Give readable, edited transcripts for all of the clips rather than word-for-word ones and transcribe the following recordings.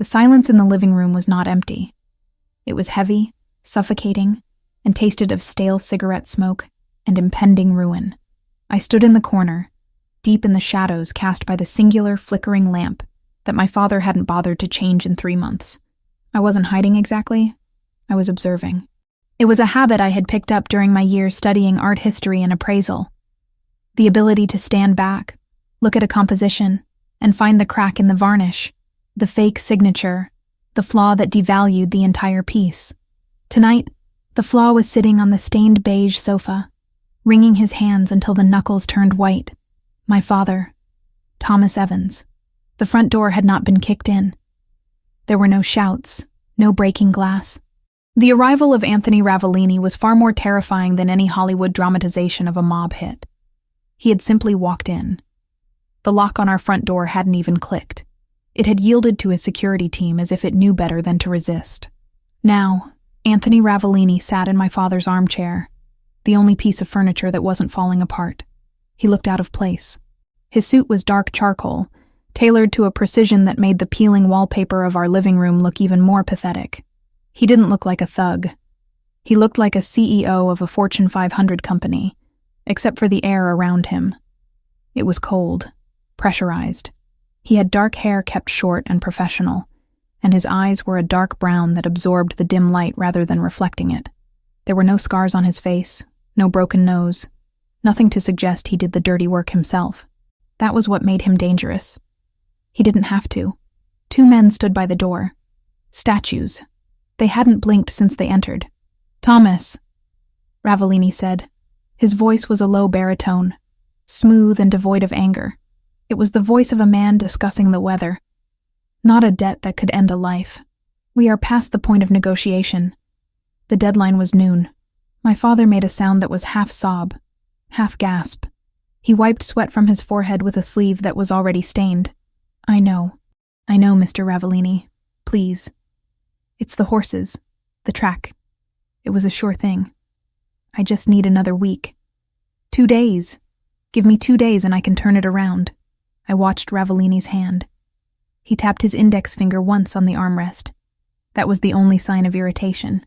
The silence in the living room was not empty. It was heavy, suffocating, and tasted of stale cigarette smoke and impending ruin. I stood in the corner, deep in the shadows cast by the singular flickering lamp that my father hadn't bothered to change in 3 months. I wasn't hiding exactly. I was observing. It was a habit I had picked up during my years studying art history and appraisal. The ability to stand back, look at a composition, and find the crack in the varnish, the fake signature, the flaw that devalued the entire piece. Tonight, the flaw was sitting on the stained beige sofa, wringing his hands until the knuckles turned white. My father, Thomas Evans. The front door had not been kicked in. There were no shouts, no breaking glass. The arrival of Anthony Ravellini was far more terrifying than any Hollywood dramatization of a mob hit. He had simply walked in. The lock on our front door hadn't even clicked. It had yielded to his security team as if it knew better than to resist. Now, Anthony Ravellini sat in my father's armchair, the only piece of furniture that wasn't falling apart. He looked out of place. His suit was dark charcoal, tailored to a precision that made the peeling wallpaper of our living room look even more pathetic. He didn't look like a thug. He looked like a CEO of a Fortune 500 company, except for the air around him. It was cold, pressurized. He had dark hair kept short and professional, and his eyes were a dark brown that absorbed the dim light rather than reflecting it. There were no scars on his face, no broken nose, nothing to suggest he did the dirty work himself. That was what made him dangerous. He didn't have to. 2 men stood by the door. Statues. They hadn't blinked since they entered. "Thomas," Ravellini said. His voice was a low baritone, smooth and devoid of anger. It was the voice of a man discussing the weather. Not a debt that could end a life. "We are past the point of negotiation." The deadline was noon. My father made a sound that was half sob, half gasp. He wiped sweat from his forehead with a sleeve that was already stained. I know, Mr. Ravellini. Please. It's the horses, the track. It was a sure thing. I just need another week. 2 days. Give me 2 days and I can turn it around." I watched Ravellini's hand. He tapped his index finger once on the armrest. That was the only sign of irritation.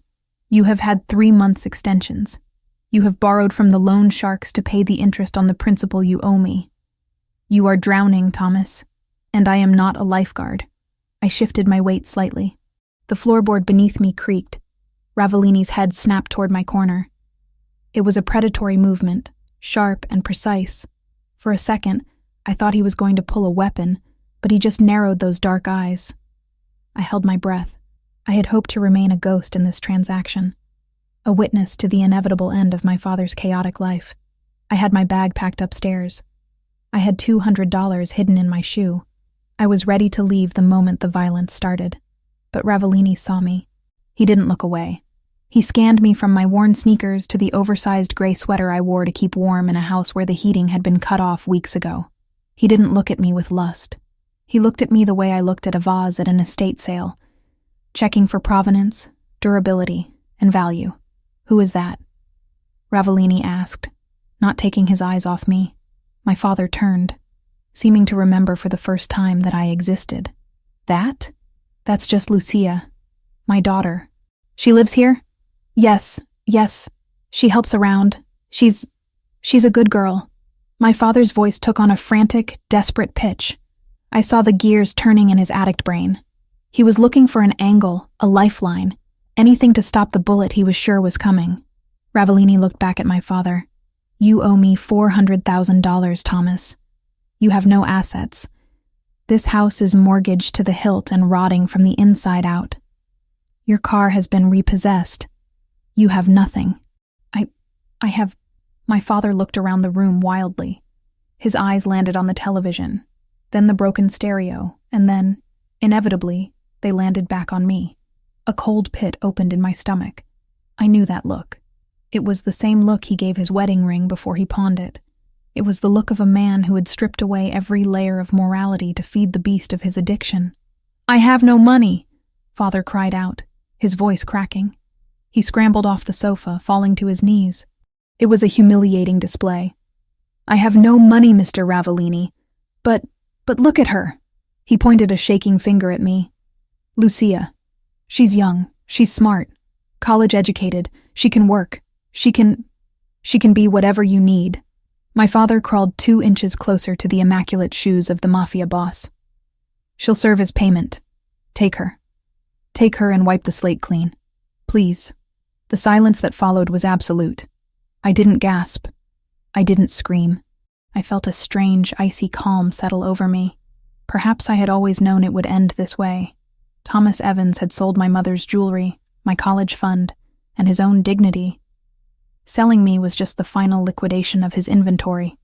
"You have had 3 months' extensions. You have borrowed from the loan sharks to pay the interest on the principal you owe me. You are drowning, Thomas, and I am not a lifeguard." I shifted my weight slightly. The floorboard beneath me creaked. Ravellini's head snapped toward my corner. It was a predatory movement, sharp and precise. For a second, I thought he was going to pull a weapon, but he just narrowed those dark eyes. I held my breath. I had hoped to remain a ghost in this transaction, a witness to the inevitable end of my father's chaotic life. I had my bag packed upstairs. I had $200 hidden in my shoe. I was ready to leave the moment the violence started. But Ravellini saw me. He didn't look away. He scanned me from my worn sneakers to the oversized gray sweater I wore to keep warm in a house where the heating had been cut off weeks ago. He didn't look at me with lust. He looked at me the way I looked at a vase at an estate sale, checking for provenance, durability, and value. "Who is that?" Ravellini asked, not taking his eyes off me. My father turned, seeming to remember for the first time that I existed. "That? That's just Lucia, my daughter. She lives here?" Yes. She helps around. She's a good girl." My father's voice took on a frantic, desperate pitch. I saw the gears turning in his addict brain. He was looking for an angle, a lifeline, anything to stop the bullet he was sure was coming. Ravellini looked back at my father. "You owe me $400,000, Thomas. You have no assets. This house is mortgaged to the hilt and rotting from the inside out. Your car has been repossessed. You have nothing. I have..." My father looked around the room wildly. His eyes landed on the television, then the broken stereo, and then, inevitably, they landed back on me. A cold pit opened in my stomach. I knew that look. It was the same look he gave his wedding ring before he pawned it. It was the look of a man who had stripped away every layer of morality to feed the beast of his addiction. "I have no money," Father cried out, his voice cracking. He scrambled off the sofa, falling to his knees. It was a humiliating display. "I have no money, Mr. Ravellini. But look at her." He pointed a shaking finger at me. Lucia. She's young. She's smart. College educated. She can work. She can be whatever you need. My father crawled 2 inches closer to the immaculate shoes of the Mafia Boss. She'll serve as payment. Take her. Take her and wipe the slate clean. Please. The silence that followed was absolute. I didn't gasp. I didn't scream. I felt a strange, icy calm settle over me. Perhaps I had always known it would end this way. Thomas Evans had sold my mother's jewelry, my college fund, and his own dignity. Selling me was just the final liquidation of his inventory.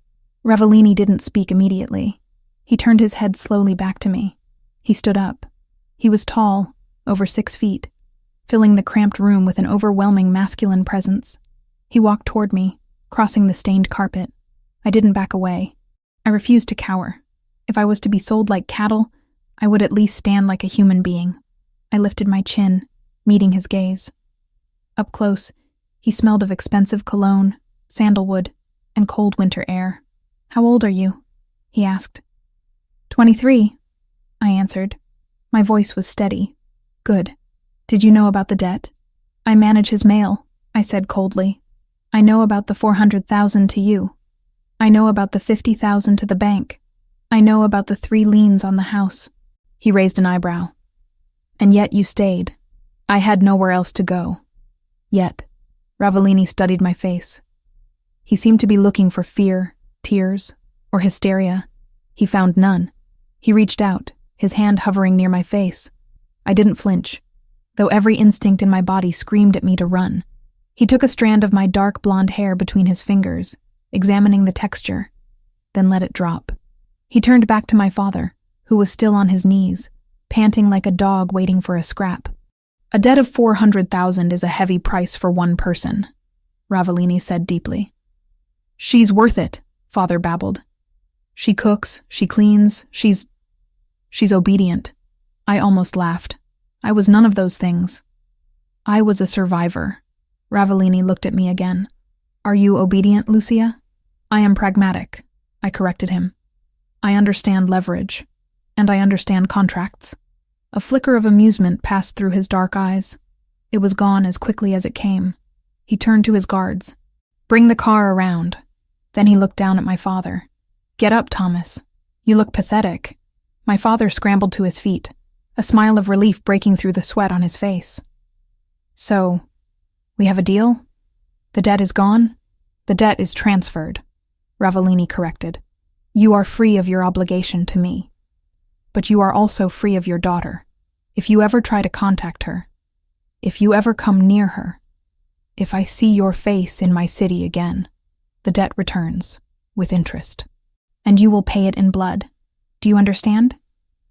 Ravellini didn't speak immediately. He turned his head slowly back to me. He stood up. He was tall, over 6 feet, filling the cramped room with an overwhelming masculine presence. He walked toward me, crossing the stained carpet. I didn't back away. I refused to cower. If I was to be sold like cattle, I would at least stand like a human being. I lifted my chin, meeting his gaze. Up close, he smelled of expensive cologne, sandalwood, and cold winter air. "How old are you?" he asked. 23, I answered. My voice was steady. "Good. Did you know about the debt?" "I manage his mail," I said coldly. "I know about the 400,000 to you. I know about the 50,000 to the bank. I know about the 3 liens on the house." He raised an eyebrow. "And yet you stayed. I had nowhere else to go." "Yet." Ravellini studied my face. He seemed to be looking for fear, tears, or hysteria. He found none. He reached out, his hand hovering near my face. I didn't flinch, though every instinct in my body screamed at me to run. He took a strand of my dark blonde hair between his fingers, examining the texture, then let it drop. He turned back to my father, who was still on his knees, panting like a dog waiting for a scrap. "A debt of 400,000 is a heavy price for one person," Ravellini said deeply. "She's worth it," Father babbled. "She cooks, she cleans, she's obedient." I almost laughed. I was none of those things. I was a survivor. Ravellini looked at me again. "Are you obedient, Lucia?" "I am pragmatic," I corrected him. "I understand leverage, and I understand contracts." A flicker of amusement passed through his dark eyes. It was gone as quickly as it came. He turned to his guards. "Bring the car around." Then he looked down at my father. "Get up, Thomas. You look pathetic." My father scrambled to his feet, a smile of relief breaking through the sweat on his face. "So, we have a deal? The debt is gone?" "The debt is transferred," Ravellini corrected. "You are free of your obligation to me. But you are also free of your daughter. If you ever try to contact her, if you ever come near her, if I see your face in my city again, the debt returns, with interest. And you will pay it in blood. Do you understand?"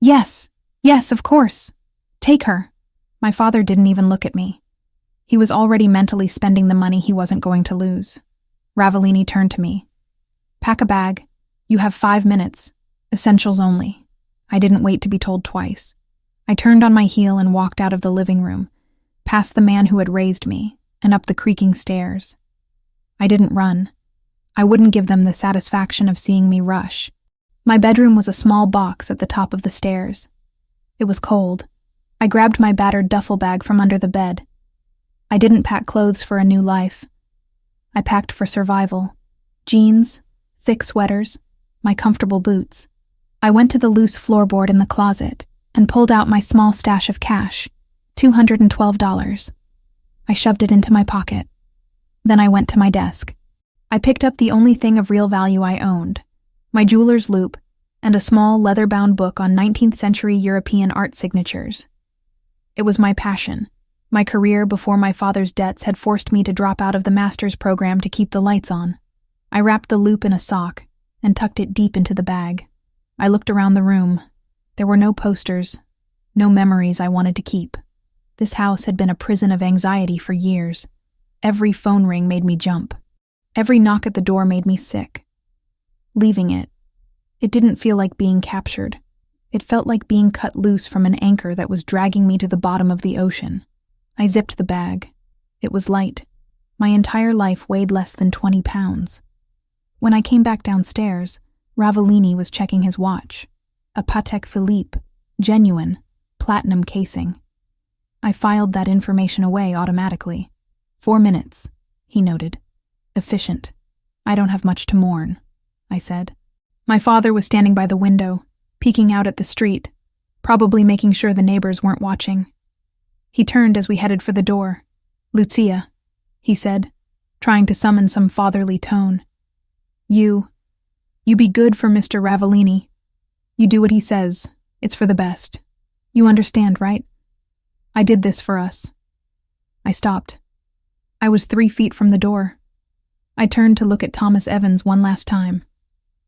"Yes, yes, of course. Take her." My father didn't even look at me. He was already mentally spending the money he wasn't going to lose. Ravellini turned to me. "Pack a bag. You have 5 minutes. Essentials only." I didn't wait to be told twice. I turned on my heel and walked out of the living room, past the man who had raised me, and up the creaking stairs. I didn't run. I wouldn't give them the satisfaction of seeing me rush. My bedroom was a small box at the top of the stairs. It was cold. I grabbed my battered duffel bag from under the bed. I didn't pack clothes for a new life. I packed for survival. Jeans, thick sweaters, my comfortable boots. I went to the loose floorboard in the closet and pulled out my small stash of cash, $212. I shoved it into my pocket. Then I went to my desk. I picked up the only thing of real value I owned, my jeweler's loupe, and a small leather-bound book on 19th century European art signatures. It was my passion. My career before my father's debts had forced me to drop out of the master's program to keep the lights on. I wrapped the loupe in a sock and tucked it deep into the bag. I looked around the room. There were no posters, no memories I wanted to keep. This house had been a prison of anxiety for years. Every phone ring made me jump. Every knock at the door made me sick. Leaving it didn't feel like being captured. It felt like being cut loose from an anchor that was dragging me to the bottom of the ocean. I zipped the bag. It was light. My entire life weighed less than 20 pounds. When I came back downstairs, Ravellini was checking his watch. A Patek Philippe, genuine, platinum casing. I filed that information away automatically. 4 minutes, he noted. Efficient. I don't have much to mourn, I said. My father was standing by the window, peeking out at the street, probably making sure the neighbors weren't watching. He turned as we headed for the door. Lucia, he said, trying to summon some fatherly tone. You be good for Mr. Ravellini. You do what he says. It's for the best. You understand, right? I did this for us. I stopped. I was 3 feet from the door. I turned to look at Thomas Evans one last time.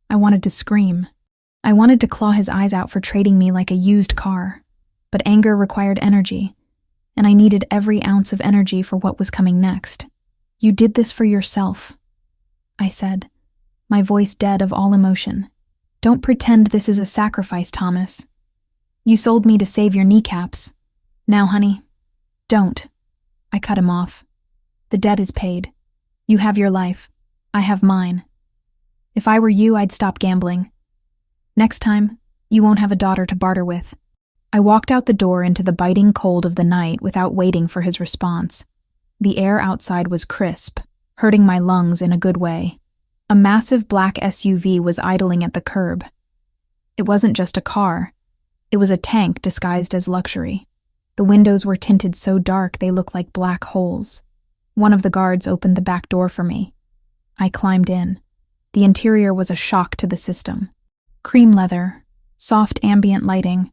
I wanted to scream. I wanted to claw his eyes out for trading me like a used car. But anger required energy, and I needed every ounce of energy for what was coming next. You did this for yourself, I said, my voice dead of all emotion. Don't pretend this is a sacrifice, Thomas. You sold me to save your kneecaps. Now, honey, don't. I cut him off. The debt is paid. You have your life. I have mine. If I were you, I'd stop gambling. Next time, you won't have a daughter to barter with. I walked out the door into the biting cold of the night without waiting for his response. The air outside was crisp, hurting my lungs in a good way. A massive black SUV was idling at the curb. It wasn't just a car. It was a tank disguised as luxury. The windows were tinted so dark they looked like black holes. One of the guards opened the back door for me. I climbed in. The interior was a shock to the system. Cream leather, soft ambient lighting,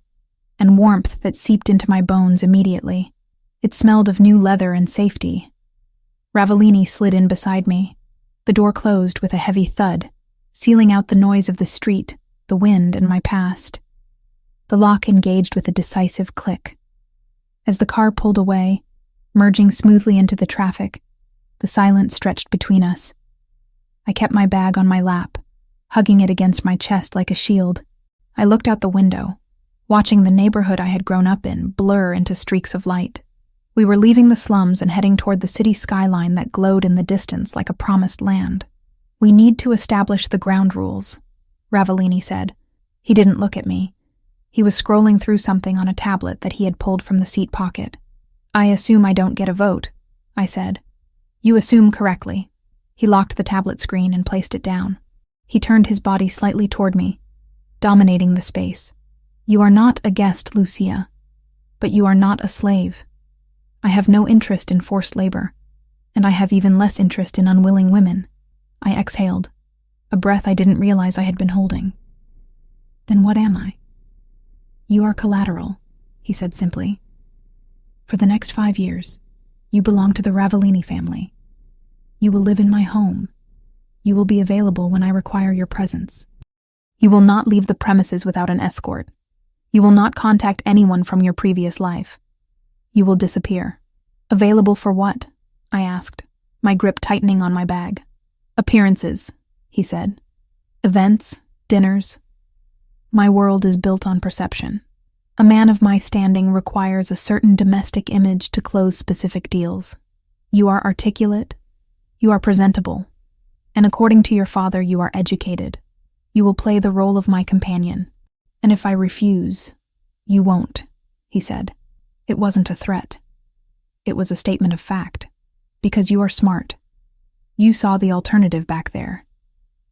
and warmth that seeped into my bones immediately. It smelled of new leather and safety. Ravellini slid in beside me. The door closed with a heavy thud, sealing out the noise of the street, the wind, and my past. The lock engaged with a decisive click. As the car pulled away, merging smoothly into the traffic, the silence stretched between us. I kept my bag on my lap, hugging it against my chest like a shield. I looked out the window, watching the neighborhood I had grown up in blur into streaks of light. We were leaving the slums and heading toward the city skyline that glowed in the distance like a promised land. We need to establish the ground rules, Ravellini said. He didn't look at me. He was scrolling through something on a tablet that he had pulled from the seat pocket. I assume I don't get a vote, I said. You assume correctly. He locked the tablet screen and placed it down. He turned his body slightly toward me, dominating the space. You are not a guest, Lucia, but you are not a slave. I have no interest in forced labor, and I have even less interest in unwilling women. I exhaled, a breath I didn't realize I had been holding. Then what am I? You are collateral, he said simply. For the next 5 years, you belong to the Ravellini family. You will live in my home. You will be available when I require your presence. You will not leave the premises without an escort. You will not contact anyone from your previous life. You will disappear. Available for what? I asked, my grip tightening on my bag. Appearances, he said. Events, dinners. My world is built on perception. A man of my standing requires a certain domestic image to close specific deals. You are articulate. You are presentable. And according to your father, you are educated. You will play the role of my companion. And if I refuse, you won't, he said. It wasn't a threat. It was a statement of fact. Because you are smart. You saw the alternative back there.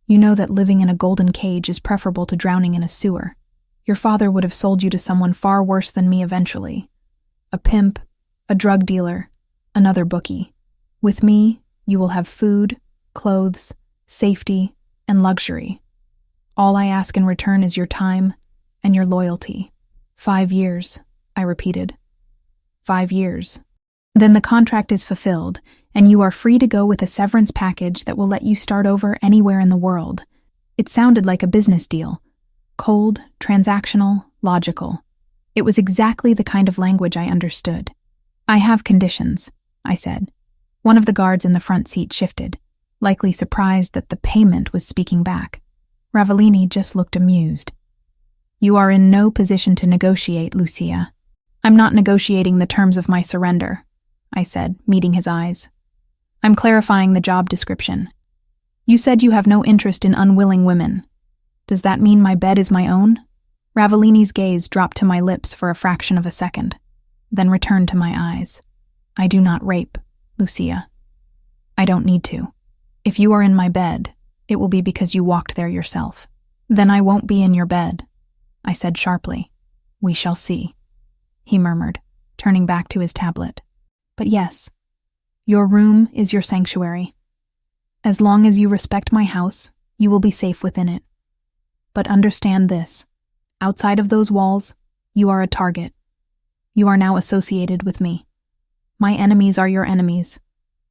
You know that living in a golden cage is preferable to drowning in a sewer. Your father would have sold you to someone far worse than me eventually. A pimp, a drug dealer, another bookie. With me, you will have food, clothes, safety, and luxury. All I ask in return is your time and your loyalty. 5 years, I repeated. 5 years. Then the contract is fulfilled, and you are free to go with a severance package that will let you start over anywhere in the world. It sounded like a business deal. Cold, transactional, logical. It was exactly the kind of language I understood. I have conditions, I said. One of the guards in the front seat shifted, likely surprised that the payment was speaking back. Ravellini just looked amused. You are in no position to negotiate, Lucia. I'm not negotiating the terms of my surrender, I said, meeting his eyes. I'm clarifying the job description. You said you have no interest in unwilling women. Does that mean my bed is my own? Ravellini's gaze dropped to my lips for a fraction of a second, then returned to my eyes. I do not rape, Lucia. I don't need to. If you are in my bed, it will be because you walked there yourself. Then I won't be in your bed, I said sharply. We shall see, he murmured, turning back to his tablet. But yes, your room is your sanctuary. As long as you respect my house, you will be safe within it. But understand this, outside of those walls, you are a target. You are now associated with me. My enemies are your enemies.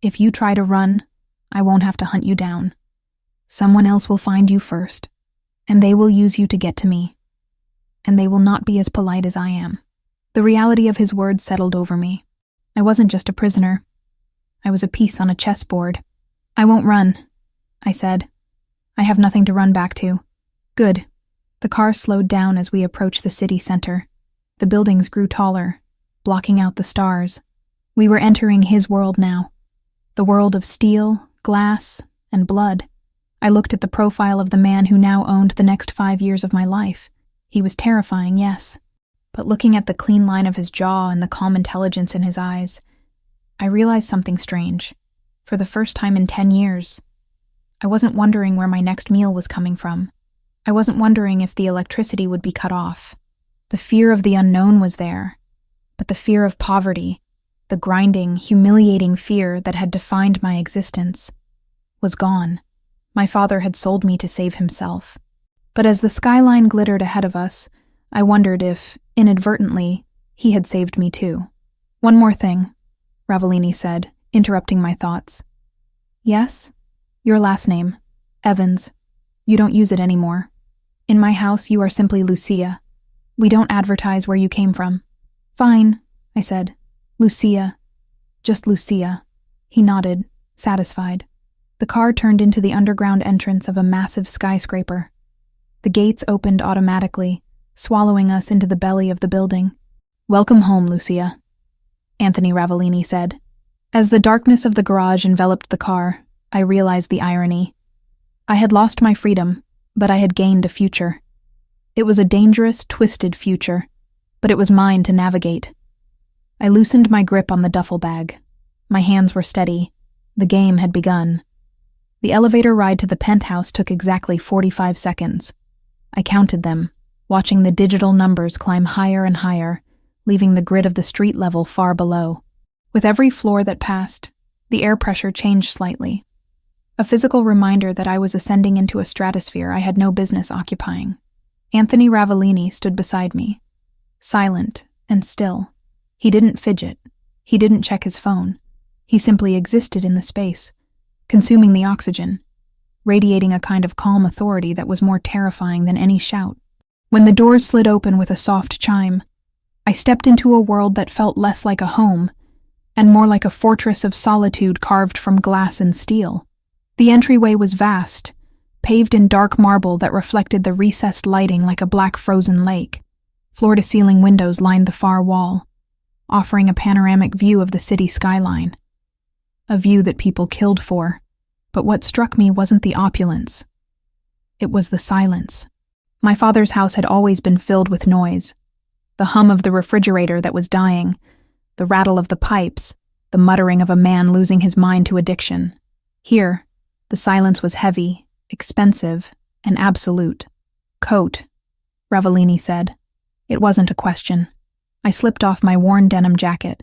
If you try to run, I won't have to hunt you down. Someone else will find you first, and they will use you to get to me. And they will not be as polite as I am. The reality of his words settled over me. I wasn't just a prisoner. I was a piece on a chessboard. I won't run, I said. I have nothing to run back to. Good. The car slowed down as we approached the city center. The buildings grew taller, blocking out the stars. We were entering his world now. The world of steel, glass, and blood. I looked at the profile of the man who now owned the next 5 years of my life. He was terrifying, yes. But looking at the clean line of his jaw and the calm intelligence in his eyes, I realized something strange. For the first time in 10 years, I wasn't wondering where my next meal was coming from. I wasn't wondering if the electricity would be cut off. The fear of the unknown was there, but the fear of poverty, the grinding, humiliating fear that had defined my existence, was gone. My father had sold me to save himself. But as the skyline glittered ahead of us, I wondered if, inadvertently, he had saved me too. One more thing, Ravellini said, interrupting my thoughts. Yes? Your last name, Evans. You don't use it anymore. In my house, you are simply Lucia. We don't advertise where you came from. Fine, I said. Lucia. Just Lucia. He nodded, satisfied. The car turned into the underground entrance of a massive skyscraper. The gates opened automatically, swallowing us into the belly of the building. Welcome home, Lucia, Anthony Ravellini said. As the darkness of the garage enveloped the car, I realized the irony. I had lost my freedom, but I had gained a future. It was a dangerous, twisted future, but it was mine to navigate. I loosened my grip on the duffel bag. My hands were steady. The game had begun. The elevator ride to the penthouse took exactly 45 seconds. I counted them, watching the digital numbers climb higher and higher, leaving the grid of the street level far below. With every floor that passed, the air pressure changed slightly. A physical reminder that I was ascending into a stratosphere I had no business occupying. Anthony Ravellini stood beside me, silent and still. He didn't fidget. He didn't check his phone. He simply existed in the space, consuming the oxygen, radiating a kind of calm authority that was more terrifying than any shout. When the doors slid open with a soft chime, I stepped into a world that felt less like a home and more like a fortress of solitude carved from glass and steel. The entryway was vast, paved in dark marble that reflected the recessed lighting like a black frozen lake. Floor-to-ceiling windows lined the far wall, offering a panoramic view of the city skyline. A view that people killed for, but what struck me wasn't the opulence. It was the silence. My father's house had always been filled with noise. The hum of the refrigerator that was dying, the rattle of the pipes, the muttering of a man losing his mind to addiction. Here, the silence was heavy, expensive, and absolute. Coat, Ravellini said. It wasn't a question. I slipped off my worn denim jacket.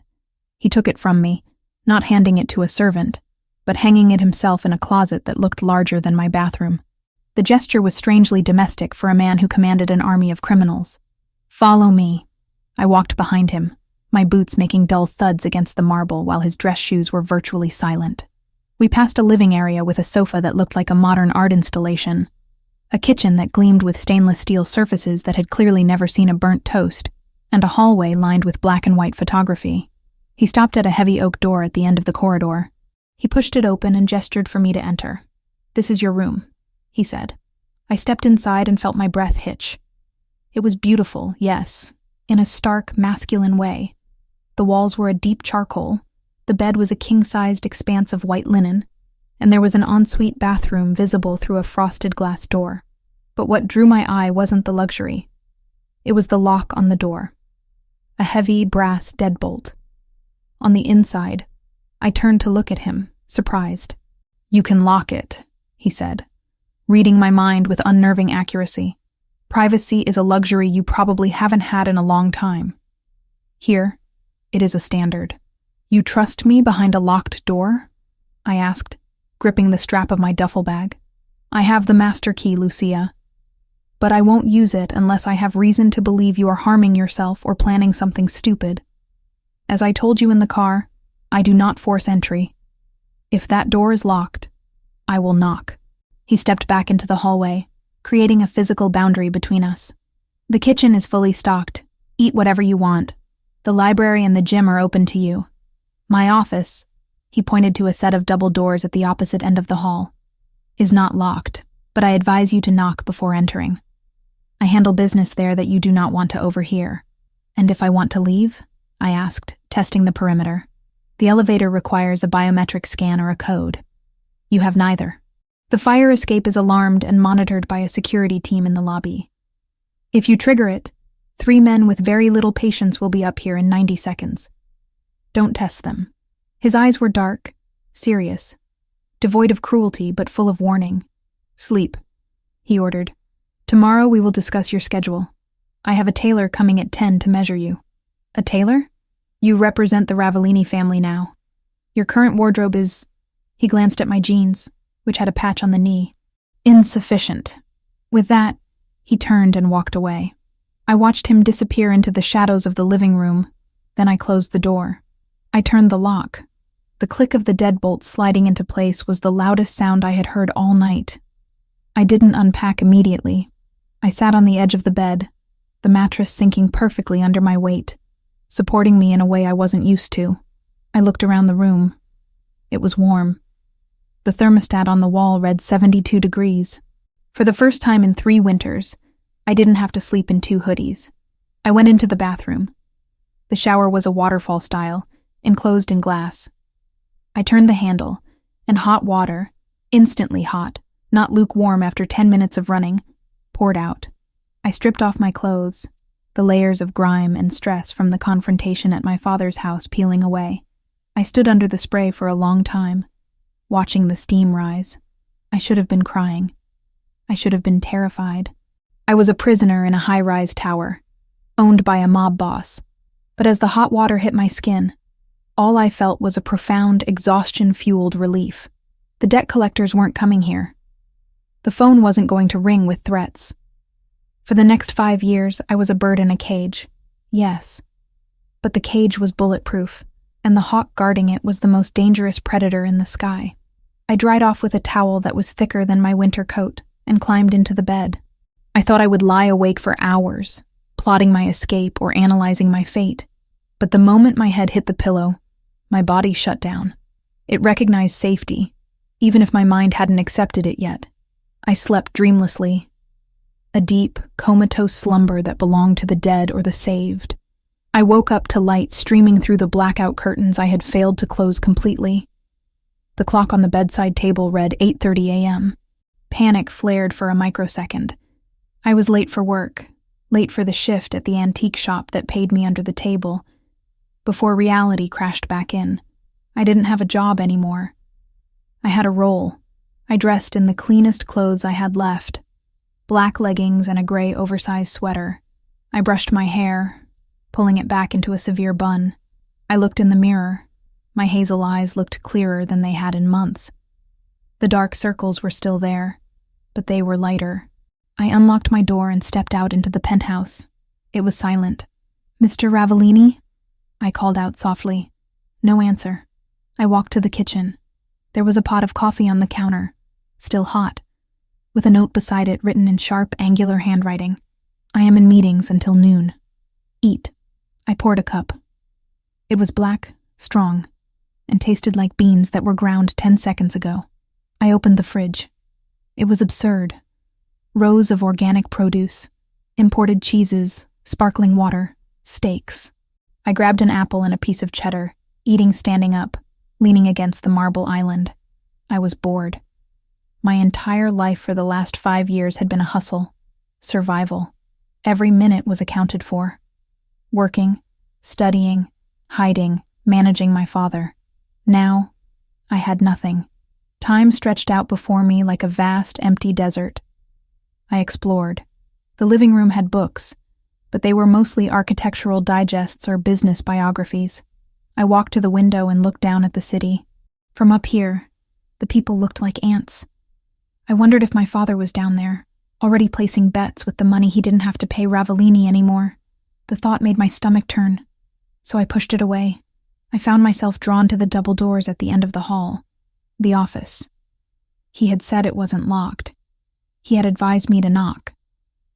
He took it from me, not handing it to a servant, but hanging it himself in a closet that looked larger than my bathroom. The gesture was strangely domestic for a man who commanded an army of criminals. Follow me. I walked behind him, my boots making dull thuds against the marble while his dress shoes were virtually silent. We passed a living area with a sofa that looked like a modern art installation, a kitchen that gleamed with stainless steel surfaces that had clearly never seen a burnt toast, and a hallway lined with black and white photography. He stopped at a heavy oak door at the end of the corridor. He pushed it open and gestured for me to enter. "This is your room," he said. I stepped inside and felt my breath hitch. It was beautiful, yes, in a stark, masculine way. The walls were a deep charcoal, the bed was a king-sized expanse of white linen, and there was an ensuite bathroom visible through a frosted glass door. But what drew my eye wasn't the luxury. It was the lock on the door. A heavy brass deadbolt. On the inside, I turned to look at him, surprised. "You can lock it," he said, reading my mind with unnerving accuracy. "Privacy is a luxury you probably haven't had in a long time. Here, it is a standard." "You trust me behind a locked door?" I asked, gripping the strap of my duffel bag. "I have the master key, Lucia. But I won't use it unless I have reason to believe you are harming yourself or planning something stupid. As I told you in the car, I do not force entry. If that door is locked, I will knock." He stepped back into the hallway, creating a physical boundary between us. "The kitchen is fully stocked. Eat whatever you want. The library and the gym are open to you. My office," he pointed to a set of double doors at the opposite end of the hall, "is not locked, but I advise you to knock before entering. I handle business there that you do not want to overhear." "And if I want to leave?" I asked, testing the perimeter. "The elevator requires a biometric scan or a code. You have neither. The fire escape is alarmed and monitored by a security team in the lobby. If you trigger it, 3 men with very little patience will be up here in 90 seconds. Don't test them." His eyes were dark, serious, devoid of cruelty but full of warning. "Sleep," he ordered. "Tomorrow we will discuss your schedule. I have a tailor coming at 10 to measure you." "A tailor? You represent the Ravellini family now. Your current wardrobe is—" He glanced at my jeans, which had a patch on the knee. "Insufficient." With that, he turned and walked away. I watched him disappear into the shadows of the living room, then I closed the door. I turned the lock. The click of the deadbolt sliding into place was the loudest sound I had heard all night. I didn't unpack immediately. I sat on the edge of the bed, the mattress sinking perfectly under my weight, supporting me in a way I wasn't used to. I looked around the room. It was warm. The thermostat on the wall read 72 degrees. For the first time in 3 winters, I didn't have to sleep in 2 hoodies. I went into the bathroom. The shower was a waterfall style, enclosed in glass. I turned the handle, and hot water, instantly hot, not lukewarm after 10 minutes of running, poured out. I stripped off my clothes, the layers of grime and stress from the confrontation at my father's house peeling away. I stood under the spray for a long time, watching the steam rise. I should have been crying. I should have been terrified. I was a prisoner in a high-rise tower, owned by a mob boss. But as the hot water hit my skin, all I felt was a profound, exhaustion-fueled relief. The debt collectors weren't coming here. The phone wasn't going to ring with threats. For the next 5 years, I was a bird in a cage. Yes. But the cage was bulletproof, and the hawk guarding it was the most dangerous predator in the sky. I dried off with a towel that was thicker than my winter coat and climbed into the bed. I thought I would lie awake for hours, plotting my escape or analyzing my fate. But the moment my head hit the pillow, my body shut down. It recognized safety, even if my mind hadn't accepted it yet. I slept dreamlessly, a deep, comatose slumber that belonged to the dead or the saved. I woke up to light streaming through the blackout curtains I had failed to close completely. The clock on the bedside table read 8:30 a.m. Panic flared for a microsecond. I was late for work, late for the shift at the antique shop that paid me under the table. Before reality crashed back in, I didn't have a job anymore. I had a role. I dressed in the cleanest clothes I had left, black leggings and a gray oversized sweater. I brushed my hair, pulling it back into a severe bun. I looked in the mirror. My hazel eyes looked clearer than they had in months. The dark circles were still there, but they were lighter. I unlocked my door and stepped out into the penthouse. It was silent. "Mr. Ravellini?" I called out softly. No answer. I walked to the kitchen. There was a pot of coffee on the counter, still hot, with a note beside it written in sharp, angular handwriting. "I am in meetings until noon. Eat." I poured a cup. It was black, strong, and tasted like beans that were ground 10 seconds ago. I opened the fridge. It was absurd. Rows of organic produce, imported cheeses, sparkling water, steaks. I grabbed an apple and a piece of cheddar, eating standing up, leaning against the marble island. I was bored. My entire life for the last 5 years had been a hustle, survival. Every minute was accounted for. Working, studying, hiding, managing my father. Now, I had nothing. Time stretched out before me like a vast, empty desert. I explored. The living room had books, but they were mostly architectural digests or business biographies. I walked to the window and looked down at the city. From up here, the people looked like ants. I wondered if my father was down there, already placing bets with the money he didn't have to pay Ravellini anymore. The thought made my stomach turn, so I pushed it away. I found myself drawn to the double doors at the end of the hall. The office. He had said it wasn't locked. He had advised me to knock,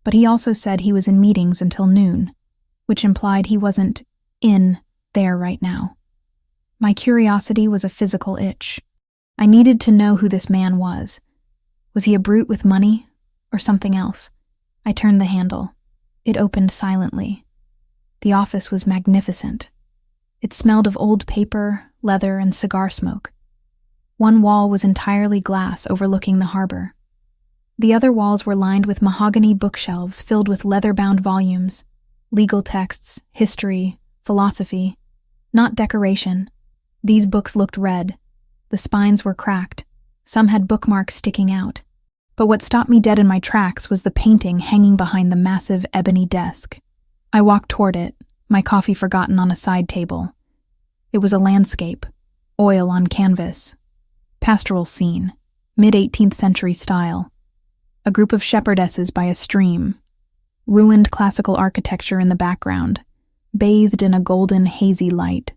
but he also said he was in meetings until noon, which implied he wasn't in there right now. My curiosity was a physical itch. I needed to know who this man was. Was he a brute with money, or something else? I turned the handle. It opened silently. The office was magnificent. It smelled of old paper, leather, and cigar smoke. One wall was entirely glass overlooking the harbor. The other walls were lined with mahogany bookshelves filled with leather-bound volumes, legal texts, history, philosophy. Not decoration. These books looked red. The spines were cracked. Some had bookmarks sticking out. But what stopped me dead in my tracks was the painting hanging behind the massive ebony desk. I walked toward it, my coffee forgotten on a side table. It was a landscape, oil on canvas. Pastoral scene, mid-18th century style. A group of shepherdesses by a stream. Ruined classical architecture in the background, bathed in a golden, hazy light.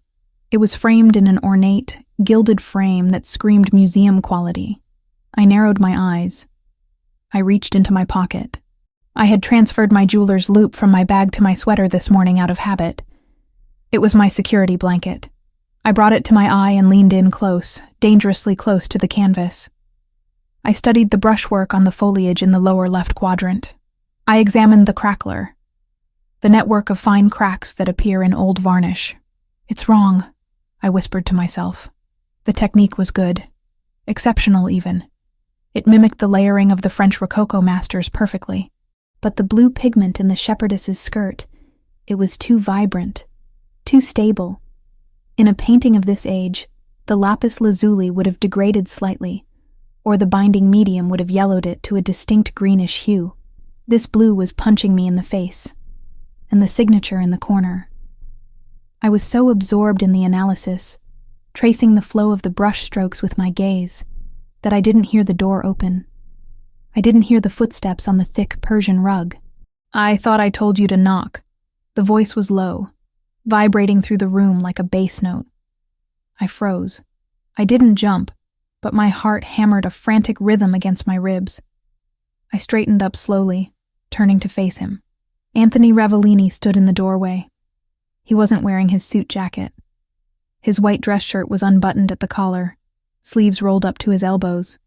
It was framed in an ornate, gilded frame that screamed museum quality. I narrowed my eyes. I reached into my pocket. I had transferred my jeweler's loop from my bag to my sweater this morning out of habit. It was my security blanket. I brought it to my eye and leaned in close, dangerously close to the canvas. I studied the brushwork on the foliage in the lower left quadrant. I examined the crackler, the network of fine cracks that appear in old varnish. It's wrong, I whispered to myself. The technique was good. Exceptional, even. It mimicked the layering of the French Rococo masters perfectly. But the blue pigment in the shepherdess's skirt, it was too vibrant, too stable. In a painting of this age, the lapis lazuli would have degraded slightly, or the binding medium would have yellowed it to a distinct greenish hue. This blue was punching me in the face, and the signature in the corner. I was so absorbed in the analysis, tracing the flow of the brush strokes with my gaze, that I didn't hear the door open. I didn't hear the footsteps on the thick Persian rug. I thought I told you to knock. The voice was low, vibrating through the room like a bass note. I froze. I didn't jump, but my heart hammered a frantic rhythm against my ribs. I straightened up slowly, turning to face him. Anthony Ravellini stood in the doorway. He wasn't wearing his suit jacket. His white dress shirt was unbuttoned at the collar, sleeves rolled up to his elbows,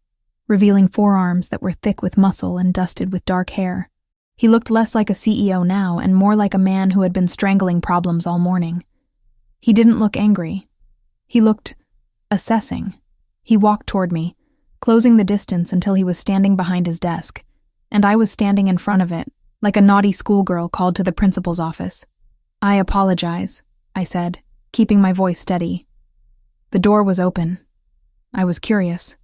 revealing forearms that were thick with muscle and dusted with dark hair. He looked less like a CEO now and more like a man who had been strangling problems all morning. He didn't look angry. He looked assessing. He walked toward me, closing the distance until he was standing behind his desk, and I was standing in front of it, like a naughty schoolgirl called to the principal's office. I apologize, I said, keeping my voice steady. The door was open. I was curious.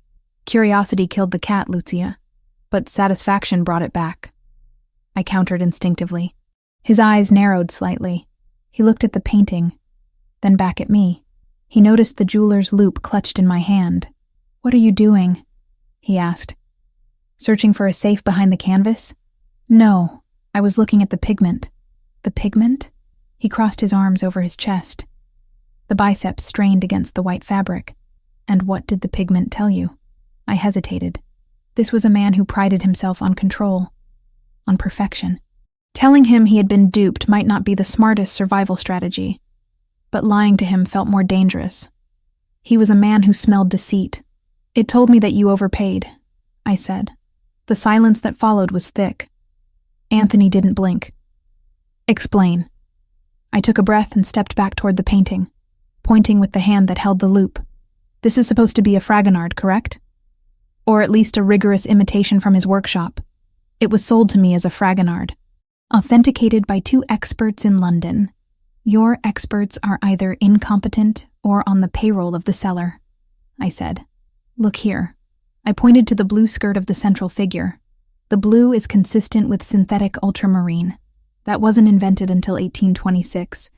Curiosity killed the cat, Lucia, but satisfaction brought it back. I countered instinctively. His eyes narrowed slightly. He looked at the painting, then back at me. He noticed the jeweler's loop clutched in my hand. "What are you doing?" he asked. "Searching for a safe behind the canvas?" "No, I was looking at the pigment." "The pigment?" He crossed his arms over his chest. The biceps strained against the white fabric. "And what did the pigment tell you?" I hesitated. This was a man who prided himself on control, on perfection. Telling him he had been duped might not be the smartest survival strategy, but lying to him felt more dangerous. He was a man who smelled deceit. "It told me that you overpaid," I said. The silence that followed was thick. Anthony didn't blink. "Explain." I took a breath and stepped back toward the painting, pointing with the hand that held the loop. "This is supposed to be a Fragonard, correct? Or at least a rigorous imitation from his workshop. It was sold to me as a Fragonard." authenticated by 2 experts in London. Your experts are either incompetent or on the payroll of the seller, I said. Look here. I pointed to the blue skirt of the central figure. The blue is consistent with synthetic ultramarine. That wasn't invented until 1826.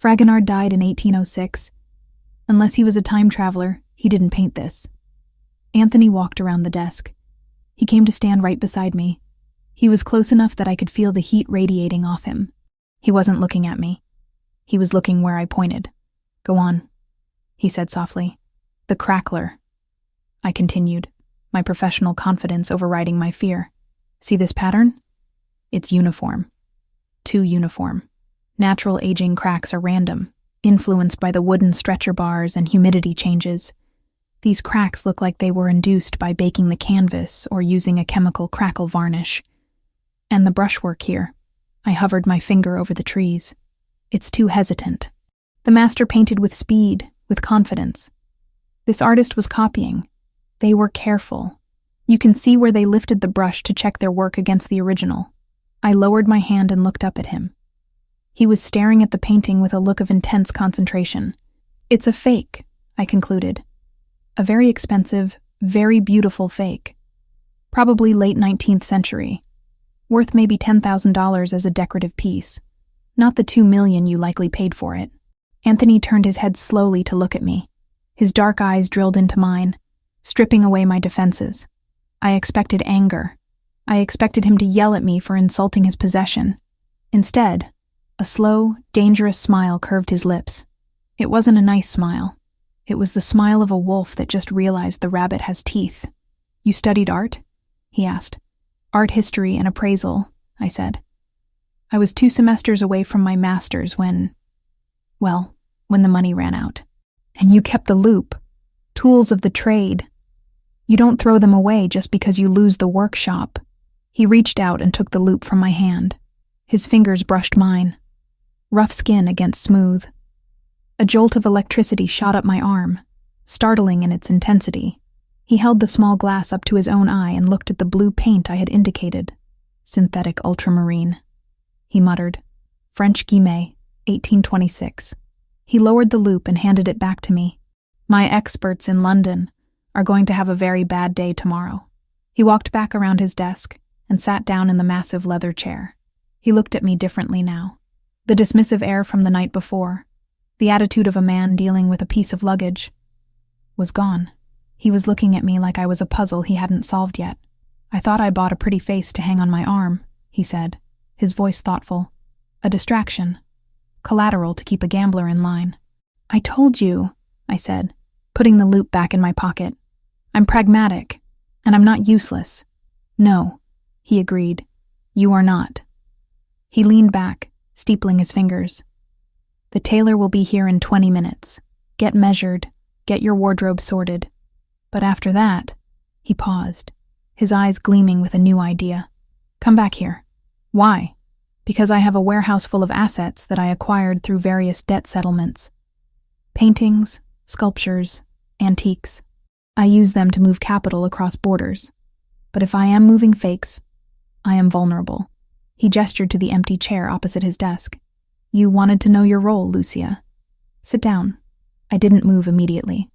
Fragonard died in 1806. Unless he was a time traveler, he didn't paint this. Anthony walked around the desk. He came to stand right beside me. He was close enough that I could feel the heat radiating off him. He wasn't looking at me. He was looking where I pointed. Go on, he said softly. The crackler. I continued, my professional confidence overriding my fear. See this pattern? It's uniform. Too uniform. Natural aging cracks are random, influenced by the wooden stretcher bars and humidity changes. These cracks look like they were induced by baking the canvas or using a chemical crackle varnish. And the brushwork here. I hovered my finger over the trees. It's too hesitant. The master painted with speed, with confidence. This artist was copying. They were careful. You can see where they lifted the brush to check their work against the original. I lowered my hand and looked up at him. He was staring at the painting with a look of intense concentration. It's a fake, I concluded. A very expensive, very beautiful fake. Probably late 19th century. Worth maybe $10,000 as a decorative piece. Not the $2 million you likely paid for it. Anthony turned his head slowly to look at me. His dark eyes drilled into mine, stripping away my defenses. I expected anger. I expected him to yell at me for insulting his possession. Instead, a slow, dangerous smile curved his lips. It wasn't a nice smile. It was the smile of a wolf that just realized the rabbit has teeth. You studied art? He asked. Art history and appraisal, I said. I was 2 semesters away from my master's when the money ran out. And you kept the loop. Tools of the trade. You don't throw them away just because you lose the workshop. He reached out and took the loop from my hand. His fingers brushed mine. Rough skin against smooth. A jolt of electricity shot up my arm, startling in its intensity. He held the small glass up to his own eye and looked at the blue paint I had indicated. Synthetic ultramarine. He muttered. French Guillemet, 1826. He lowered the loop and handed it back to me. My experts in London are going to have a very bad day tomorrow. He walked back around his desk and sat down in the massive leather chair. He looked at me differently now. The dismissive air from the night before, the attitude of a man dealing with a piece of luggage, was gone. He was looking at me like I was a puzzle he hadn't solved yet. I thought I bought a pretty face to hang on my arm, he said, his voice thoughtful. A distraction. Collateral to keep a gambler in line. I told you, I said, putting the loop back in my pocket. I'm pragmatic, and I'm not useless. No, he agreed. You are not. He leaned back, steepling his fingers. The tailor will be here in 20 minutes. Get measured, get your wardrobe sorted. But after that, he paused, his eyes gleaming with a new idea. Come back here. Why? Because I have a warehouse full of assets that I acquired through various debt settlements. Paintings, sculptures, antiques. I use them to move capital across borders. But if I am moving fakes, I am vulnerable. He gestured to the empty chair opposite his desk. You wanted to know your role, Lucia. Sit down. I didn't move immediately.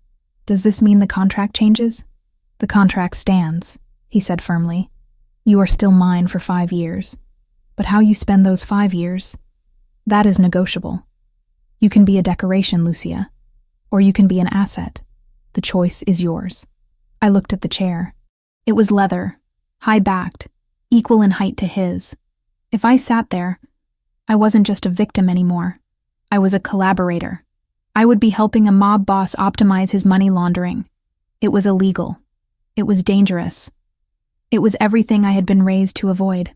Does this mean the contract changes? The contract stands, he said firmly. You are still mine for 5 years. But how you spend those 5 years, that is negotiable. You can be a decoration, Lucia, or you can be an asset. The choice is yours. I looked at the chair. It was leather, high-backed, equal in height to his. If I sat there, I wasn't just a victim anymore. I was a collaborator. I would be helping a mob boss optimize his money laundering. It was illegal. It was dangerous. It was everything I had been raised to avoid.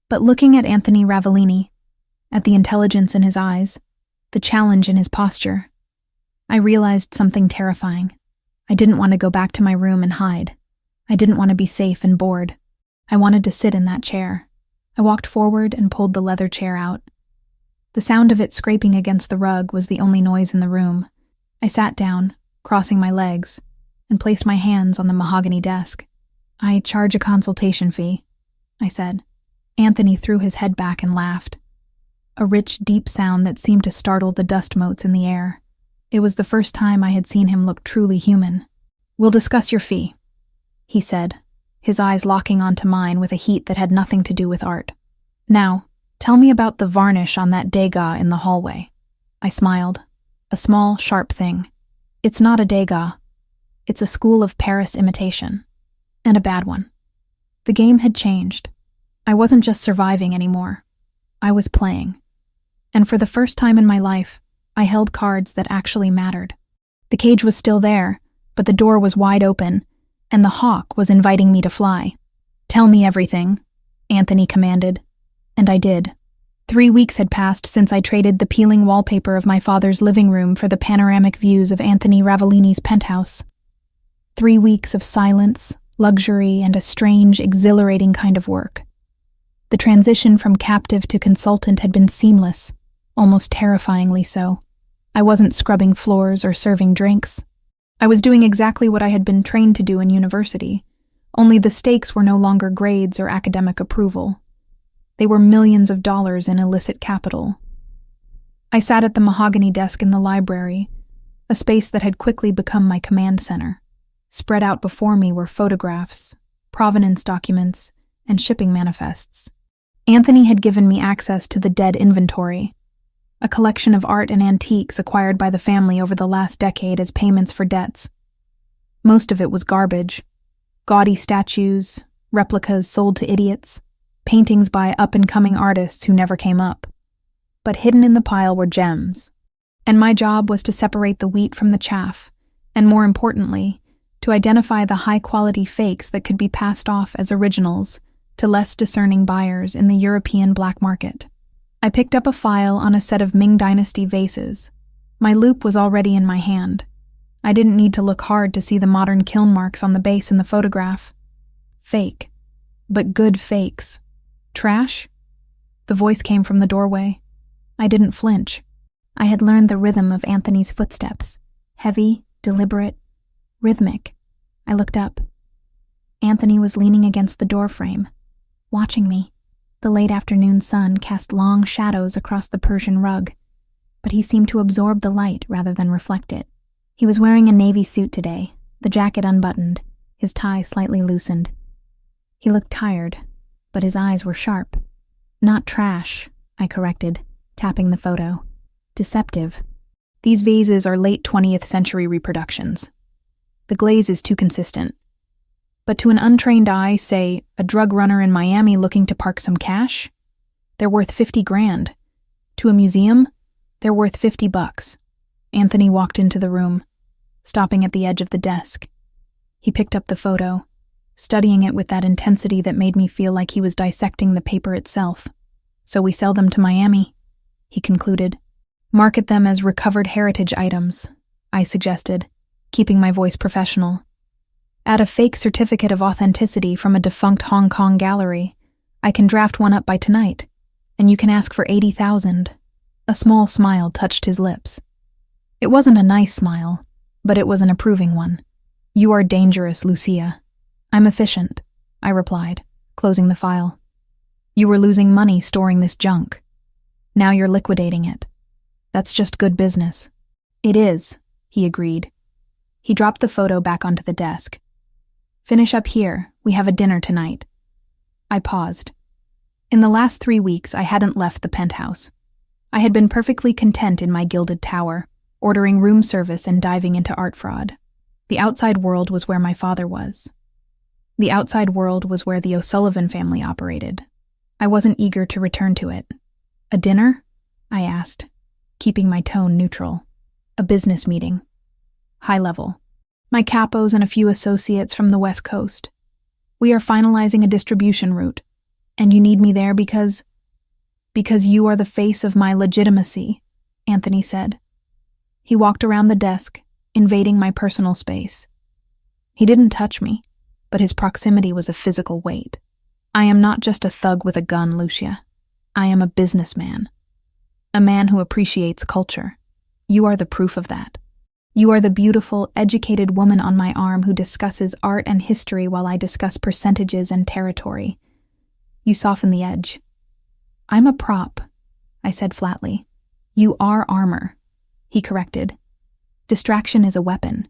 But looking at Anthony Ravellini, at the intelligence in his eyes, the challenge in his posture, I realized something terrifying. I didn't want to go back to my room and hide. I didn't want to be safe and bored. I wanted to sit in that chair. I walked forward and pulled the leather chair out. The sound of it scraping against the rug was the only noise in the room. I sat down, crossing my legs, and placed my hands on the mahogany desk. I charge a consultation fee, I said. Anthony threw his head back and laughed. A rich, deep sound that seemed to startle the dust motes in the air. It was the first time I had seen him look truly human. "We'll discuss your fee," he said, his eyes locking onto mine with a heat that had nothing to do with art. "Now, tell me about the varnish on that degas in the hallway." I smiled. A small, sharp thing. "It's not a degas. It's a school of Paris imitation. And a bad one." The game had changed. I wasn't just surviving anymore. I was playing. And for the first time in my life, I held cards that actually mattered. The cage was still there, but the door was wide open, and the hawk was inviting me to fly. "Tell me everything," Anthony commanded. And I did. 3 weeks had passed since I traded the peeling wallpaper of my father's living room for the panoramic views of Anthony Ravellini's penthouse. 3 weeks of silence, luxury, and a strange, exhilarating kind of work. The transition from captive to consultant had been seamless, almost terrifyingly so. I wasn't scrubbing floors or serving drinks. I was doing exactly what I had been trained to do in university, only the stakes were no longer grades or academic approval. They were millions of dollars in illicit capital. I sat at the mahogany desk in the library, a space that had quickly become my command center. Spread out before me were photographs, provenance documents, and shipping manifests. Anthony had given me access to the dead inventory, a collection of art and antiques acquired by the family over the last decade as payments for debts. Most of it was garbage. Gaudy statues, replicas sold to idiots, paintings by up-and-coming artists who never came up. But hidden in the pile were gems, and my job was to separate the wheat from the chaff, and more importantly, to identify the high-quality fakes that could be passed off as originals to less discerning buyers in the European black market. I picked up a file on a set of Ming Dynasty vases. My loupe was already in my hand. I didn't need to look hard to see the modern kiln marks on the base in the photograph. Fake. But good fakes. Trash? The voice came from the doorway. I didn't flinch. I had learned the rhythm of Anthony's footsteps. Heavy, deliberate, rhythmic. I looked up. Anthony was leaning against the doorframe, watching me. The late afternoon sun cast long shadows across the Persian rug, but he seemed to absorb the light rather than reflect it. He was wearing a navy suit today, the jacket unbuttoned, his tie slightly loosened. He looked tired, but his eyes were sharp. "Not trash," I corrected, tapping the photo. "Deceptive. These vases are late 20th century reproductions. The glaze is too consistent. But to an untrained eye, say, a drug runner in Miami looking to park some cash, they're worth $50,000. To a museum, they're worth $50. Anthony walked into the room, stopping at the edge of the desk. He picked up the photo, studying it with that intensity that made me feel like he was dissecting the paper itself. "So we sell them to Miami," he concluded. "Market them as recovered heritage items," I suggested, keeping my voice professional. "Add a fake certificate of authenticity from a defunct Hong Kong gallery. I can draft one up by tonight, and you can ask for $80,000. A small smile touched his lips. It wasn't a nice smile, but it was an approving one. "You are dangerous, Lucia." "I'm efficient," I replied, closing the file. "You were losing money storing this junk. Now you're liquidating it. That's just good business." "It is," he agreed. He dropped the photo back onto the desk. "Finish up here. We have a dinner tonight." I paused. In the last 3 weeks, I hadn't left the penthouse. I had been perfectly content in my gilded tower, ordering room service and diving into art fraud. The outside world was where my father was. The outside world was where the O'Sullivan family operated. I wasn't eager to return to it. "A dinner?" I asked, keeping my tone neutral. "A business meeting. High level. My capos and a few associates from the West Coast. We are finalizing a distribution route, and you need me there because you are the face of my legitimacy," Anthony said. He walked around the desk, invading my personal space. He didn't touch me, but his proximity was a physical weight. "I am not just a thug with a gun, Lucia. I am a businessman. A man who appreciates culture. You are the proof of that. You are the beautiful, educated woman on my arm who discusses art and history while I discuss percentages and territory. You soften the edge. I'm a prop, I said flatly. You are armor, he corrected. Distraction is a weapon.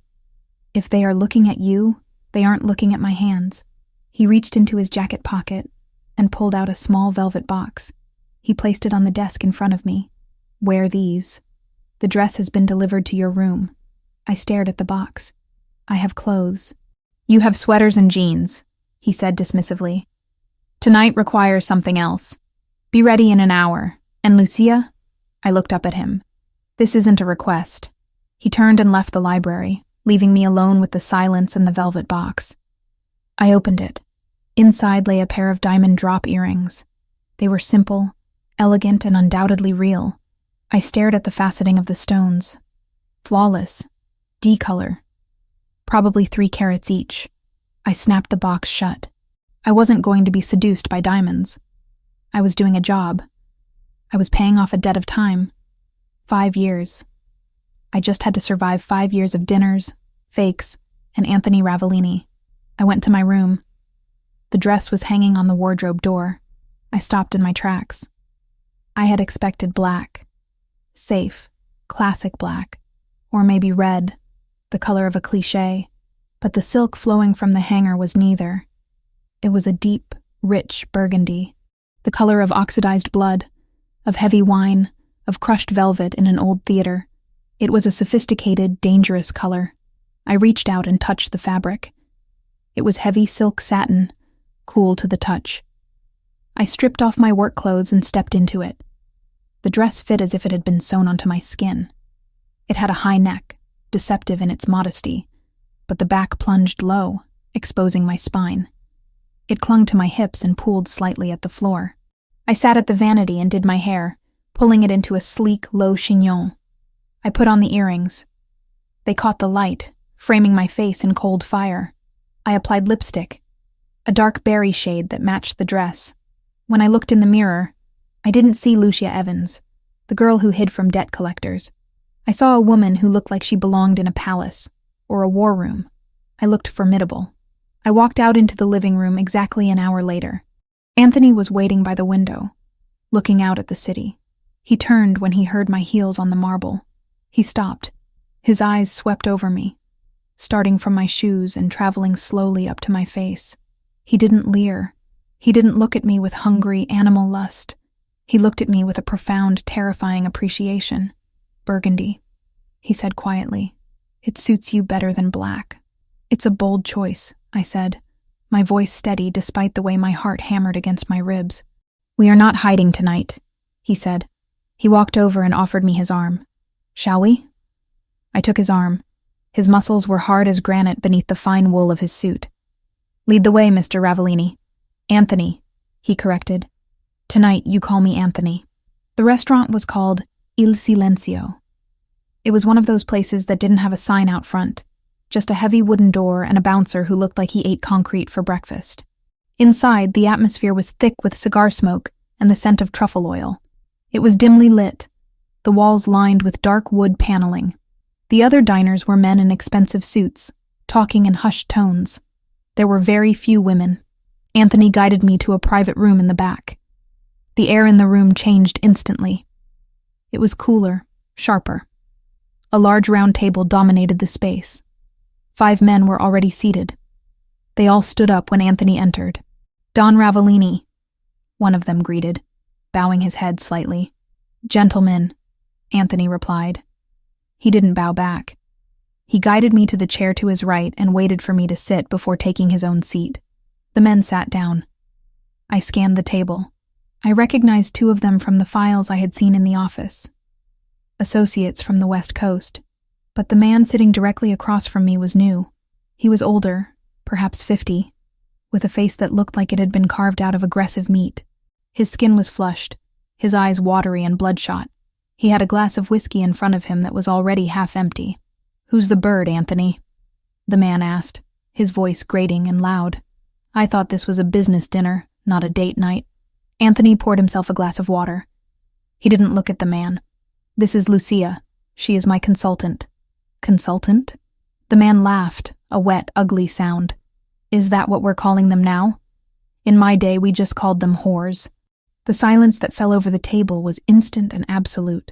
If they are looking at you, they aren't looking at my hands. He reached into his jacket pocket and pulled out a small velvet box. He placed it on the desk in front of me. Wear these. The dress has been delivered to your room. I stared at the box. I have clothes. You have sweaters and jeans, he said dismissively. Tonight requires something else. Be ready in an hour. And Lucia? I looked up at him. This isn't a request. He turned and left the library, leaving me alone with the silence and the velvet box. I opened it. Inside lay a pair of diamond drop earrings. They were simple, elegant, and undoubtedly real. I stared at the faceting of the stones. Flawless. D-color. Probably 3 carats each. I snapped the box shut. I wasn't going to be seduced by diamonds. I was doing a job. I was paying off a debt of time. 5 years. I just had to survive 5 years of dinners, fakes, and Anthony Ravellini. I went to my room. The dress was hanging on the wardrobe door. I stopped in my tracks. I had expected black. Safe, classic black. Or maybe red, the color of a cliché. But the silk flowing from the hanger was neither. It was a deep, rich burgundy, the color of oxidized blood, of heavy wine, of crushed velvet in an old theater. It was a sophisticated, dangerous color. I reached out and touched the fabric. It was heavy silk satin, cool to the touch. I stripped off my work clothes and stepped into it. The dress fit as if it had been sewn onto my skin. It had a high neck, deceptive in its modesty, but the back plunged low, exposing my spine. It clung to my hips and pooled slightly at the floor. I sat at the vanity and did my hair, pulling it into a sleek, low chignon. I put on the earrings. They caught the light, framing my face in cold fire. I applied lipstick, a dark berry shade that matched the dress. When I looked in the mirror, I didn't see Lucia Evans, the girl who hid from debt collectors. I saw a woman who looked like she belonged in a palace or a war room. I looked formidable. I walked out into the living room exactly an hour later. Anthony was waiting by the window, looking out at the city. He turned when he heard my heels on the marble. He stopped. His eyes swept over me, starting from my shoes and traveling slowly up to my face. He didn't leer. He didn't look at me with hungry animal lust. He looked at me with a profound, terrifying appreciation. Burgundy, he said quietly. It suits you better than black. It's a bold choice, I said, my voice steady despite the way my heart hammered against my ribs. We are not hiding tonight, he said. He walked over and offered me his arm. Shall we? I took his arm. His muscles were hard as granite beneath the fine wool of his suit. Lead the way, Mr. Ravellini. Anthony, he corrected. Tonight you call me Anthony. The restaurant was called Il Silenzio. It was one of those places that didn't have a sign out front, just a heavy wooden door and a bouncer who looked like he ate concrete for breakfast. Inside, the atmosphere was thick with cigar smoke and the scent of truffle oil. It was dimly lit, the walls lined with dark wood paneling. The other diners were men in expensive suits, talking in hushed tones. There were very few women. Anthony guided me to a private room in the back. The air in the room changed instantly. It was cooler, sharper. A large round table dominated the space. 5 men were already seated. They all stood up when Anthony entered. Don Ravellini, one of them greeted, bowing his head slightly. Gentlemen, Anthony replied. He didn't bow back. He guided me to the chair to his right and waited for me to sit before taking his own seat. The men sat down. I scanned the table. I recognized 2 of them from the files I had seen in the office. Associates from the West Coast. But the man sitting directly across from me was new. He was older, perhaps 50, with a face that looked like it had been carved out of aggressive meat. His skin was flushed, his eyes watery and bloodshot. He had a glass of whiskey in front of him that was already half empty. Who's the bird, Anthony? The man asked, his voice grating and loud. I thought this was a business dinner, not a date night. Anthony poured himself a glass of water. He didn't look at the man. This is Lucia. She is my consultant. Consultant? The man laughed, a wet, ugly sound. Is that what we're calling them now? In my day, we just called them whores. The silence that fell over the table was instant and absolute.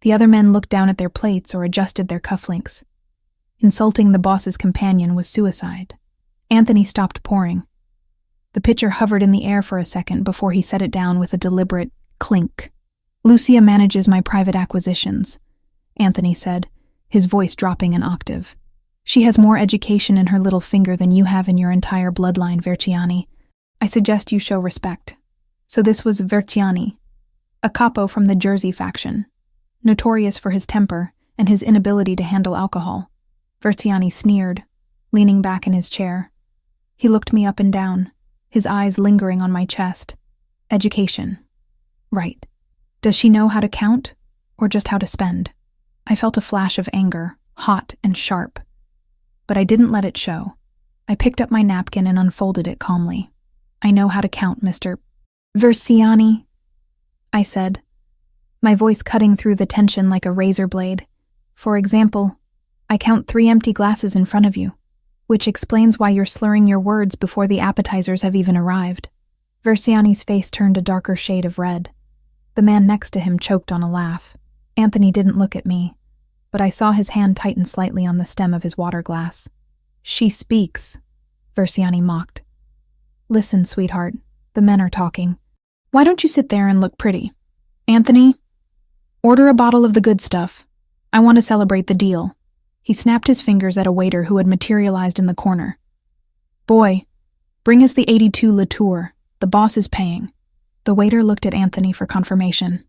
The other men looked down at their plates or adjusted their cufflinks. Insulting the boss's companion was suicide. Anthony stopped pouring. The pitcher hovered in the air for a second before he set it down with a deliberate clink. "Lucia manages my private acquisitions," Anthony said, his voice dropping an octave. "She has more education in her little finger than you have in your entire bloodline, Verciani. I suggest you show respect." So this was Verciani, a capo from the Jersey faction, notorious for his temper and his inability to handle alcohol. Verciani sneered, leaning back in his chair. He looked me up and down, his eyes lingering on my chest. Education. Right. Does she know how to count, or just how to spend? I felt a flash of anger, hot and sharp. But I didn't let it show. I picked up my napkin and unfolded it calmly. "I know how to count, Mr. Verciani," I said, my voice cutting through the tension like a razor blade. "For example, I count 3 empty glasses in front of you, which explains why you're slurring your words before the appetizers have even arrived." Verciani's face turned a darker shade of red. The man next to him choked on a laugh. Anthony didn't look at me, but I saw his hand tighten slightly on the stem of his water glass. "She speaks," Verciani mocked. "Listen, sweetheart, the men are talking. Why don't you sit there and look pretty? Anthony, order a bottle of the good stuff. I want to celebrate the deal." He snapped his fingers at a waiter who had materialized in the corner. "Boy, bring us the 82 Latour. The boss is paying." The waiter looked at Anthony for confirmation.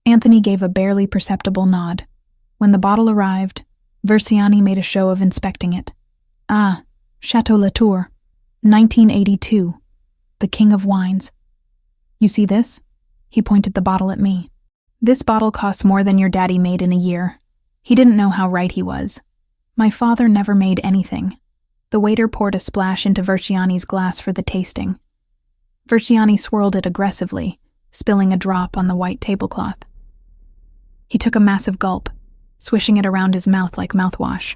Anthony gave a barely perceptible nod. When the bottle arrived, Verciani made a show of inspecting it. "Ah, Chateau Latour, 1982, the king of wines. You see this?" He pointed the bottle at me. "This bottle costs more than your daddy made in a year." He didn't know how right he was. My father never made anything. The waiter poured a splash into Verciani's glass for the tasting. Verciani swirled it aggressively, spilling a drop on the white tablecloth. He took a massive gulp, swishing it around his mouth like mouthwash.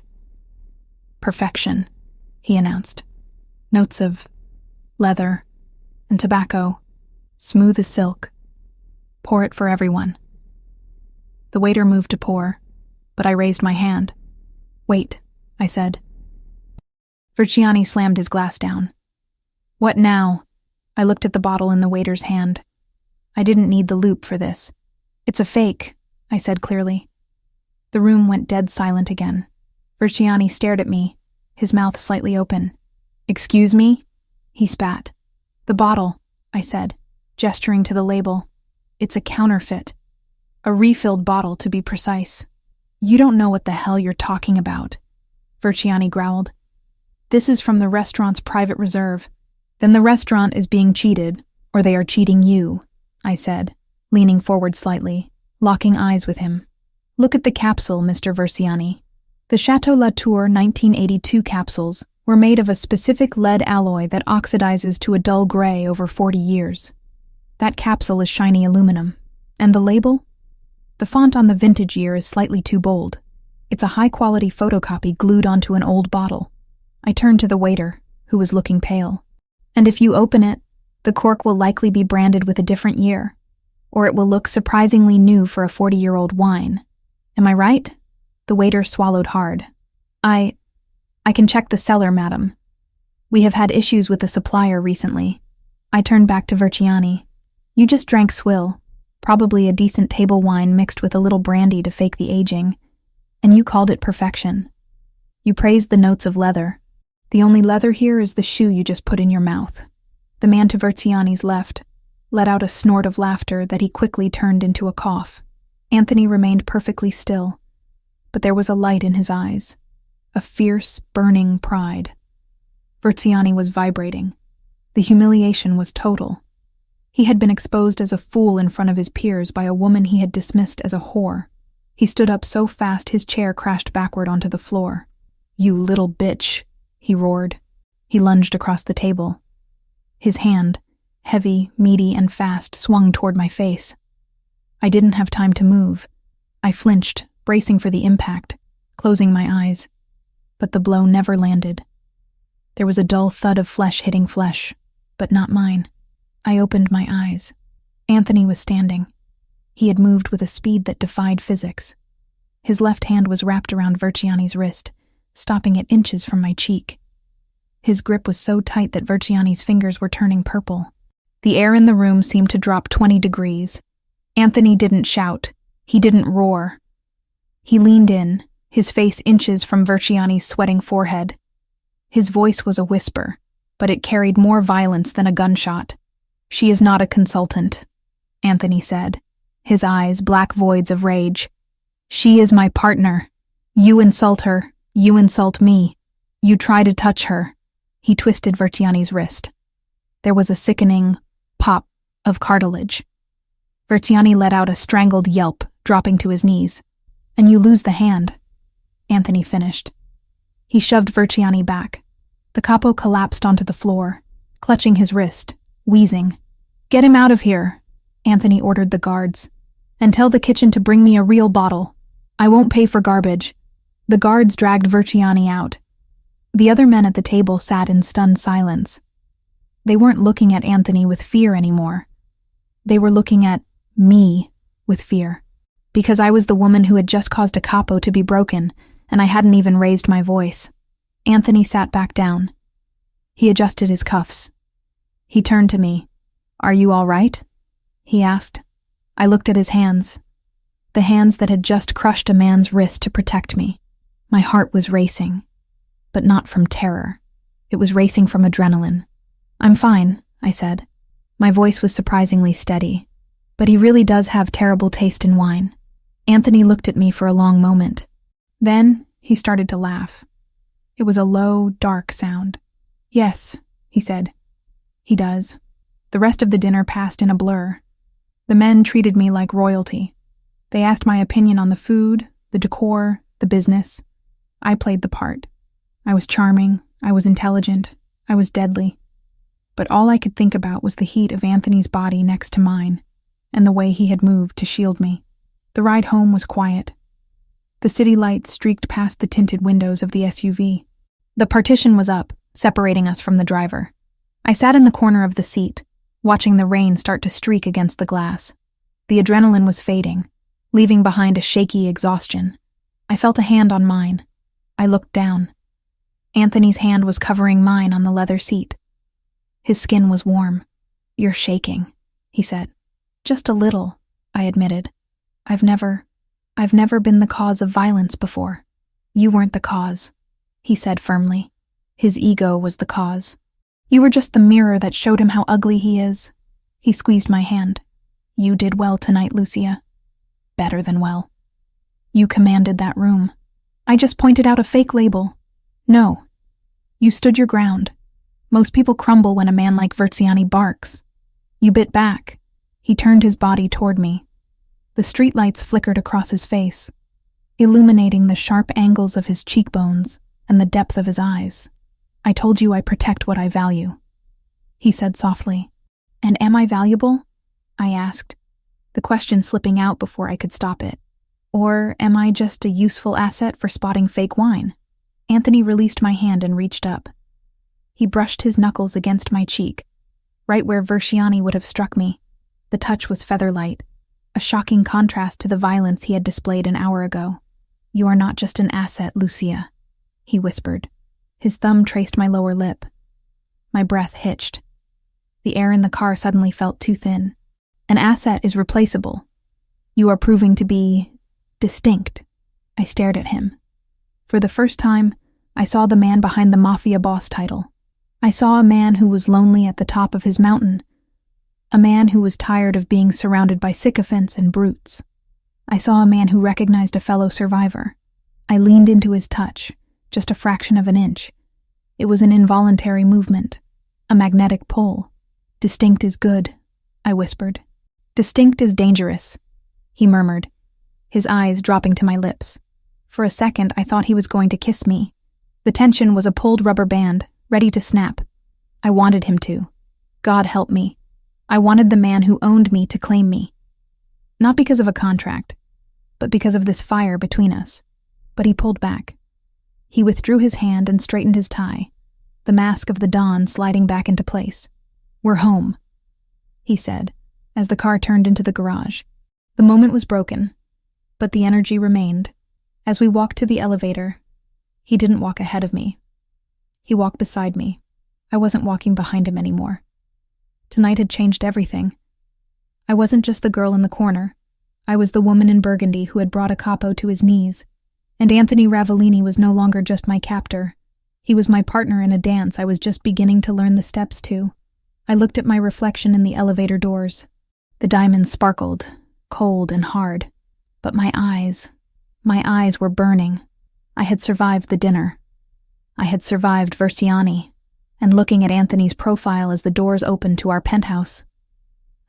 "Perfection," he announced. "Notes of leather and tobacco, smooth as silk. Pour it for everyone." The waiter moved to pour, but I raised my hand. "Wait," I said. Verciani slammed his glass down. "What now?" I looked at the bottle in the waiter's hand. I didn't need the loupe for this. "It's a fake," I said clearly. The room went dead silent again. Verciani stared at me, his mouth slightly open. "Excuse me?" He spat. "The bottle," I said, gesturing to the label. "It's a counterfeit. A refilled bottle, to be precise." "You don't know what the hell you're talking about," Verciani growled. "This is from the restaurant's private reserve." "Then the restaurant is being cheated, or they are cheating you," I said, leaning forward slightly, locking eyes with him. "Look at the capsule, Mr. Verciani. The Chateau Latour 1982 capsules were made of a specific lead alloy that oxidizes to a dull gray over 40 years. That capsule is shiny aluminum. And the label? The font on the vintage year is slightly too bold. It's a high-quality photocopy glued onto an old bottle." I turned to the waiter, who was looking pale. "And if you open it, the cork will likely be branded with a different year, or it will look surprisingly new for a 40-year-old wine. Am I right?" The waiter swallowed hard. I can check the cellar, madam. We have had issues with the supplier recently." I turned back to Verciani. "You just drank swill, probably a decent table wine mixed with a little brandy to fake the aging, and you called it perfection. You praised the notes of leather. The only leather here is the shoe you just put in your mouth." The man to Verciani's left let out a snort of laughter that he quickly turned into a cough. Anthony remained perfectly still, but there was a light in his eyes, a fierce, burning pride. Verciani was vibrating. The humiliation was total. He had been exposed as a fool in front of his peers by a woman he had dismissed as a whore. He stood up so fast his chair crashed backward onto the floor. "You little bitch," he roared. He lunged across the table. His hand, heavy, meaty, and fast, swung toward my face. I didn't have time to move. I flinched, bracing for the impact, closing my eyes. But the blow never landed. There was a dull thud of flesh hitting flesh, but not mine. I opened my eyes. Anthony was standing. He had moved with a speed that defied physics. His left hand was wrapped around Verciani's wrist, stopping at inches from my cheek. His grip was so tight that Verciani's fingers were turning purple. The air in the room seemed to drop 20 degrees. Anthony didn't shout. He didn't roar. He leaned in, his face inches from Verciani's sweating forehead. His voice was a whisper, but it carried more violence than a gunshot. "She is not a consultant," Anthony said, his eyes black voids of rage. "She is my partner. You insult her. You insult me. You try to touch her." He twisted Verciani's wrist. There was a sickening pop of cartilage. Verciani let out a strangled yelp, dropping to his knees. "And you lose the hand," Anthony finished. He shoved Verciani back. The capo collapsed onto the floor, clutching his wrist, wheezing. "Get him out of here," Anthony ordered the guards. "And tell the kitchen to bring me a real bottle. I won't pay for garbage." The guards dragged Verciani out. The other men at the table sat in stunned silence. They weren't looking at Anthony with fear anymore. They were looking at me with fear. Because I was the woman who had just caused a capo to be broken, and I hadn't even raised my voice. Anthony sat back down. He adjusted his cuffs. He turned to me. "Are you all right?" he asked. I looked at his hands. The hands that had just crushed a man's wrist to protect me. My heart was racing. But not from terror. It was racing from adrenaline. "I'm fine," I said. My voice was surprisingly steady. "But he really does have terrible taste in wine." Anthony looked at me for a long moment. Then he started to laugh. It was a low, dark sound. "Yes," he said. "He does." The rest of the dinner passed in a blur. The men treated me like royalty. They asked my opinion on the food, the decor, the business. I played the part. I was charming, I was intelligent, I was deadly. But all I could think about was the heat of Anthony's body next to mine, and the way he had moved to shield me. The ride home was quiet. The city lights streaked past the tinted windows of the SUV. The partition was up, separating us from the driver. I sat in the corner of the seat, watching the rain start to streak against the glass. The adrenaline was fading, leaving behind a shaky exhaustion. I felt a hand on mine. I looked down. Anthony's hand was covering mine on the leather seat. His skin was warm. "You're shaking," he said. "Just a little," I admitted. I've never been the cause of violence before." "You weren't the cause," he said firmly. "His ego was the cause. You were just the mirror that showed him how ugly he is." He squeezed my hand. "You did well tonight, Lucia. Better than well. You commanded that room. I just pointed out a fake label. No. You stood your ground. Most people crumble when a man like Verciani barks. You bit back." He turned his body toward me. The streetlights flickered across his face, illuminating the sharp angles of his cheekbones and the depth of his eyes. "I told you I protect what I value," he said softly. "And am I valuable?" I asked, the question slipping out before I could stop it. "Or am I just a useful asset for spotting fake wine?" Anthony released my hand and reached up. He brushed his knuckles against my cheek, right where Verciani would have struck me. The touch was feather-light, a shocking contrast to the violence he had displayed an hour ago. "You are not just an asset, Lucia," he whispered. His thumb traced my lower lip. My breath hitched. The air in the car suddenly felt too thin. "An asset is replaceable. You are proving to be distinct." I stared at him. For the first time, I saw the man behind the Mafia Boss title. I saw a man who was lonely at the top of his mountain. A man who was tired of being surrounded by sycophants and brutes. I saw a man who recognized a fellow survivor. I leaned into his touch, just a fraction of an inch. It was an involuntary movement, a magnetic pull. "Distinct is good," I whispered. "Distinct is dangerous," he murmured, his eyes dropping to my lips. For a second, I thought he was going to kiss me. The tension was a pulled rubber band, ready to snap. I wanted him to. God help me. I wanted the man who owned me to claim me. Not because of a contract, but because of this fire between us. But he pulled back. He withdrew his hand and straightened his tie, the mask of the dawn sliding back into place. "We're home," he said, as the car turned into the garage. The moment was broken, but the energy remained. As we walked to the elevator, he didn't walk ahead of me. He walked beside me. I wasn't walking behind him anymore. Tonight had changed everything. I wasn't just the girl in the corner. I was the woman in burgundy who had brought a capo to his knees. And Anthony Ravellini was no longer just my captor. He was my partner in a dance I was just beginning to learn the steps to. I looked at my reflection in the elevator doors. The diamonds sparkled, cold and hard. But my eyes were burning. I had survived the dinner. I had survived Versiani, and looking at Anthony's profile as the doors opened to our penthouse,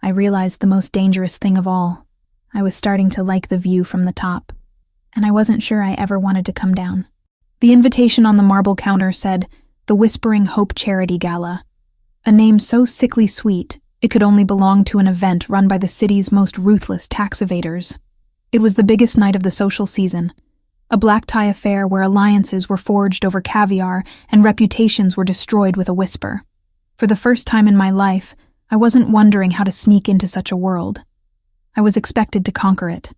I realized the most dangerous thing of all. I was starting to like the view from the top, and I wasn't sure I ever wanted to come down. The invitation on the marble counter said, "The Whispering Hope Charity Gala," a name so sickly sweet it could only belong to an event run by the city's most ruthless tax evaders. It was the biggest night of the social season, a black tie affair where alliances were forged over caviar and reputations were destroyed with a whisper. For the first time in my life, I wasn't wondering how to sneak into such a world. I was expected to conquer it.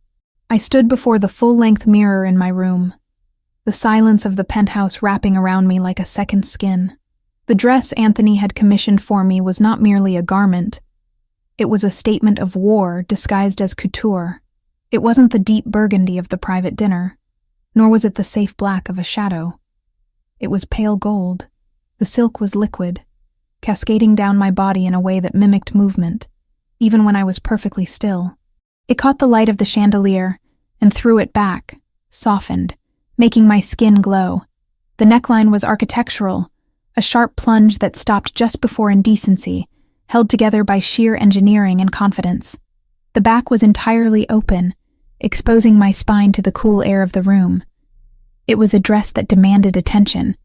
I stood before the full-length mirror in my room, the silence of the penthouse wrapping around me like a second skin. The dress Anthony had commissioned for me was not merely a garment. It was a statement of war disguised as couture. It wasn't the deep burgundy of the private dinner, nor was it the safe black of a shadow. It was pale gold. The silk was liquid, cascading down my body in a way that mimicked movement, even when I was perfectly still. It caught the light of the chandelier and threw it back, softened, making my skin glow. The neckline was architectural, a sharp plunge that stopped just before indecency, held together by sheer engineering and confidence. The back was entirely open, exposing my spine to the cool air of the room. It was a dress that demanded attention.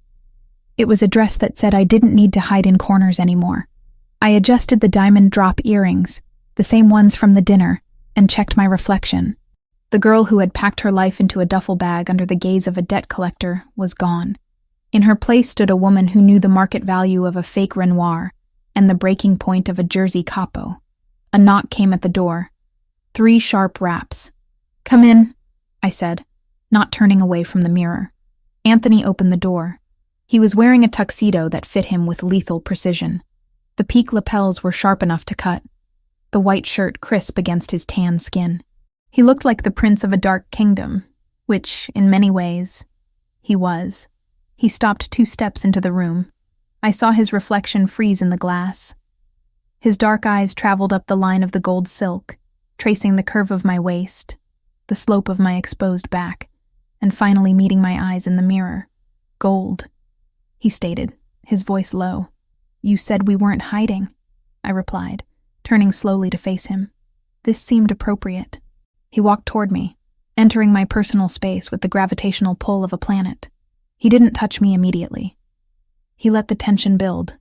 It was a dress that said I didn't need to hide in corners anymore. I adjusted the diamond drop earrings, the same ones from the dinner, and checked my reflection. The girl who had packed her life into a duffel bag under the gaze of a debt collector was gone. In her place stood a woman who knew the market value of a fake Renoir and the breaking point of a Jersey capo. A knock came at the door. 3 sharp raps. "Come in," I said, not turning away from the mirror. Anthony opened the door. He was wearing a tuxedo that fit him with lethal precision. The peak lapels were sharp enough to cut, the white shirt crisp against his tan skin. He looked like the prince of a dark kingdom, which, in many ways, he was. He stopped 2 steps into the room. I saw his reflection freeze in the glass. His dark eyes traveled up the line of the gold silk, tracing the curve of my waist, the slope of my exposed back, and finally meeting my eyes in the mirror. "Gold," he stated, his voice low. "You said we weren't hiding," I replied, turning slowly to face him. This seemed appropriate. He walked toward me, entering my personal space with the gravitational pull of a planet. He didn't touch me immediately. He let the tension build,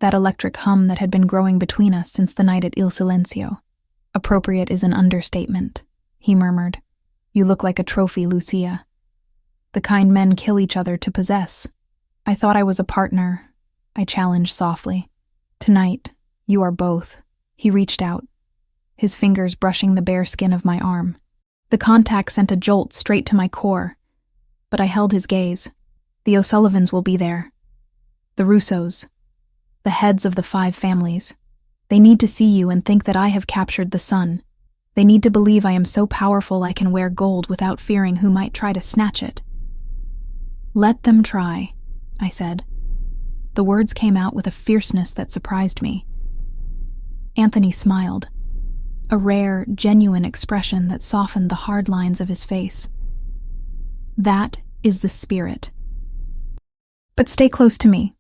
that electric hum that had been growing between us since the night at Il Silencio. "Appropriate is an understatement," he murmured. "You look like a trophy, Lucia. The kind men kill each other to possess." "I thought I was a partner," I challenged softly. "Tonight, you are both." He reached out, his fingers brushing the bare skin of my arm. The contact sent a jolt straight to my core, but I held his gaze. "The O'Sullivans will be there. The Russos. The heads of the 5 families. They need to see you and think that I have captured the sun. They need to believe I am so powerful I can wear gold without fearing who might try to snatch it." "Let them try," I said. The words came out with a fierceness that surprised me. Anthony smiled, a rare, genuine expression that softened the hard lines of his face. "That is the spirit. But stay close to me.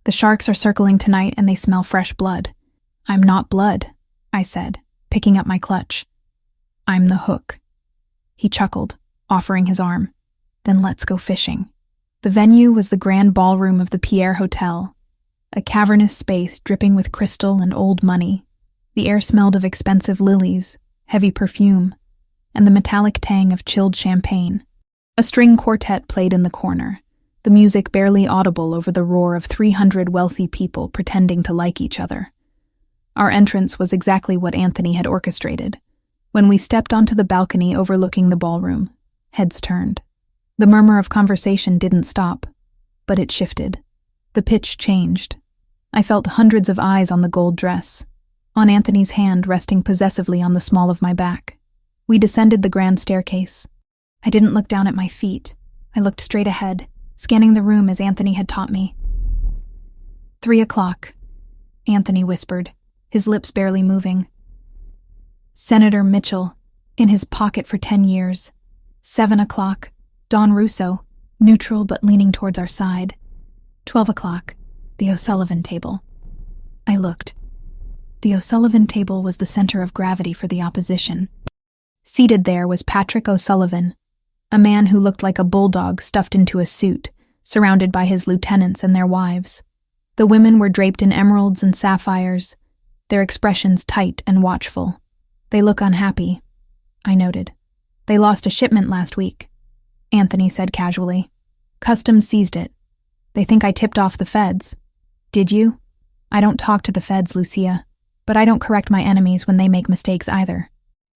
The sharks are circling tonight and they smell fresh blood." "I'm not blood," I said, picking up my clutch. "I'm the hook." He chuckled, offering his arm. "Then let's go fishing." The venue was the grand ballroom of the Pierre Hotel, a cavernous space dripping with crystal and old money. The air smelled of expensive lilies, heavy perfume, and the metallic tang of chilled champagne. A string quartet played in the corner, the music barely audible over the roar of 300 wealthy people pretending to like each other. Our entrance was exactly what Anthony had orchestrated. When we stepped onto the balcony overlooking the ballroom, heads turned. The murmur of conversation didn't stop, but it shifted. The pitch changed. I felt hundreds of eyes on the gold dress, on Anthony's hand resting possessively on the small of my back. We descended the grand staircase. I didn't look down at my feet. I looked straight ahead, scanning the room as Anthony had taught me. 3 o'clock, Anthony whispered, his lips barely moving. Senator Mitchell, in his pocket for 10 years. 7 o'clock, Don Russo, neutral but leaning towards our side. 12 o'clock, the O'Sullivan table. I looked. The O'Sullivan table was the center of gravity for the opposition. Seated there was Patrick O'Sullivan, a man who looked like a bulldog stuffed into a suit, surrounded by his lieutenants and their wives. The women were draped in emeralds and sapphires, their expressions tight and watchful. They look unhappy, I noted. They lost a shipment last week, Anthony said casually. Customs seized it. They think I tipped off the feds. Did you? I don't talk to the feds, Lucia, but I don't correct my enemies when they make mistakes either.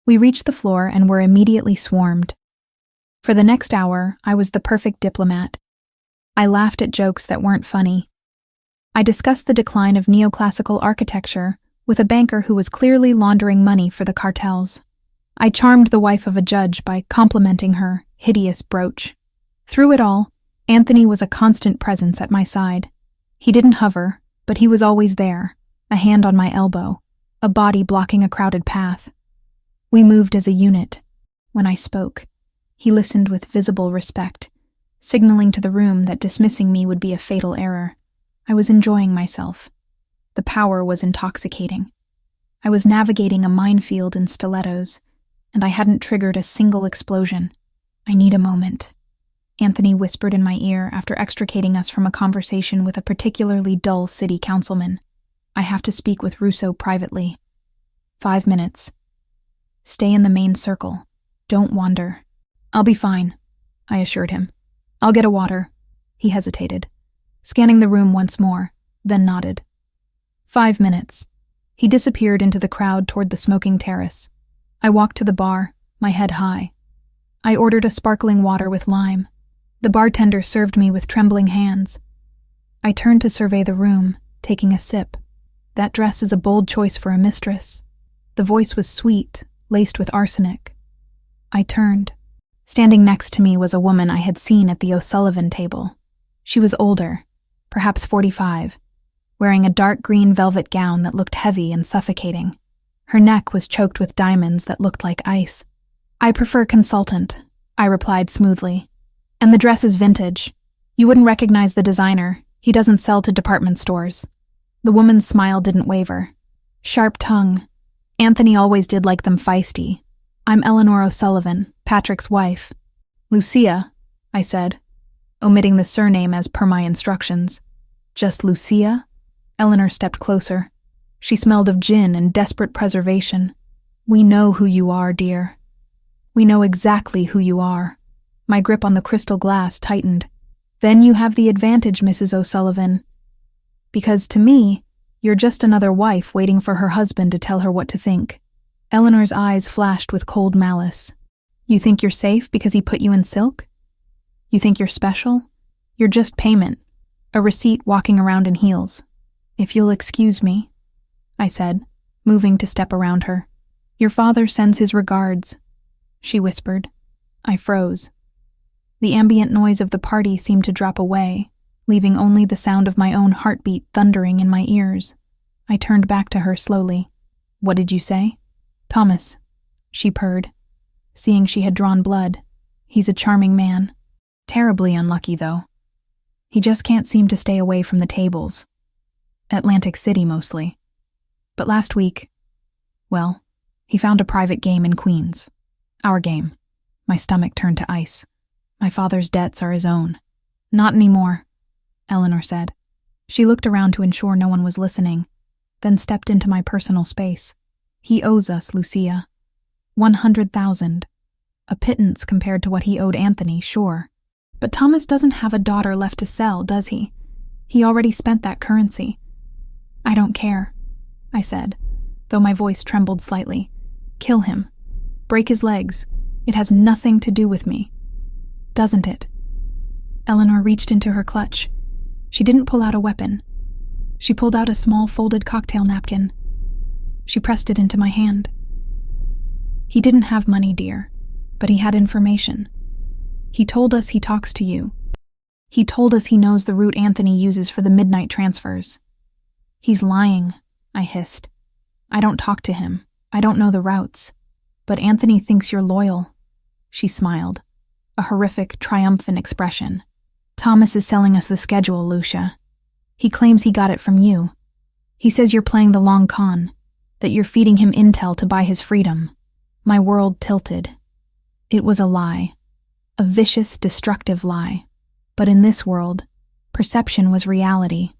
We reached the floor and were immediately swarmed. For the next hour, I was the perfect diplomat. I laughed at jokes that weren't funny. I discussed the decline of neoclassical architecture with a banker who was clearly laundering money for the cartels. I charmed the wife of a judge by complimenting her hideous brooch. Through it all, Anthony was a constant presence at my side. He didn't hover, but he was always there, a hand on my elbow, a body blocking a crowded path. We moved as a unit. When I spoke, he listened with visible respect, signaling to the room that dismissing me would be a fatal error. I was enjoying myself. The power was intoxicating. I was navigating a minefield in stilettos, and I hadn't triggered a single explosion. I need a moment, Anthony whispered in my ear after extricating us from a conversation with a particularly dull city councilman. I have to speak with Russo privately. 5 minutes. Stay in the main circle. Don't wander. I'll be fine, I assured him. I'll get a water. He hesitated, scanning the room once more, then nodded. 5 minutes. He disappeared into the crowd toward the smoking terrace. I walked to the bar, my head high. I ordered a sparkling water with lime. The bartender served me with trembling hands. I turned to survey the room, taking a sip. That dress is a bold choice for a mistress. The voice was sweet, laced with arsenic. I turned. Standing next to me was a woman I had seen at the O'Sullivan table. She was older, perhaps 45, wearing a dark green velvet gown that looked heavy and suffocating. Her neck was choked with diamonds that looked like ice. I prefer consultant, I replied smoothly. And the dress is vintage. You wouldn't recognize the designer. He doesn't sell to department stores. The woman's smile didn't waver. Sharp tongue. Anthony always did like them feisty. I'm Eleanor O'Sullivan, Patrick's wife. Lucia, I said, omitting the surname as per my instructions. Just Lucia? Eleanor stepped closer. She smelled of gin and desperate preservation. We know who you are, dear. We know exactly who you are. My grip on the crystal glass tightened. Then you have the advantage, Mrs. O'Sullivan. Because to me, you're just another wife waiting for her husband to tell her what to think. Eleanor's eyes flashed with cold malice. You think you're safe because he put you in silk? You think you're special? You're just payment, a receipt walking around in heels. If you'll excuse me, I said, moving to step around her. Your father sends his regards, she whispered. I froze. The ambient noise of the party seemed to drop away, leaving only the sound of my own heartbeat thundering in my ears. I turned back to her slowly. What did you say? Thomas, she purred, seeing she had drawn blood. He's a charming man. Terribly unlucky, though. He just can't seem to stay away from the tables. Atlantic City, mostly. But last week, well, he found a private game in Queens. Our game. My stomach turned to ice. My father's debts are his own. Not anymore, Eleanor said. She looked around to ensure no one was listening, then stepped into my personal space. He owes us, Lucia. 100,000. A pittance compared to what he owed Anthony, sure. But Thomas doesn't have a daughter left to sell, does he? He already spent that currency. I don't care, I said, though my voice trembled slightly. Kill him. Break his legs. It has nothing to do with me. Doesn't it? Eleanor reached into her clutch. She didn't pull out a weapon. She pulled out a small folded cocktail napkin. She pressed it into my hand. He didn't have money, dear, but he had information. He told us he talks to you. He told us he knows the route Anthony uses for the midnight transfers. He's lying, I hissed. I don't talk to him. I don't know the routes. But Anthony thinks you're loyal. She smiled, a horrific, triumphant expression. Thomas is selling us the schedule, Lucia. He claims he got it from you. He says you're playing the long con, that you're feeding him intel to buy his freedom. My world tilted. It was a lie. A vicious, destructive lie. But in this world, perception was reality.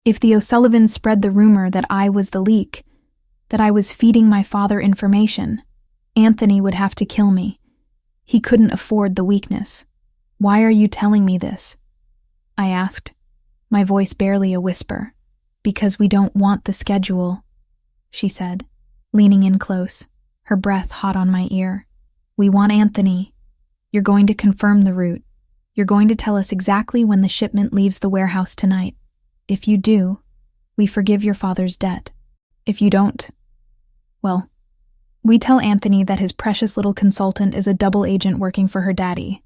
If the O'Sullivans spread the rumor that I was the leak, that I was feeding my father information, Anthony would have to kill me. He couldn't afford the weakness. Why are you telling me this? I asked, my voice barely a whisper. Because we don't want the schedule, she said, leaning in close, her breath hot on my ear. We want Anthony. You're going to confirm the route. You're going to tell us exactly when the shipment leaves the warehouse tonight. If you do, we forgive your father's debt. If you don't, well, we tell Anthony that his precious little consultant is a double agent working for her daddy,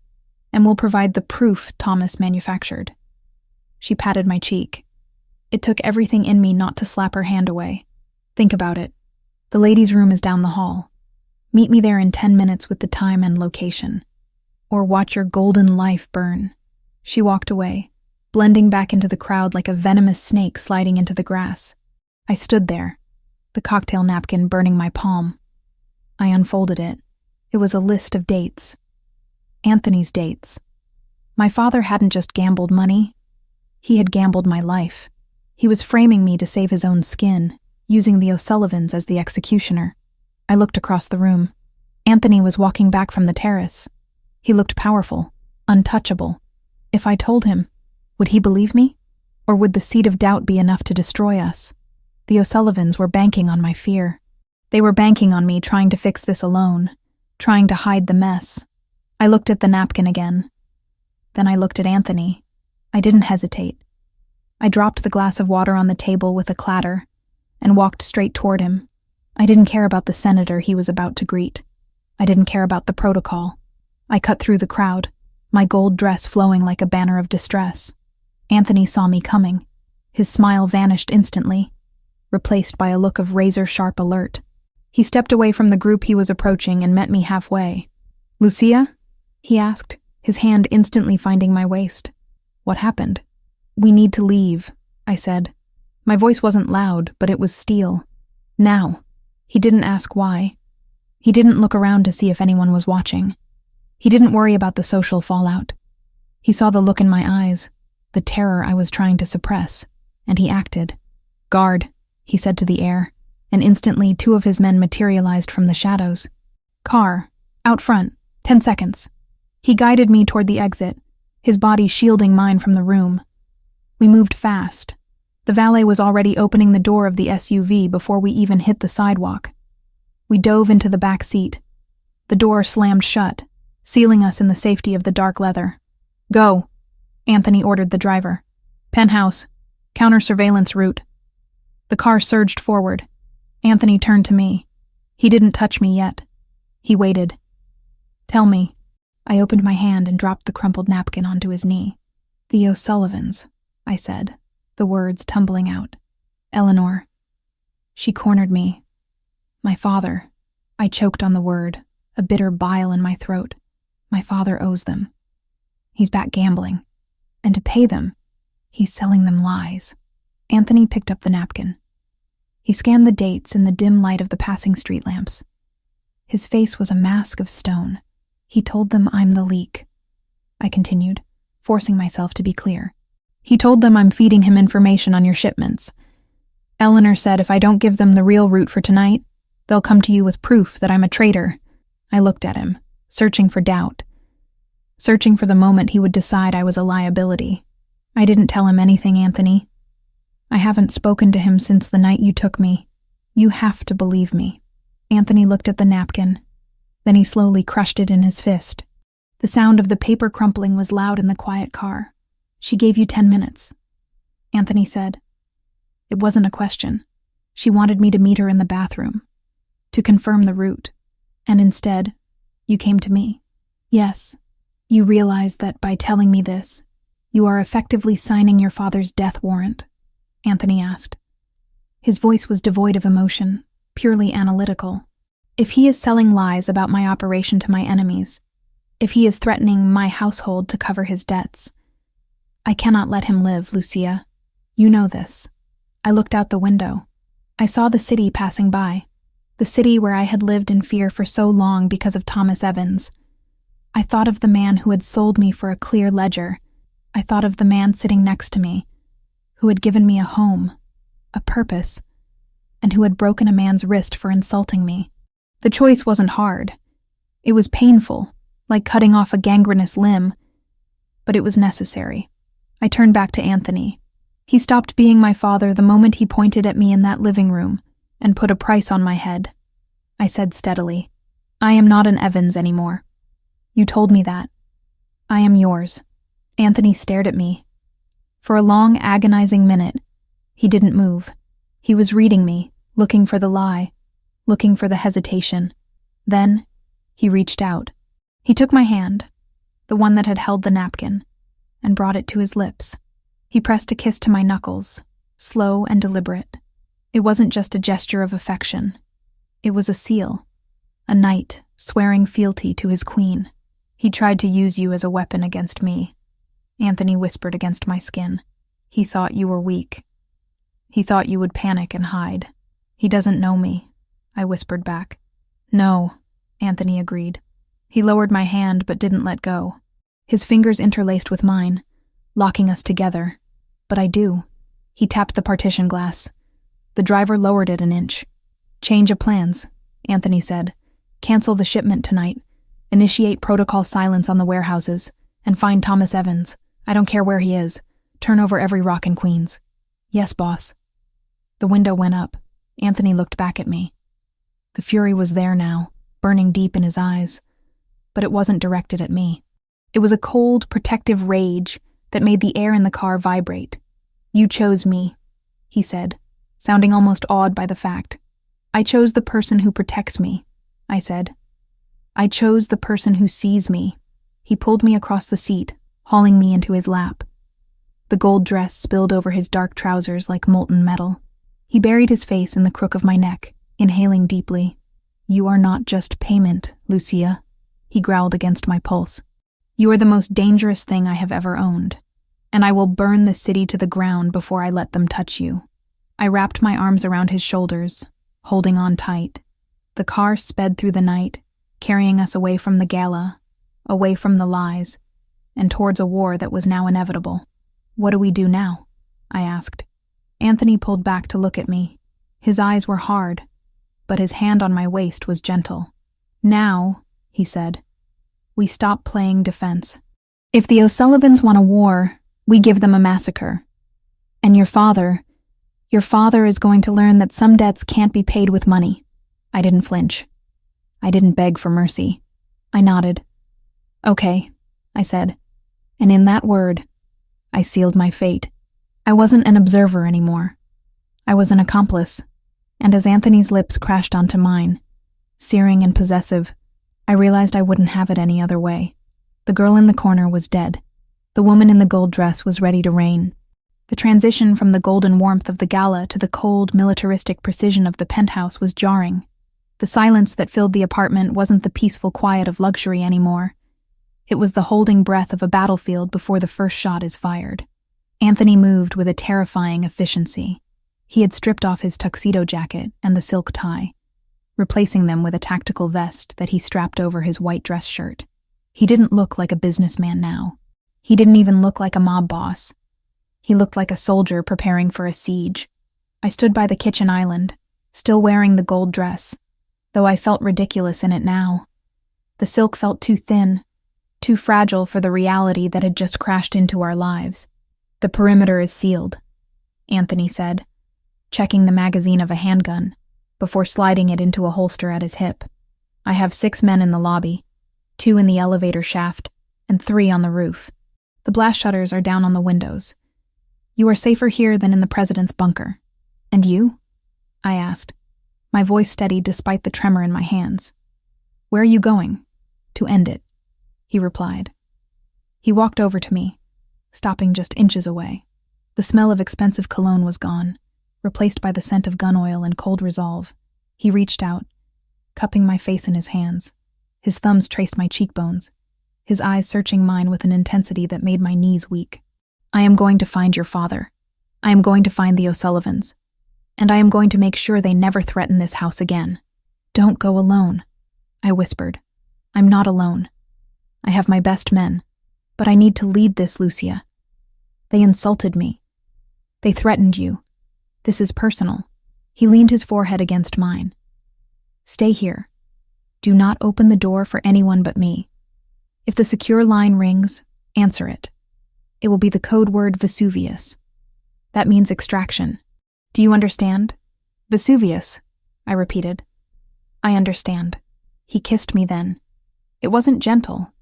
and we'll provide the proof Thomas manufactured. She patted my cheek. It took everything in me not to slap her hand away. Think about it. The ladies' room is down the hall. Meet me there in 10 minutes with the time and location. Or watch your golden life burn. She walked away, blending back into the crowd like a venomous snake sliding into the grass. I stood there, the cocktail napkin burning my palm. I unfolded it. It was a list of dates. Anthony's dates. My father hadn't just gambled money. He had gambled my life. He was framing me to save his own skin, using the O'Sullivans as the executioner. I looked across the room. Anthony was walking back from the terrace. He looked powerful, untouchable. If I told him, would he believe me? Or would the seed of doubt be enough to destroy us? The O'Sullivans were banking on my fear. They were banking on me trying to fix this alone, trying to hide the mess. I looked at the napkin again. Then I looked at Anthony. I didn't hesitate. I dropped the glass of water on the table with a clatter and walked straight toward him. I didn't care about the senator he was about to greet. I didn't care about the protocol. I cut through the crowd, my gold dress flowing like a banner of distress. Anthony saw me coming. His smile vanished instantly, replaced by a look of razor-sharp alert. He stepped away from the group he was approaching and met me halfway. "Lucia?" he asked, his hand instantly finding my waist. "What happened?" "We need to leave," I said. My voice wasn't loud, but it was steel. Now. He didn't ask why. He didn't look around to see if anyone was watching. He didn't worry about the social fallout. He saw the look in my eyes, the terror I was trying to suppress, and he acted. "Guard," he said to the air, and instantly 2 of his men materialized from the shadows. "Car, out front, 10 seconds. He guided me toward the exit, his body shielding mine from the room. We moved fast. The valet was already opening the door of the SUV before we even hit the sidewalk. We dove into the back seat. The door slammed shut, sealing us in the safety of the dark leather. "Go," Anthony ordered the driver. "Penthouse, counter-surveillance route." The car surged forward. Anthony turned to me. He didn't touch me yet. He waited. "Tell me." I opened my hand and dropped the crumpled napkin onto his knee. "The O'Sullivans," I said, the words tumbling out. "Eleanor." She cornered me. "My father." I choked on the word, a bitter bile in my throat. "My father owes them. He's back gambling. And to pay them, he's selling them lies." Anthony picked up the napkin. He scanned the dates in the dim light of the passing street lamps. His face was a mask of stone. "He told them I'm the leak," I continued, forcing myself to be clear. "He told them I'm feeding him information on your shipments. Eleanor said if I don't give them the real route for tonight, they'll come to you with proof that I'm a traitor." I looked at him, searching for doubt, searching for the moment he would decide I was a liability. "I didn't tell him anything, Anthony. I haven't spoken to him since the night you took me." You have to believe me." Anthony looked at the napkin. Then he slowly crushed it in his fist. The sound of the paper crumpling was loud in the quiet car. "She gave you 10 minutes," Anthony said. It wasn't a question. She wanted me to meet her in the bathroom, to confirm the route. And instead, you came to me. Yes, you realize that by telling me this, you are effectively signing your father's death warrant, Anthony asked. His voice was devoid of emotion, purely analytical. If he is selling lies about my operation to my enemies, if he is threatening my household to cover his debts, I cannot let him live, Lucia. You know this. I looked out the window. I saw the city passing by, the city where I had lived in fear for so long because of Thomas Evans. I thought of the man who had sold me for a clear ledger. I thought of the man sitting next to me, who had given me a home, a purpose, and who had broken a man's wrist for insulting me. The choice wasn't hard. It was painful, like cutting off a gangrenous limb, but it was necessary. I turned back to Anthony. He stopped being my father the moment he pointed at me in that living room and put a price on my head. I said steadily, "I am not an Evans anymore. You told me that. I am yours." Anthony stared at me. For a long, agonizing minute, he didn't move. He was reading me, looking for the lie, looking for the hesitation. Then, he reached out. He took my hand, the one that had held the napkin, and brought it to his lips. He pressed a kiss to my knuckles, slow and deliberate. It wasn't just a gesture of affection. It was a seal, a knight swearing fealty to his queen. "He tried to use you as a weapon against me," Anthony whispered against my skin. "He thought you were weak. He thought you would panic and hide. He doesn't know me," I whispered back. "No," Anthony agreed. He lowered my hand but didn't let go. His fingers interlaced with mine, locking us together. "But I do." He tapped the partition glass. The driver lowered it an inch. "Change of plans," Anthony said. "Cancel the shipment tonight. Initiate protocol silence on the warehouses. And find Thomas Evans. I don't care where he is. Turn over every rock in Queens." "Yes, boss." The window went up. Anthony looked back at me. The fury was there now, burning deep in his eyes. But it wasn't directed at me. It was a cold, protective rage that made the air in the car vibrate. "You chose me," he said, sounding almost awed by the fact. "I chose the person who protects me," I said. "I chose the person who sees me." He pulled me across the seat, hauling me into his lap. The gold dress spilled over his dark trousers like molten metal. He buried his face in the crook of my neck, inhaling deeply. "You are not just payment, Lucia," he growled against my pulse. "You are the most dangerous thing I have ever owned, and I will burn the city to the ground before I let them touch you." I wrapped my arms around his shoulders, holding on tight. The car sped through the night, carrying us away from the gala, away from the lies, and towards a war that was now inevitable. "What do we do now?" I asked. Anthony pulled back to look at me. His eyes were hard, but his hand on my waist was gentle. "Now," he said, "we stop playing defense. If the O'Sullivans want a war, we give them a massacre. And your father is going to learn that some debts can't be paid with money." I didn't flinch. I didn't beg for mercy. I nodded. "Okay," I said, and in that word, I sealed my fate. I wasn't an observer anymore. I was an accomplice, and as Anthony's lips crashed onto mine, searing and possessive, I realized I wouldn't have it any other way. The girl in the corner was dead. The woman in the gold dress was ready to reign. The transition from the golden warmth of the gala to the cold, militaristic precision of the penthouse was jarring. The silence that filled the apartment wasn't the peaceful quiet of luxury anymore. It was the holding breath of a battlefield before the first shot is fired. Anthony moved with a terrifying efficiency. He had stripped off his tuxedo jacket and the silk tie, replacing them with a tactical vest that he strapped over his white dress shirt. He didn't look like a businessman now. He didn't even look like a mob boss. He looked like a soldier preparing for a siege. I stood by the kitchen island, still wearing the gold dress, though I felt ridiculous in it now. The silk felt too thin, too fragile for the reality that had just crashed into our lives. "The perimeter is sealed," Anthony said, checking the magazine of a handgun. before sliding it into a holster at his hip. "I have 6 men in the lobby, 2 in the elevator shaft, and 3 on the roof. The blast shutters are down on the windows. You are safer here than in the president's bunker. And you?" I asked, my voice steady despite the tremor in my hands. "Where are you going?" "To end it," he replied. He walked over to me, stopping just inches away. The smell of expensive cologne was gone, replaced by the scent of gun oil and cold resolve. He reached out, cupping my face in his hands. His thumbs traced my cheekbones, his eyes searching mine with an intensity that made my knees weak. "I am going to find your father. I am going to find the O'Sullivans. And I am going to make sure they never threaten this house again." "Don't go alone," I whispered. "I'm not alone. I have my best men, but I need to lead this, Lucia. They insulted me. They threatened you. This is personal." He leaned his forehead against mine. "Stay here. Do not open the door for anyone but me. If the secure line rings, answer it. It will be the code word Vesuvius. That means extraction. Do you understand?" "Vesuvius," I repeated. "I understand." He kissed me then. It wasn't gentle.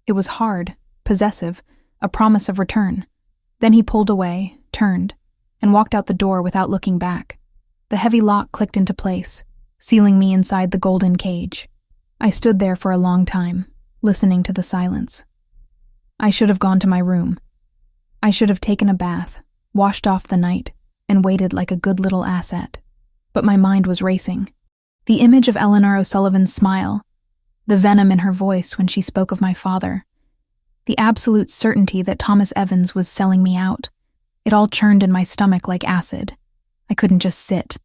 It was hard, possessive, a promise of return. Then he pulled away, turned, and walked out the door without looking back. The heavy lock clicked into place, sealing me inside the golden cage. I stood there for a long time, listening to the silence. I should have gone to my room. I should have taken a bath, washed off the night, and waited like a good little asset. But my mind was racing. The image of Eleanor O'Sullivan's smile, the venom in her voice when she spoke of my father, the absolute certainty that Thomas Evans was selling me out. It all churned in my stomach like acid. I couldn't just sit.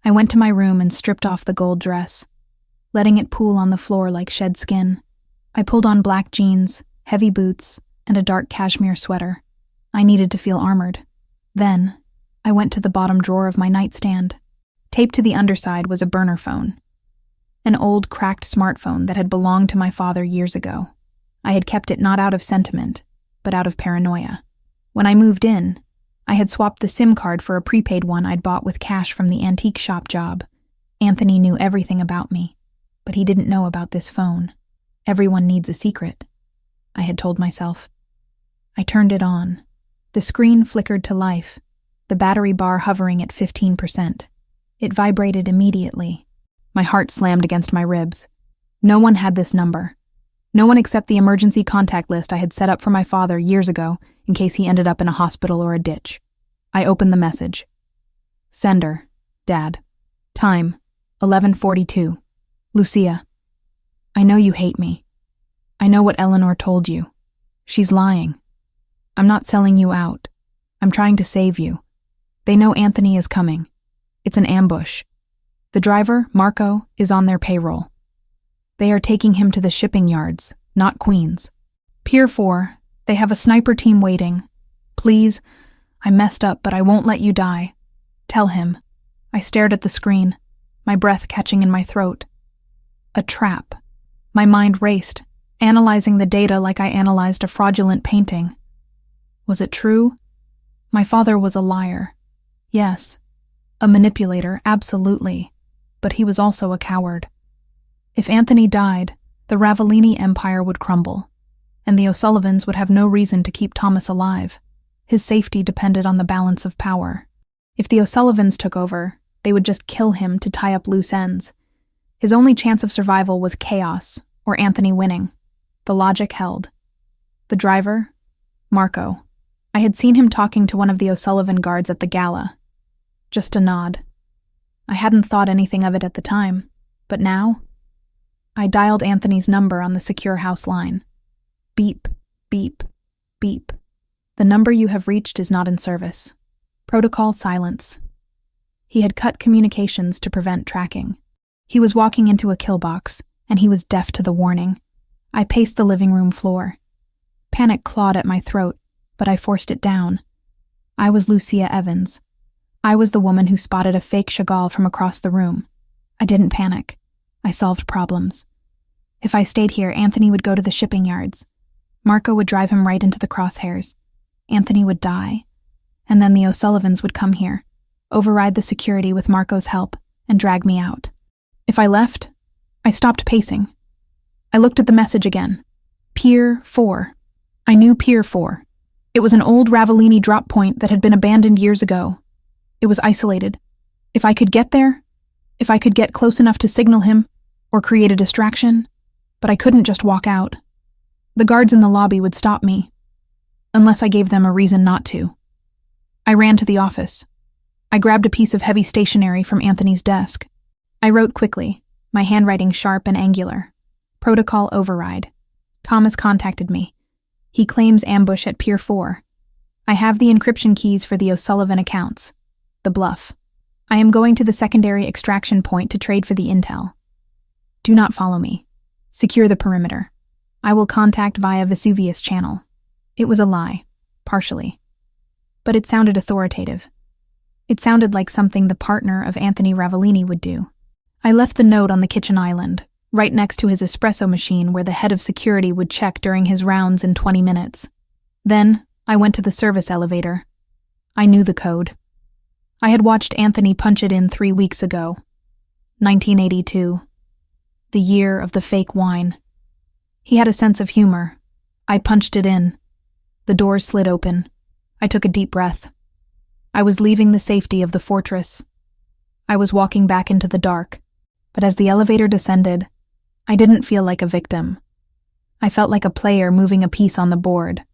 I went to my room and stripped off the gold dress, letting it pool on the floor like shed skin. I pulled on black jeans, heavy boots, and a dark cashmere sweater. I needed to feel armored. Then, I went to the bottom drawer of my nightstand. Taped to the underside was a burner phone. An old, cracked smartphone that had belonged to my father years ago. I had kept it not out of sentiment, but out of paranoia. When I moved in, I had swapped the SIM card for a prepaid one I'd bought with cash from the antique shop job. Anthony knew everything about me, but he didn't know about this phone. Everyone needs a secret, I had told myself. I turned it on. The screen flickered to life, the battery bar hovering at 15%. It vibrated immediately. My heart slammed against my ribs. No one had this number. No one except the emergency contact list I had set up for my father years ago in case he ended up in a hospital or a ditch. I opened the message. Sender, Dad. Time, 11:42. Lucia. I know you hate me. I know what Eleanor told you. She's lying. I'm not selling you out. I'm trying to save you. They know Anthony is coming. It's an ambush. The driver, Marco, is on their payroll. They are taking him to the shipping yards, not Queens. Pier 4, they have a sniper team waiting. Please, I messed up, but I won't let you die. Tell him. I stared at the screen, my breath catching in my throat. A trap. My mind raced, analyzing the data like I analyzed a fraudulent painting. Was it true? My father was a liar. Yes. A manipulator, absolutely. But he was also a coward. If Anthony died, the Ravellini empire would crumble, and the O'Sullivans would have no reason to keep Thomas alive. His safety depended on the balance of power. If the O'Sullivans took over, they would just kill him to tie up loose ends. His only chance of survival was chaos, or Anthony winning. The logic held. The driver? Marco. I had seen him talking to one of the O'Sullivan guards at the gala. Just a nod. I hadn't thought anything of it at the time, but now? I dialed Anthony's number on the secure house line. Beep, beep, beep. The number you have reached is not in service. Protocol silence. He had cut communications to prevent tracking. He was walking into a kill box, and he was deaf to the warning. I paced the living room floor. Panic clawed at my throat, but I forced it down. I was Lucia Evans. I was the woman who spotted a fake Chagall from across the room. I didn't panic. I solved problems. If I stayed here, Anthony would go to the shipping yards. Marco would drive him right into the crosshairs. Anthony would die. And then the O'Sullivans would come here, override the security with Marco's help, and drag me out. If I left, I stopped pacing. I looked at the message again. Pier 4. I knew Pier 4. It was an old Ravellini drop point that had been abandoned years ago. It was isolated. If I could get there, if I could get close enough to signal him, or create a distraction, but I couldn't just walk out. The guards in the lobby would stop me, unless I gave them a reason not to. I ran to the office. I grabbed a piece of heavy stationery from Anthony's desk. I wrote quickly, my handwriting sharp and angular. Protocol override. Thomas contacted me. He claims ambush at Pier 4. I have the encryption keys for the O'Sullivan accounts. The bluff. I am going to the secondary extraction point to trade for the intel. Do not follow me. Secure the perimeter. I will contact via Vesuvius channel. It was a lie, partially. But it sounded authoritative. It sounded like something the partner of Anthony Ravellini would do. I left the note on the kitchen island, right next to his espresso machine where the head of security would check during his rounds in 20 minutes. Then, I went to the service elevator. I knew the code. I had watched Anthony punch it in 3 weeks ago. 1982. The year of the fake wine. He had a sense of humor. I punched it in. The doors slid open. I took a deep breath. I was leaving the safety of the fortress. I was walking back into the dark, but as the elevator descended, I didn't feel like a victim. I felt like a player moving a piece on the board.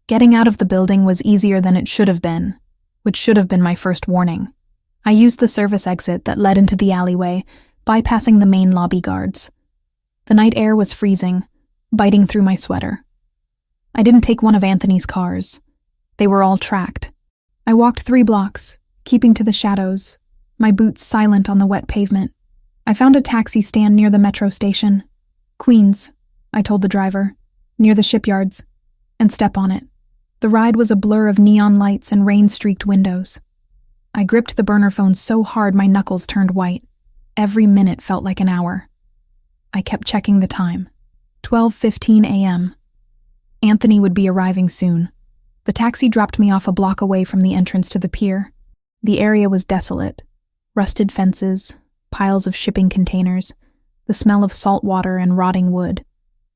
Getting out of the building was easier than it should have been, which should have been my first warning. I used the service exit that led into the alleyway, bypassing the main lobby guards. The night air was freezing, biting through my sweater. I didn't take one of Anthony's cars. They were all tracked. I walked 3 blocks, keeping to the shadows, my boots silent on the wet pavement. I found a taxi stand near the metro station. Queens, I told the driver, near the shipyards, and step on it. The ride was a blur of neon lights and rain-streaked windows. I gripped the burner phone so hard my knuckles turned white. Every minute felt like an hour. I kept checking the time. 12:15 a.m. Anthony would be arriving soon. The taxi dropped me off a block away from the entrance to the pier. The area was desolate. Rusted fences, piles of shipping containers, the smell of salt water and rotting wood.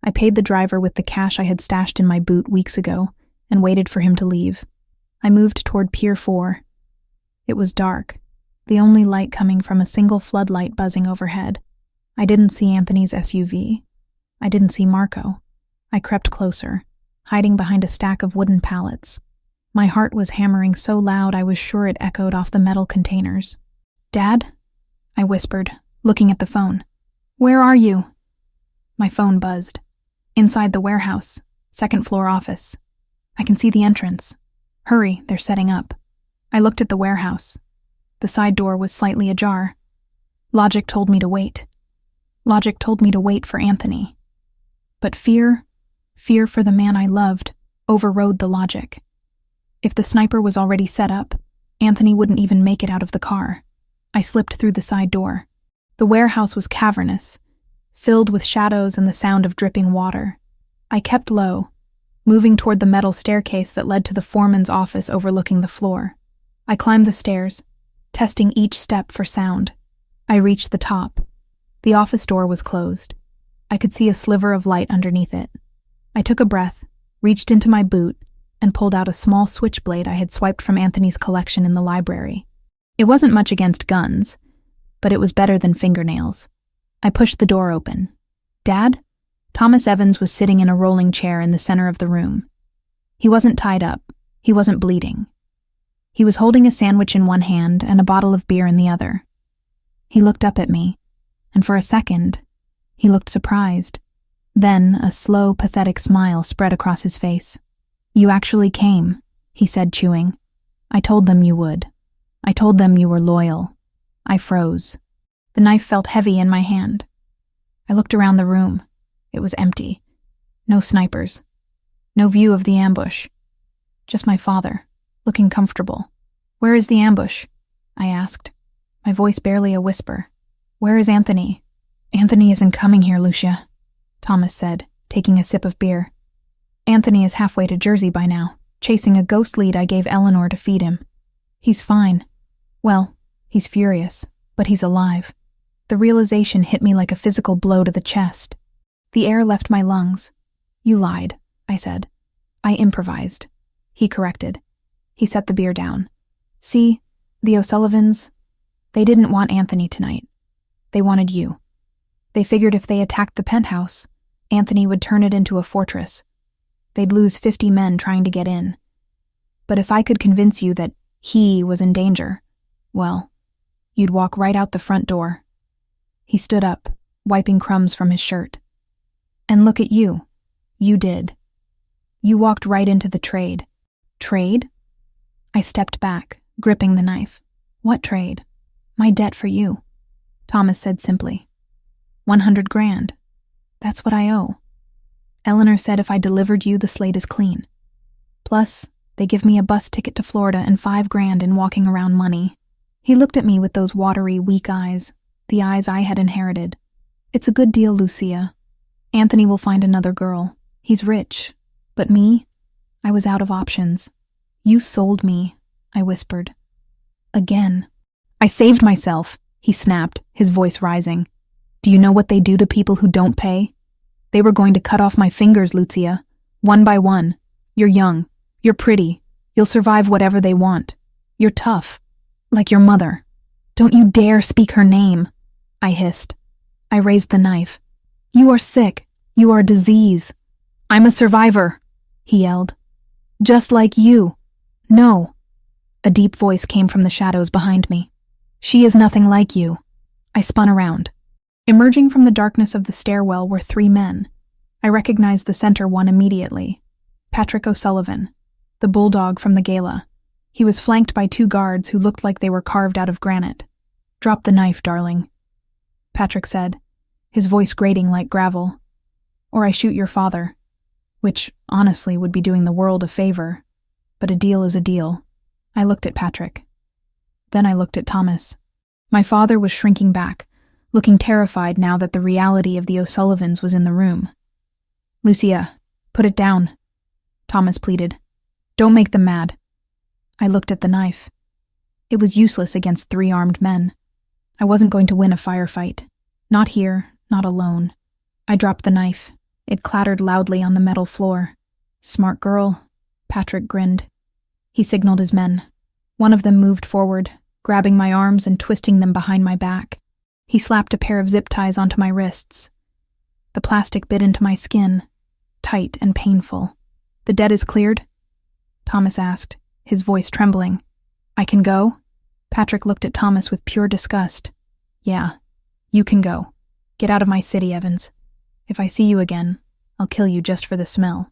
I paid the driver with the cash I had stashed in my boot weeks ago and waited for him to leave. I moved toward Pier 4. It was dark, the only light coming from a single floodlight buzzing overhead. I didn't see Anthony's SUV. I didn't see Marco. I crept closer, hiding behind a stack of wooden pallets. My heart was hammering so loud I was sure it echoed off the metal containers. "Dad?" I whispered, looking at the phone. "Where are you?" My phone buzzed. "Inside the warehouse, 2nd floor office. I can see the entrance. Hurry, they're setting up." I looked at the warehouse. The side door was slightly ajar. Logic told me to wait. Logic told me to wait for Anthony. But fear for the man I loved, overrode the logic. If the sniper was already set up, Anthony wouldn't even make it out of the car. I slipped through the side door. The warehouse was cavernous, filled with shadows and the sound of dripping water. I kept low, moving toward the metal staircase that led to the foreman's office overlooking the floor. I climbed the stairs, testing each step for sound. I reached the top. The office door was closed. I could see a sliver of light underneath it. I took a breath, reached into my boot, and pulled out a small switchblade I had swiped from Anthony's collection in the library. It wasn't much against guns, but it was better than fingernails. I pushed the door open. "Dad?" Thomas Evans was sitting in a rolling chair in the center of the room. He wasn't tied up. He wasn't bleeding. He was holding a sandwich in one hand and a bottle of beer in the other. He looked up at me, and for a second, he looked surprised. Then a slow, pathetic smile spread across his face. "You actually came," he said, chewing. "I told them you would. I told them you were loyal." I froze. The knife felt heavy in my hand. I looked around the room. It was empty. No snipers. No view of the ambush. Just my father, looking comfortable. "Where is the ambush?" I asked, my voice barely a whisper. "Where is Anthony?" "Anthony isn't coming here, Lucia," Thomas said, taking a sip of beer. "Anthony is halfway to Jersey by now, chasing a ghost lead I gave Eleanor to feed him. He's fine. Well, he's furious, But he's alive. The realization hit me like a physical blow to the chest. The air left my lungs. You lied, I said. I improvised. He corrected. He set the beer down. See, the O'Sullivans, they didn't want Anthony tonight. They wanted you. They figured if they attacked the penthouse, Anthony would turn it into a fortress. They'd lose 50 men trying to get in. But if I could convince you that he was in danger, well, you'd walk right out the front door. He stood up, wiping crumbs from his shirt. And look at you. You did. You walked right into the trade. Trade? I stepped back, gripping the knife. What trade? My debt for you, Thomas said simply. 100 grand. That's what I owe. Eleanor said if I delivered you, the slate is clean. Plus, they give me a bus ticket to Florida and 5 grand in walking around money. He looked at me with those watery, weak eyes, the eyes I had inherited. It's a good deal, Lucia. Anthony will find another girl. He's rich. But me? I was out of options. You sold me, I whispered. Again. I saved myself, he snapped, his voice rising. Do you know what they do to people who don't pay? They were going to cut off my fingers, Lucia. One by one. You're young. You're pretty. You'll survive whatever they want. You're tough. Like your mother. Don't you dare speak her name, I hissed. I raised the knife. You are sick. You are a disease. I'm a survivor, he yelled. Just like you. No. A deep voice came from the shadows behind me. She is nothing like you. I spun around. Emerging from the darkness of the stairwell were 3 men. I recognized the center one immediately. Patrick O'Sullivan, the bulldog from the gala. He was flanked by 2 guards who looked like they were carved out of granite. Drop the knife, darling, Patrick said, his voice grating like gravel. Or I shoot your father, which, honestly, would be doing the world a favor. But a deal is a deal. I looked at Patrick. Then I looked at Thomas. My father was shrinking back, looking terrified now that the reality of the O'Sullivans was in the room. Lucia, put it down, Thomas pleaded. Don't make them mad. I looked at the knife. It was useless against 3 armed men. I wasn't going to win a firefight. Not here, not alone. I dropped the knife. It clattered loudly on the metal floor. Smart girl, Patrick grinned. He signaled his men. One of them moved forward, grabbing my arms and twisting them behind my back. He slapped a pair of zip ties onto my wrists. The plastic bit into my skin, tight and painful. The debt is cleared? Thomas asked, his voice trembling. I can go? Patrick looked at Thomas with pure disgust. Yeah, you can go. Get out of my city, Evans. If I see you again, I'll kill you just for the smell.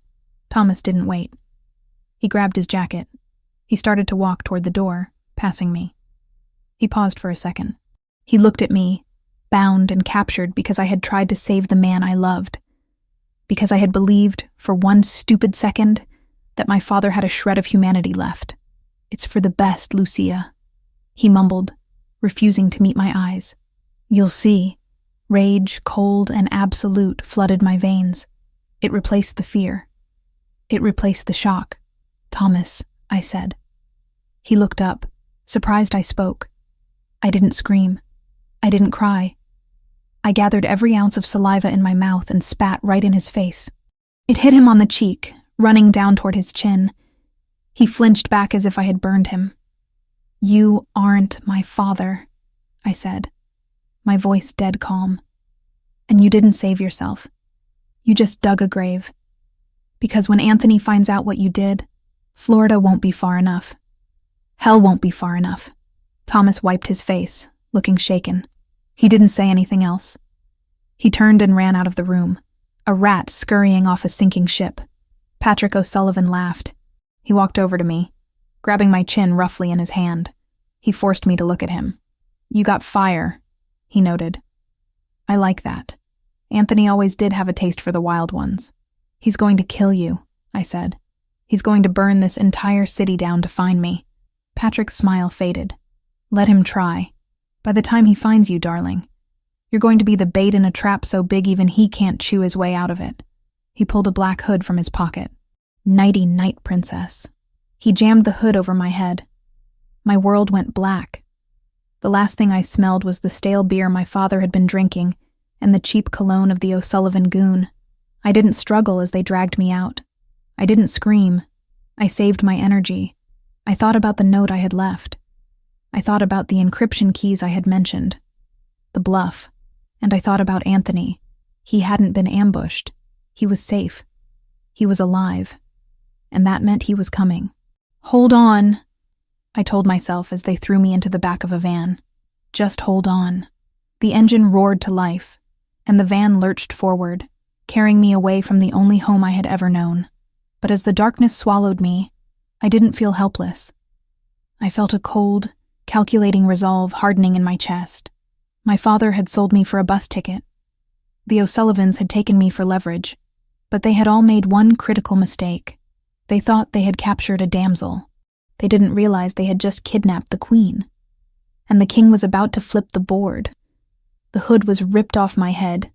Thomas didn't wait. He grabbed his jacket. He started to walk toward the door, passing me. He paused for a second. He looked at me, bound and captured because I had tried to save the man I loved. Because I had believed, for one stupid second, that my father had a shred of humanity left. It's for the best, Lucia, he mumbled, refusing to meet my eyes. You'll see. Rage, cold and absolute, flooded my veins. It replaced the fear. It replaced the shock. Thomas, I said. He looked up, surprised I spoke. I didn't scream. I didn't cry. I gathered every ounce of saliva in my mouth and spat right in his face. It hit him on the cheek, running down toward his chin. He flinched back as if I had burned him. You aren't my father, I said, my voice dead calm. And you didn't save yourself. You just dug a grave. Because when Anthony finds out what you did, Florida won't be far enough. Hell won't be far enough. Thomas wiped his face, looking shaken. He didn't say anything else. He turned and ran out of the room, a rat scurrying off a sinking ship. Patrick O'Sullivan laughed. He walked over to me, grabbing my chin roughly in his hand. He forced me to look at him. You got fire, he noted. I like that. Anthony always did have a taste for the wild ones. He's going to kill you, I said. He's going to burn this entire city down to find me. Patrick's smile faded. Let him try. By the time he finds you, darling, you're going to be the bait in a trap so big even he can't chew his way out of it. He pulled a black hood from his pocket. Nighty night, princess. He jammed the hood over my head. My world went black. The last thing I smelled was the stale beer my father had been drinking and the cheap cologne of the O'Sullivan goon. I didn't struggle as they dragged me out. I didn't scream. I saved my energy. I thought about the note I had left. I thought about the encryption keys I had mentioned. The bluff. And I thought about Anthony. He hadn't been ambushed. He was safe. He was alive. And that meant he was coming. "Hold on," I told myself as they threw me into the back of a van. Just hold on. The engine roared to life, and the van lurched forward, carrying me away from the only home I had ever known. But as the darkness swallowed me, I didn't feel helpless. I felt a cold, calculating resolve hardening in my chest. My father had sold me for a bus ticket. The O'Sullivans had taken me for leverage, but they had all made one critical mistake. They thought they had captured a damsel. They didn't realize they had just kidnapped the queen. And the king was about to flip the board. The hood was ripped off my head,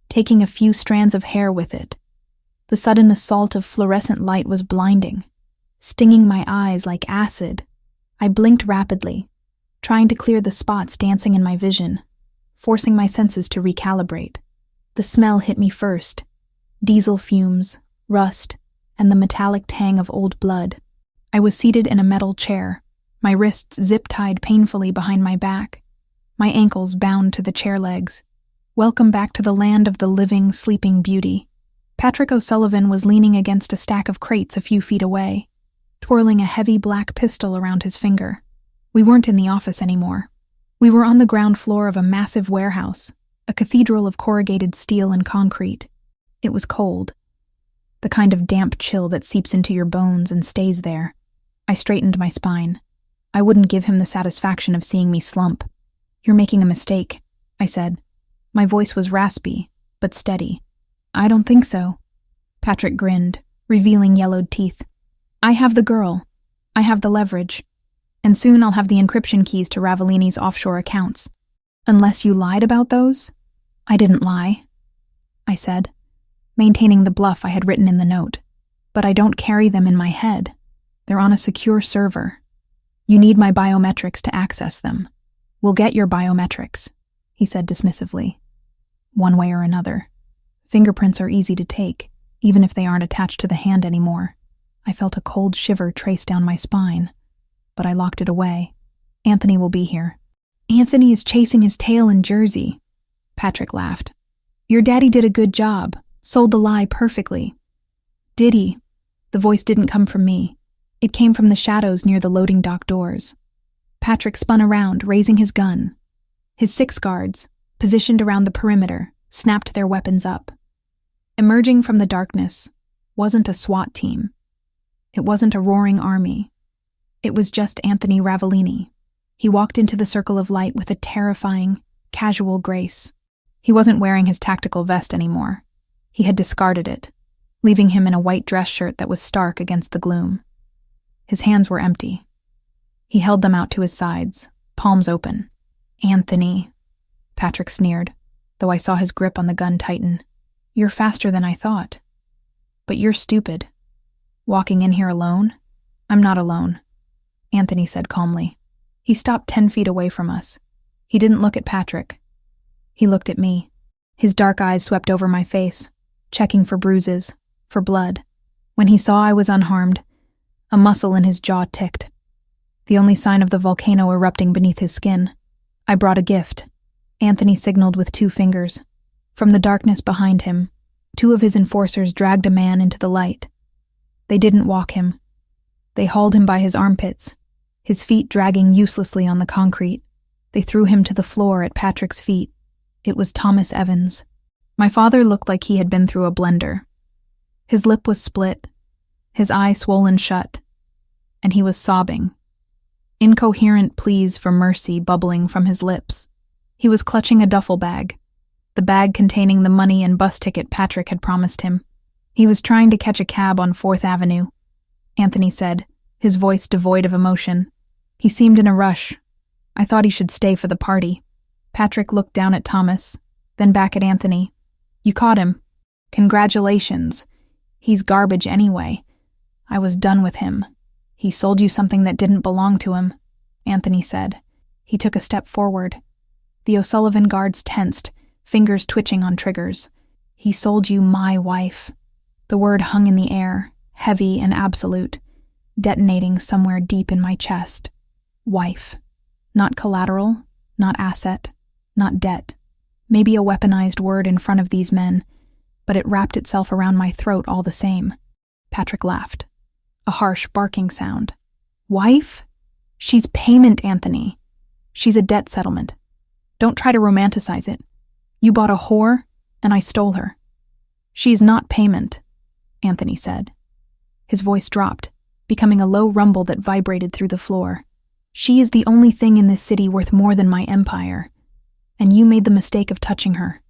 taking a few strands of hair with it. The sudden assault of fluorescent light was blinding, stinging my eyes like acid. I blinked rapidly, trying to clear the spots dancing in my vision, forcing my senses to recalibrate. The smell hit me first: diesel fumes, rust, and the metallic tang of old blood. I was seated in a metal chair, my wrists zip-tied painfully behind my back, my ankles bound to the chair legs. Welcome back to the land of the living, sleeping beauty. Patrick O'Sullivan was leaning against a stack of crates a few feet away, twirling a heavy black pistol around his finger. We weren't in the office anymore. We were on the ground floor of a massive warehouse, a cathedral of corrugated steel and concrete. It was cold, the kind of damp chill that seeps into your bones and stays there. I straightened my spine. I wouldn't give him the satisfaction of seeing me slump. "You're making a mistake," I said. My voice was raspy, but steady. "I don't think so." Patrick grinned, revealing yellowed teeth. "I have the girl. I have the leverage. And soon I'll have the encryption keys to Ravellini's offshore accounts. Unless you lied about those?" "I didn't lie," I said, maintaining the bluff I had written in the note. "But I don't carry them in my head. They're on a secure server. You need my biometrics to access them." "We'll get your biometrics," he said dismissively. "One way or another. Fingerprints are easy to take, even if they aren't attached to the hand anymore." I felt a cold shiver trace down my spine, but I locked it away. "Anthony will be here." "Anthony is chasing his tail in Jersey," Patrick laughed. "Your daddy did a good job, sold the lie perfectly." "Did he?" The voice didn't come from me. It came from the shadows near the loading dock doors. Patrick spun around, raising his gun. His 6 guards, positioned around the perimeter, snapped their weapons up. Emerging from the darkness wasn't a SWAT team. It wasn't a roaring army. It was just Anthony Ravellini. He walked into the circle of light with a terrifying, casual grace. He wasn't wearing his tactical vest anymore. He had discarded it, leaving him in a white dress shirt that was stark against the gloom. His hands were empty. He held them out to his sides, palms open. "Anthony," Patrick sneered, though I saw his grip on the gun tighten. "You're faster than I thought. But you're stupid. Walking in here alone?" "I'm not alone," Anthony said calmly. He stopped 10 feet away from us. He didn't look at Patrick. He looked at me. His dark eyes swept over my face, checking for bruises, for blood. When he saw I was unharmed, a muscle in his jaw ticked, the only sign of the volcano erupting beneath his skin. "I brought a gift," Anthony signaled with 2 fingers. From the darkness behind him, 2 of his enforcers dragged a man into the light. They didn't walk him. They hauled him by his armpits, his feet dragging uselessly on the concrete. They threw him to the floor at Patrick's feet. It was Thomas Evans. My father looked like he had been through a blender. His lip was split, his eye swollen shut, and he was sobbing. Incoherent pleas for mercy bubbling from his lips. He was clutching a duffel bag, the bag containing the money and bus ticket Patrick had promised him. He was trying to catch a cab on 4th Avenue, Anthony said, his voice devoid of emotion. He seemed in a rush. I thought he should stay for the party. Patrick looked down at Thomas, then back at Anthony. "You caught him. Congratulations. He's garbage anyway. I was done with him. He sold you something that didn't belong to him," Anthony said. He took a step forward. The O'Sullivan guards tensed, fingers twitching on triggers. He sold you my wife. The word hung in the air, heavy and absolute, detonating somewhere deep in my chest. Wife. Not collateral, not asset, not debt. Maybe a weaponized word in front of these men, but it wrapped itself around my throat all the same. Patrick laughed. A harsh barking sound. Wife? She's payment, Anthony. She's a debt settlement. Don't try to romanticize it. You bought a whore, and I stole her. She's not payment, Anthony said. His voice dropped, becoming a low rumble that vibrated through the floor. She is the only thing in this city worth more than my empire, and you made the mistake of touching her.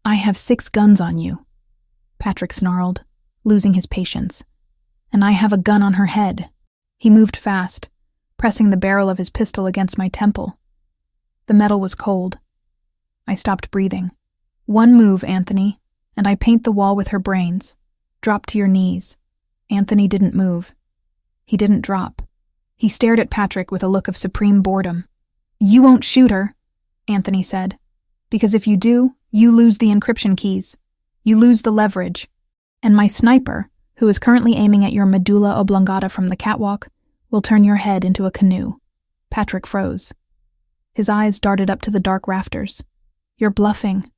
I have 6 guns on you. Patrick snarled, losing his patience. And I have a gun on her head. He moved fast, pressing the barrel of his pistol against my temple. The metal was cold. I stopped breathing. One move, Anthony, and I paint the wall with her brains. Drop to your knees. Anthony didn't move. He didn't drop. He stared at Patrick with a look of supreme boredom. You won't shoot her, Anthony said, because if you do, you lose the encryption keys. You lose the leverage. And my sniper, who is currently aiming at your medulla oblongata from the catwalk, will turn your head into a canoe. Patrick froze. His eyes darted up to the dark rafters. You're bluffing,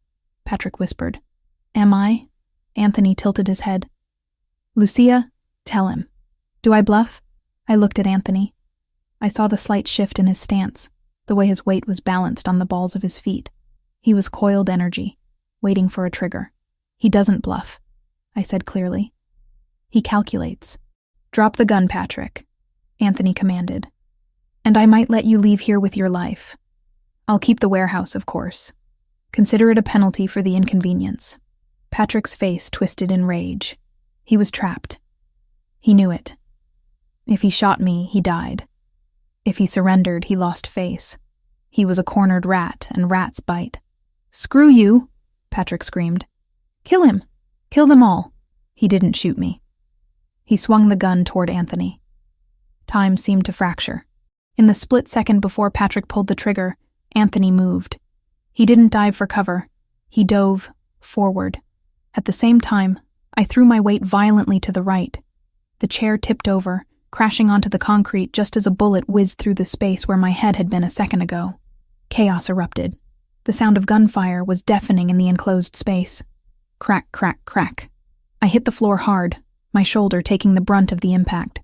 Patrick whispered. Am I? Anthony tilted his head. Lucia, tell him. Do I bluff? I looked at Anthony. I saw the slight shift in his stance, the way his weight was balanced on the balls of his feet. He was coiled energy, waiting for a trigger. He doesn't bluff, I said clearly. He calculates. Drop the gun, Patrick, Anthony commanded. And I might let you leave here with your life. I'll keep the warehouse, of course. Consider it a penalty for the inconvenience. Patrick's face twisted in rage. He was trapped. He knew it. If he shot me, he died. If he surrendered, he lost face. He was a cornered rat, and rats bite. Screw you, Patrick screamed. Kill him. Kill them all. He didn't shoot me. He swung the gun toward Anthony. Time seemed to fracture. In the split second before Patrick pulled the trigger, Anthony moved. He didn't dive for cover. He dove forward. At the same time, I threw my weight violently to the right. The chair tipped over, crashing onto the concrete just as a bullet whizzed through the space where my head had been a second ago. Chaos erupted. The sound of gunfire was deafening in the enclosed space. Crack, crack, crack. I hit the floor hard, my shoulder taking the brunt of the impact.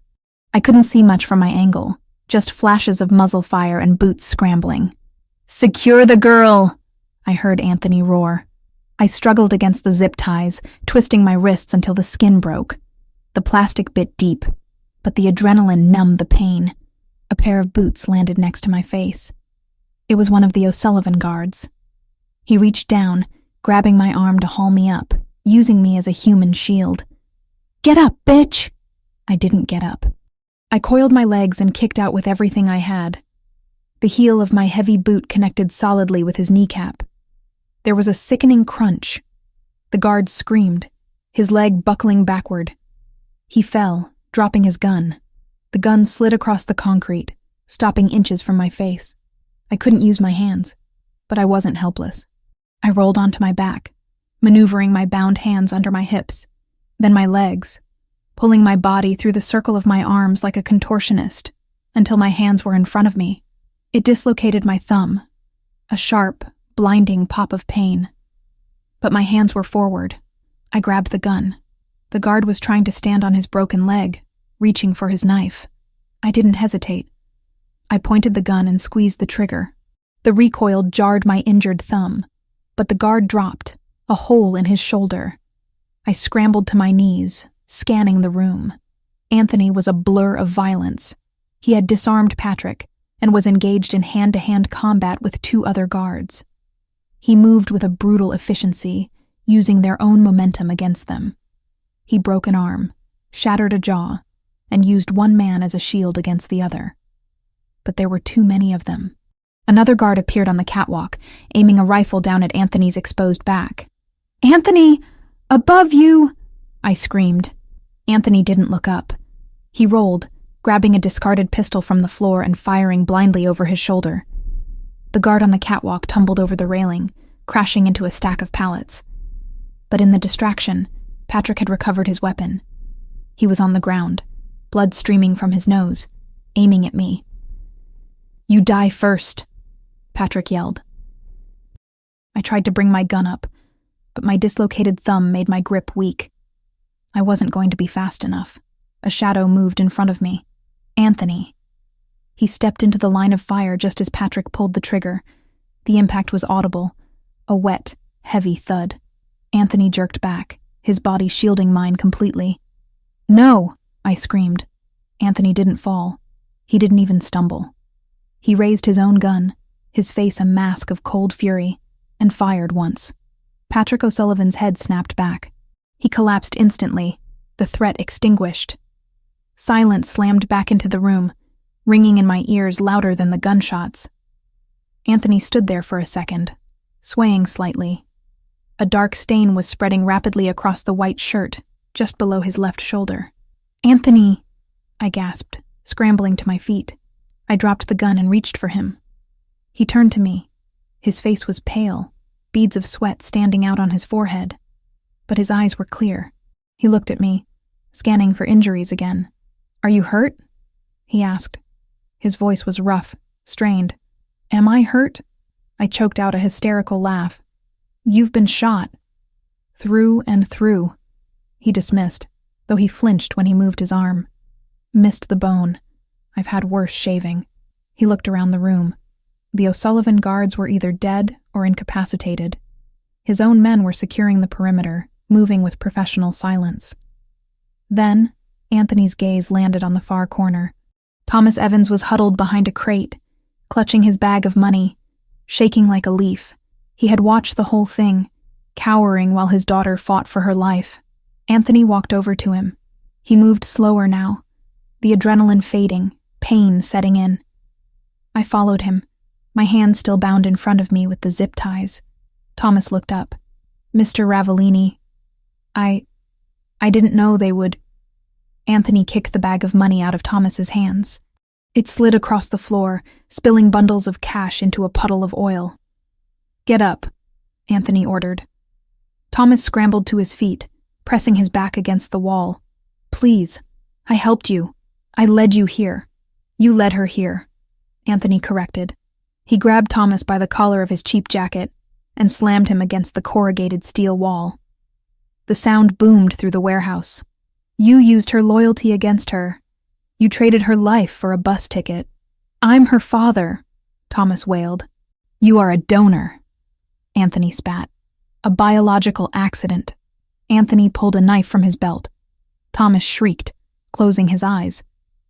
I couldn't see much from my angle, just flashes of muzzle fire and boots scrambling. Secure the girl! I heard Anthony roar. I struggled against the zip ties, twisting my wrists until the skin broke. The plastic bit deep, but the adrenaline numbed the pain. A pair of boots landed next to my face. It was one of the O'Sullivan guards. He reached down, grabbing my arm to haul me up, using me as a human shield. Get up, bitch! I didn't get up. I coiled my legs and kicked out with everything I had. The heel of my heavy boot connected solidly with his kneecap. There was a sickening crunch. The guard screamed, his leg buckling backward. He fell, dropping his gun. The gun slid across the concrete, stopping inches from my face. I couldn't use my hands, but I wasn't helpless. I rolled onto my back, maneuvering my bound hands under my hips, then my legs, pulling my body through the circle of my arms like a contortionist, until my hands were in front of me. It dislocated my thumb, a sharp, blinding pop of pain. But my hands were forward. I grabbed the gun. The guard was trying to stand on his broken leg, reaching for his knife. I didn't hesitate. I pointed the gun and squeezed the trigger. The recoil jarred my injured thumb, but the guard dropped, a hole in his shoulder. I scrambled to my knees, scanning the room. Anthony was a blur of violence. He had disarmed Patrick and was engaged in hand-to-hand combat with 2 other guards. He moved with a brutal efficiency, using their own momentum against them. He broke an arm, shattered a jaw, and used one man as a shield against the other. But there were too many of them. Another guard appeared on the catwalk, aiming a rifle down at Anthony's exposed back. "Anthony! Above you!" I screamed. Anthony didn't look up. He rolled, grabbing a discarded pistol from the floor and firing blindly over his shoulder. The guard on the catwalk tumbled over the railing, crashing into a stack of pallets. But in the distraction, Patrick had recovered his weapon. He was on the ground, blood streaming from his nose, aiming at me. "You die first," Patrick yelled. I tried to bring my gun up, but my dislocated thumb made my grip weak. I wasn't going to be fast enough. A shadow moved in front of me. Anthony. He stepped into the line of fire just as Patrick pulled the trigger. The impact was audible, a wet, heavy thud. Anthony jerked back, his body shielding mine completely. "No!" I screamed. Anthony didn't fall. He didn't even stumble. He raised his own gun, his face a mask of cold fury, and fired once. Patrick O'Sullivan's head snapped back. He collapsed instantly, the threat extinguished. Silence slammed back into the room, ringing in my ears louder than the gunshots. Anthony stood there for a second, swaying slightly. A dark stain was spreading rapidly across the white shirt, just below his left shoulder. "Anthony!" I gasped, scrambling to my feet. I dropped the gun and reached for him. He turned to me. His face was pale, beads of sweat standing out on his forehead. But his eyes were clear. He looked at me, scanning for injuries again. "Are you hurt?" he asked. His voice was rough, strained. "Am I hurt?" I choked out a hysterical laugh. "You've been shot. Through and through." He dismissed, though he flinched when he moved his arm. "Missed the bone. I've had worse shaving." He looked around the room. The O'Sullivan guards were either dead or incapacitated. His own men were securing the perimeter, moving with professional silence. Then, Anthony's gaze landed on the far corner. Thomas Evans was huddled behind a crate, clutching his bag of money, shaking like a leaf. He had watched the whole thing, cowering while his daughter fought for her life. Anthony walked over to him. He moved slower now, the adrenaline fading, pain setting in. I followed him, my hands still bound in front of me with the zip ties. Thomas looked up. "Mr. Ravellini, I didn't know they would..." Anthony kicked the bag of money out of Thomas's hands. It slid across the floor, spilling bundles of cash into a puddle of oil. "Get up," Anthony ordered. Thomas scrambled to his feet, pressing his back against the wall. "Please, I helped you. I led you here." "You led her here," Anthony corrected. He grabbed Thomas by the collar of his cheap jacket and slammed him against the corrugated steel wall. The sound boomed through the warehouse. "You used her loyalty against her. You traded her life for a bus ticket." "I'm her father," Thomas wailed. "You are a donor," Anthony spat. "A biological accident." Anthony pulled a knife from his belt. Thomas shrieked, closing his eyes,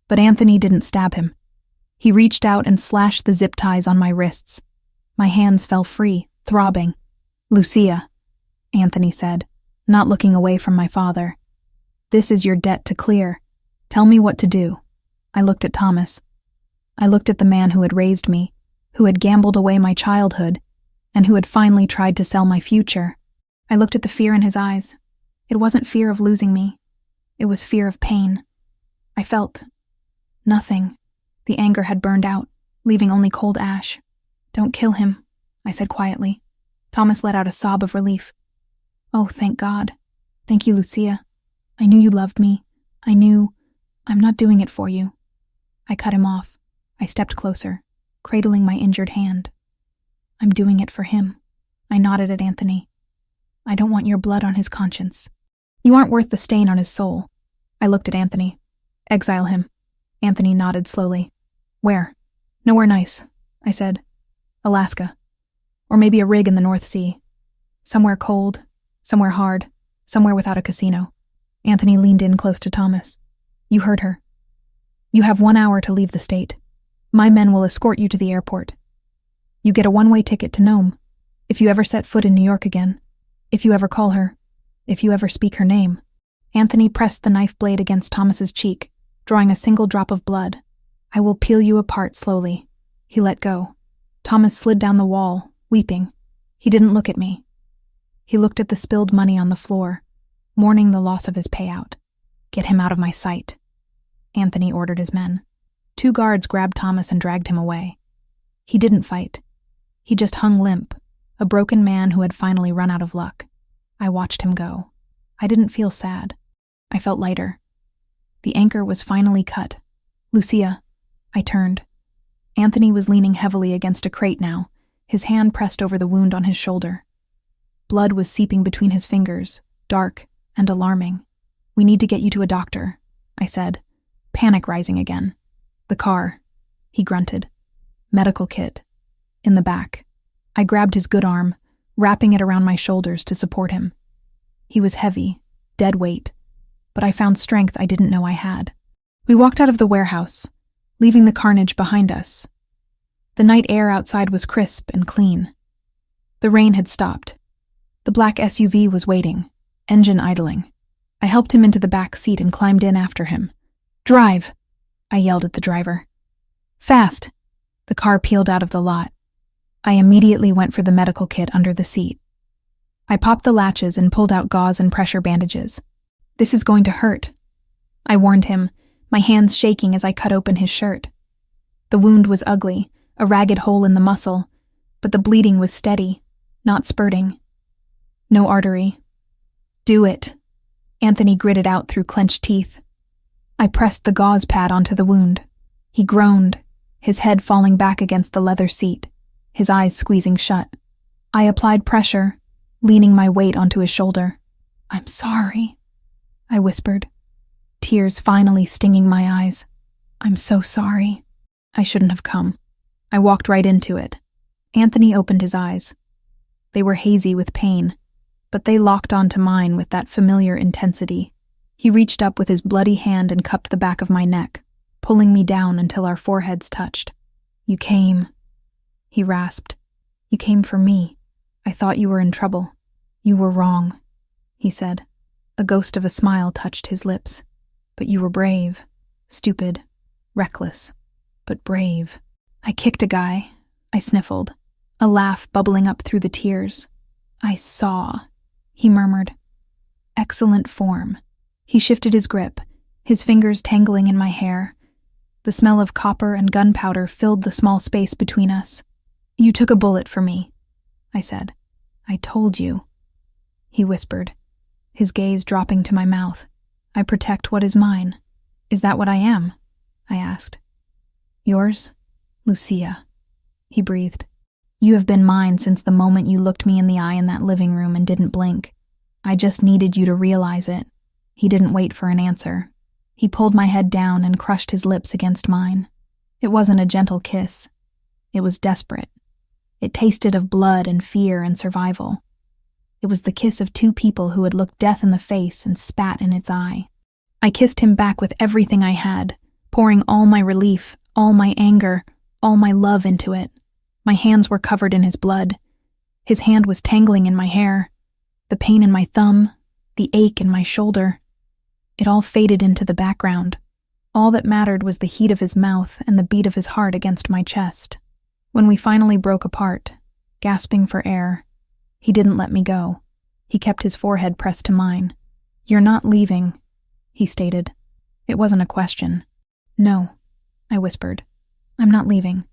but Anthony didn't stab him. He reached out and slashed the zip ties on my wrists. My hands fell free, throbbing. "Lucia," Anthony said, not looking away from my father. "This is your debt to clear. Tell me what to do." I looked at Thomas. I looked at the man who had raised me, who had gambled away my childhood, and who had finally tried to sell my future. I looked at the fear in his eyes. It wasn't fear of losing me. It was fear of pain. I felt nothing. The anger had burned out, leaving only cold ash. "Don't kill him," I said quietly. Thomas let out a sob of relief. "Oh, thank God. Thank you, Lucia. I knew you loved me. I knew... I'm not doing it for you." I cut him off. I stepped closer, cradling my injured hand. "I'm doing it for him." I nodded at Anthony. "I don't want your blood on his conscience. You aren't worth the stain on his soul." I looked at Anthony. "Exile him." Anthony nodded slowly. "Where?" "Nowhere nice," I said. "Alaska. Or maybe a rig in the North Sea. Somewhere cold, somewhere hard, somewhere without a casino." Anthony leaned in close to Thomas. "You heard her. You have 1 hour to leave the state. My men will escort you to the airport. You get a one-way ticket to Nome. If you ever set foot in New York again, if you ever call her, if you ever speak her name." Anthony pressed the knife blade against Thomas's cheek, drawing a single drop of blood. "I will peel you apart slowly." He let go. Thomas slid down the wall, weeping. He didn't look at me. He looked at the spilled money on the floor, mourning the loss of his payout. "Get him out of my sight," Anthony ordered his men. 2 guards grabbed Thomas and dragged him away. He didn't fight. He just hung limp, a broken man who had finally run out of luck. I watched him go. I didn't feel sad. I felt lighter. The anchor was finally cut. Lucia. I turned. Anthony was leaning heavily against a crate now, his hand pressed over the wound on his shoulder. Blood was seeping between his fingers, dark and alarming. "We need to get you to a doctor," I said, panic rising again. "The car," he grunted. "Medical kit. In the back." I grabbed his good arm, wrapping it around my shoulders to support him. He was heavy, dead weight, but I found strength I didn't know I had. We walked out of the warehouse, leaving the carnage behind us. The night air outside was crisp and clean. The rain had stopped. The black SUV was waiting, engine idling. I helped him into the back seat and climbed in after him. "Drive!" I yelled at the driver. "Fast!" The car peeled out of the lot. I immediately went for the medical kit under the seat. I popped the latches and pulled out gauze and pressure bandages. "This is going to hurt," I warned him, my hands shaking as I cut open his shirt. The wound was ugly, a ragged hole in the muscle, but the bleeding was steady, not spurting. No artery. "Do it," Anthony gritted out through clenched teeth. I pressed the gauze pad onto the wound. He groaned, his head falling back against the leather seat, his eyes squeezing shut. I applied pressure, leaning my weight onto his shoulder. "I'm sorry," I whispered, tears finally stinging my eyes. "I'm so sorry. I shouldn't have come." I walked right into it. Anthony opened his eyes. They were hazy with pain, but they locked onto mine with that familiar intensity. He reached up with his bloody hand and cupped the back of my neck, pulling me down until our foreheads touched. "You came," he rasped. "You came for me. I thought you were in trouble." "You were wrong," he said. A ghost of a smile touched his lips. "But you were brave. Stupid. Reckless. But brave." "I kicked a guy," I sniffled, a laugh bubbling up through the tears. "I saw," he murmured. "Excellent form." He shifted his grip, his fingers tangling in my hair. The smell of copper and gunpowder filled the small space between us. "You took a bullet for me," I said. "I told you," he whispered, his gaze dropping to my mouth. "I protect what is mine." "Is that what I am?" I asked. "Yours, Lucia," he breathed. "You have been mine since the moment you looked me in the eye in that living room and didn't blink. I just needed you to realize it." He didn't wait for an answer. He pulled my head down and crushed his lips against mine. It wasn't a gentle kiss. It was desperate. It tasted of blood and fear and survival. It was the kiss of two people who had looked death in the face and spat in its eye. I kissed him back with everything I had, pouring all my relief, all my anger, all my love into it. My hands were covered in his blood. His hand was tangling in my hair. The pain in my thumb, the ache in my shoulder. It all faded into the background. All that mattered was the heat of his mouth and the beat of his heart against my chest. When we finally broke apart, gasping for air, he didn't let me go. He kept his forehead pressed to mine. "You're not leaving," he stated. It wasn't a question. "No," I whispered. "I'm not leaving."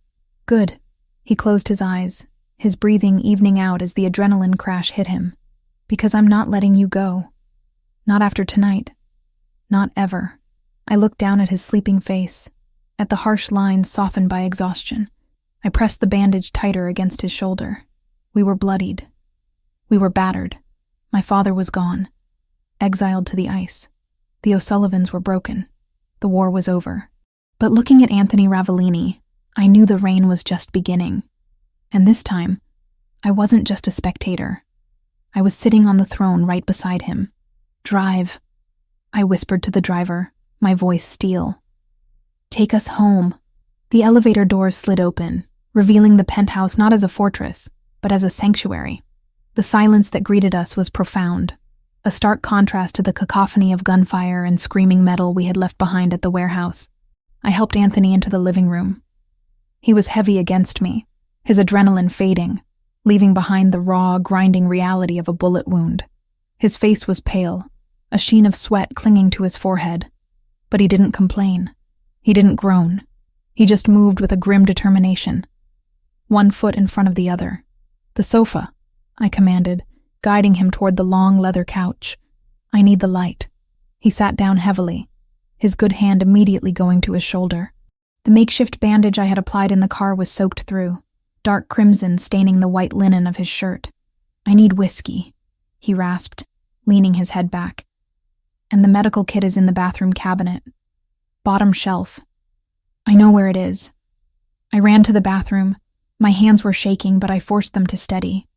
"Good." He closed his eyes, his breathing evening out as the adrenaline crash hit him. "Because I'm not letting you go. Not after tonight. Not ever." I looked down at his sleeping face, at the harsh lines softened by exhaustion. I pressed the bandage tighter against his shoulder. We were bloodied. We were battered. My father was gone, exiled to the ice. The O'Sullivans were broken. The war was over. But looking at Anthony Ravellini, I knew the reign was just beginning. And this time, I wasn't just a spectator. I was sitting on the throne right beside him. "Drive," I whispered to the driver, my voice steel. "Take us home." The elevator doors slid open, revealing the penthouse not as a fortress, but as a sanctuary. The silence that greeted us was profound, a stark contrast to the cacophony of gunfire and screaming metal we had left behind at the warehouse. I helped Anthony into the living room. He was heavy against me, his adrenaline fading, leaving behind the raw, grinding reality of a bullet wound. His face was pale, a sheen of sweat clinging to his forehead. But he didn't complain. He didn't groan. He just moved with a grim determination. one foot in front of the other. "The sofa," I commanded, guiding him toward the long leather couch. "I need the light." He sat down heavily, his good hand immediately going to his shoulder. The makeshift bandage I had applied in the car was soaked through, dark crimson staining the white linen of his shirt. "I need whiskey," he rasped, leaning his head back. "And the medical kit is in the bathroom cabinet. Bottom shelf. I know where it is." I ran to the bathroom. My hands were shaking, but I forced them to steady.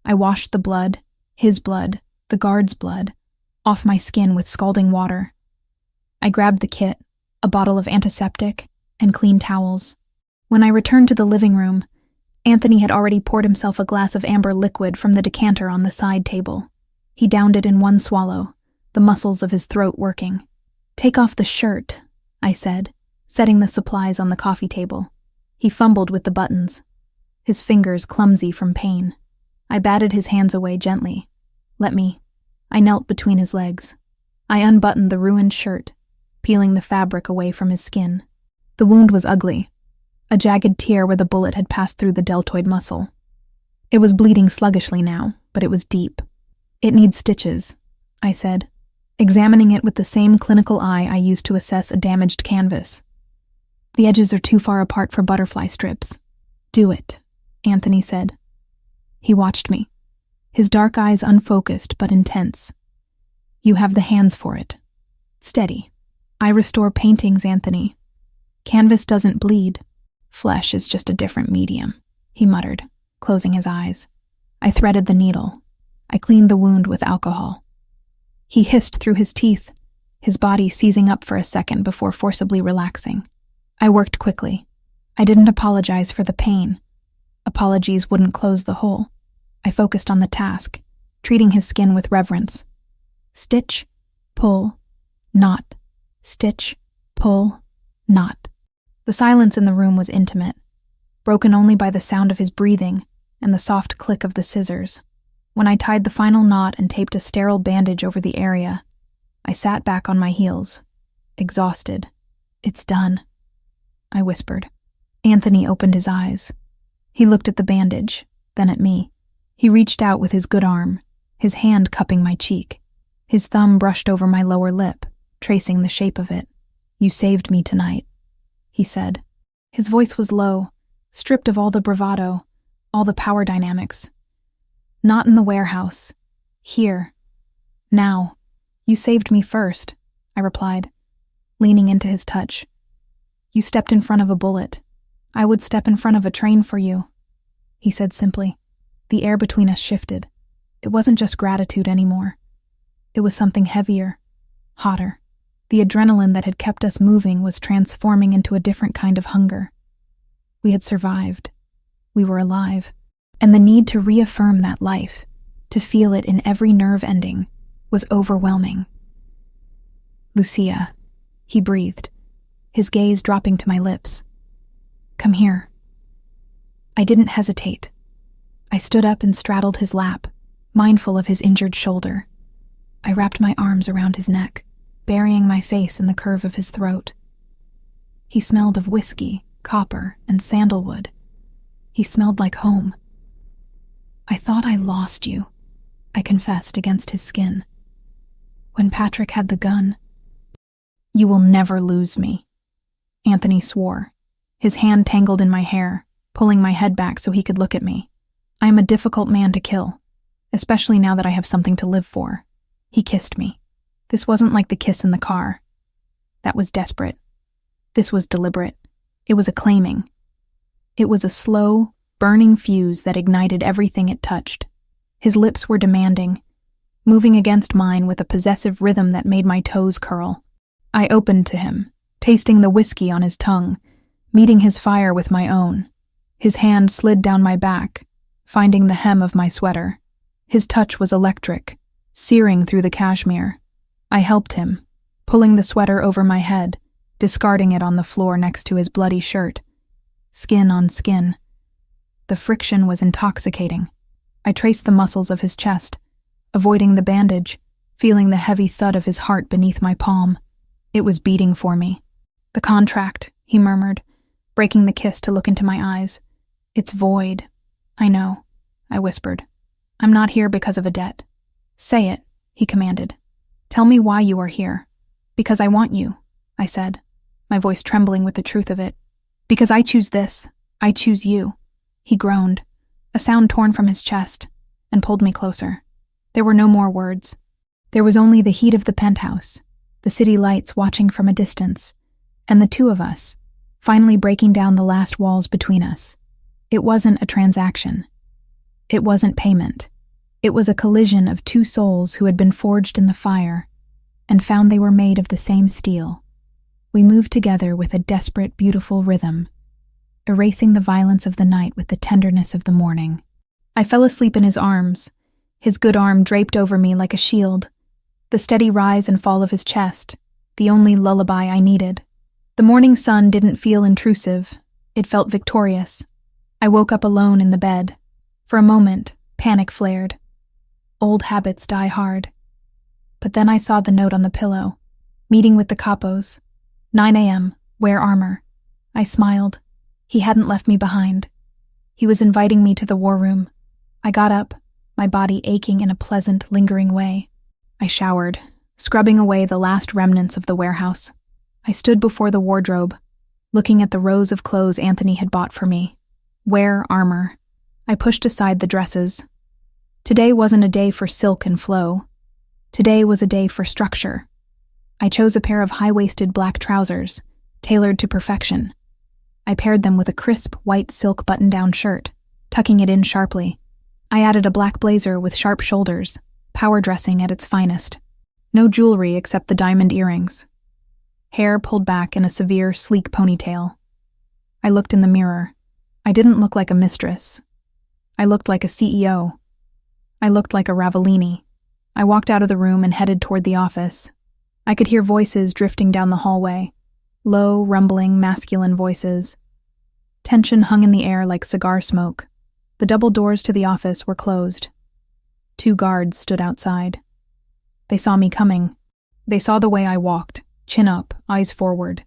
I washed the blood, his blood, the guard's blood, off my skin with scalding water. I grabbed the kit, a bottle of antiseptic, and clean towels. When I returned to the living room, Anthony had already poured himself a glass of amber liquid from the decanter on the side table. He downed it in one swallow, the muscles of his throat working. "Take off the shirt," I said, setting the supplies on the coffee table. He fumbled with the buttons, his fingers clumsy from pain. I batted his hands away gently. "Let me." I knelt between his legs. I unbuttoned the ruined shirt, peeling the fabric away from his skin. The wound was ugly, a jagged tear where the bullet had passed through the deltoid muscle. It was bleeding sluggishly now, but it was deep. "It needs stitches," I said, examining it with the same clinical eye I used to assess a damaged canvas. "The edges are too far apart for butterfly strips." "Do it," Anthony said. He watched me, his dark eyes unfocused but intense. "You have the hands for it. Steady. I restore paintings, Anthony. Canvas doesn't bleed. Flesh is just a different medium," he muttered, closing his eyes. I threaded the needle. I cleaned the wound with alcohol. He hissed through his teeth, his body seizing up for a second before forcibly relaxing. I worked quickly. I didn't apologize for the pain. Apologies wouldn't close the hole. I focused on the task, treating his skin with reverence. Stitch, pull, knot. Stitch, pull, knot. The silence in the room was intimate, broken only by the sound of his breathing and the soft click of the scissors. When I tied the final knot and taped a sterile bandage over the area, I sat back on my heels, exhausted. "It's done," I whispered. Anthony opened his eyes. He looked at the bandage, then at me. He reached out with his good arm, his hand cupping my cheek. His thumb brushed over my lower lip, tracing the shape of it. "You saved me tonight," he said. His voice was low, stripped of all the bravado, all the power dynamics. "Not in the warehouse. Here. Now. You saved me first," I replied, leaning into his touch. "You stepped in front of a bullet. I would step in front of a train for you," he said simply. The air between us shifted. It wasn't just gratitude anymore. It was something heavier, hotter. The adrenaline that had kept us moving was transforming into a different kind of hunger. We had survived. We were alive. And the need to reaffirm that life, to feel it in every nerve ending, was overwhelming. "Lucia," he breathed, his gaze dropping to my lips. "Come here." I didn't hesitate. I stood up and straddled his lap, mindful of his injured shoulder. I wrapped my arms around his neck, burying my face in the curve of his throat. He smelled of whiskey, copper, and sandalwood. He smelled like home. "I thought I lost you," I confessed against his skin. "When Patrick had the gun." "You will never lose me," Anthony swore, his hand tangled in my hair, pulling my head back so he could look at me. "I am a difficult man to kill, especially now that I have something to live for." He kissed me. This wasn't like the kiss in the car. That was desperate. This was deliberate. It was a claiming. It was a slow, burning fuse that ignited everything it touched. His lips were demanding, moving against mine with a possessive rhythm that made my toes curl. I opened to him, tasting the whiskey on his tongue, meeting his fire with my own. His hand slid down my back, finding the hem of my sweater. His touch was electric, searing through the cashmere. I helped him, pulling the sweater over my head, discarding it on the floor next to his bloody shirt. Skin on skin. The friction was intoxicating. I traced the muscles of his chest, avoiding the bandage, feeling the heavy thud of his heart beneath my palm. It was beating for me. "The contract," he murmured, breaking the kiss to look into my eyes. It's void. I know, I whispered. I'm not here because of a debt. Say it, he commanded. Tell me why you are here. Because I want you, I said, my voice trembling with the truth of it. Because I choose this. I choose you. He groaned, a sound torn from his chest, and pulled me closer. There were no more words. There was only the heat of the penthouse, the city lights watching from a distance, and the two of us, finally breaking down the last walls between us. It wasn't a transaction. It wasn't payment. It was a collision of two souls who had been forged in the fire and found they were made of the same steel. We moved together with a desperate, beautiful rhythm, erasing the violence of the night with the tenderness of the morning. I fell asleep in his arms, his good arm draped over me like a shield, the steady rise and fall of his chest, the only lullaby I needed. The morning sun didn't feel intrusive. It felt victorious. I woke up alone in the bed. For a moment, panic flared. Old habits die hard. But then I saw the note on the pillow. Meeting with the capos. 9 a.m., wear armor. I smiled. He hadn't left me behind. He was inviting me to the war room. I got up, my body aching in a pleasant, lingering way. I showered, scrubbing away the last remnants of the warehouse. I stood before the wardrobe, looking at the rows of clothes Anthony had bought for me. Wear armor. I pushed aside the dresses. Today wasn't a day for silk and flow. Today was a day for structure. I chose a pair of high-waisted black trousers, tailored to perfection. I paired them with a crisp white silk button-down shirt, tucking it in sharply. I added a black blazer with sharp shoulders, power dressing at its finest. No jewelry except the diamond earrings. Hair pulled back in a severe, sleek ponytail. I looked in the mirror. I didn't look like a mistress. I looked like a CEO. I looked like a Ravellini. I walked out of the room and headed toward the office. I could hear voices drifting down the hallway. Low, rumbling, masculine voices. Tension hung in the air like cigar smoke. The double doors to the office were closed. 2 guards stood outside. They saw me coming. They saw the way I walked, chin up, eyes forward.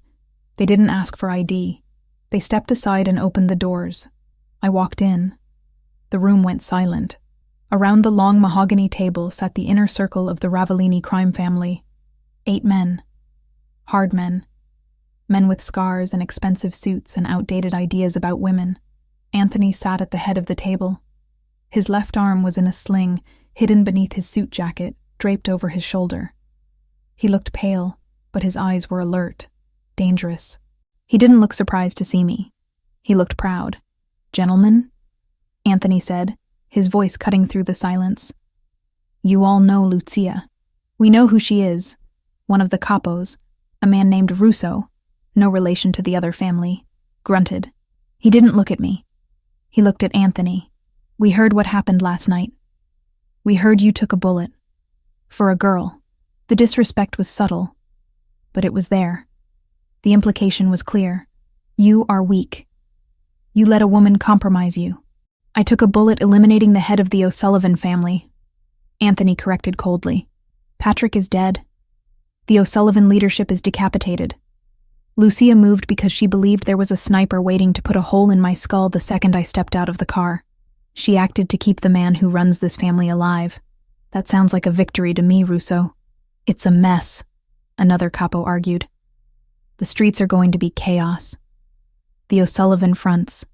They didn't ask for ID. They stepped aside and opened the doors. I walked in. The room went silent. Around the long mahogany table sat the inner circle of the Ravellini crime family. 8 men. Hard men. Men with scars and expensive suits and outdated ideas about women. Anthony sat at the head of the table. His left arm was in a sling, hidden beneath his suit jacket, draped over his shoulder. He looked pale, but his eyes were alert, dangerous. He didn't look surprised to see me. He looked proud. "Gentlemen?" Anthony said, his voice cutting through the silence. "You all know Lucia. We know who she is. One of the capos, a man named Russo, no relation to the other family, grunted. He didn't look at me. He looked at Anthony. We heard what happened last night. We heard you took a bullet. For a girl. The disrespect was subtle, but it was there. The implication was clear. You are weak. You let a woman compromise you. I took a bullet eliminating the head of the O'Sullivan family." Anthony corrected coldly. "Patrick is dead. The O'Sullivan leadership is decapitated. Lucia moved because she believed there was a sniper waiting to put a hole in my skull the second I stepped out of the car. She acted to keep the man who runs this family alive. That sounds like a victory to me, Russo." "It's a mess," another capo argued. "The streets are going to be chaos. The O'Sullivan fronts,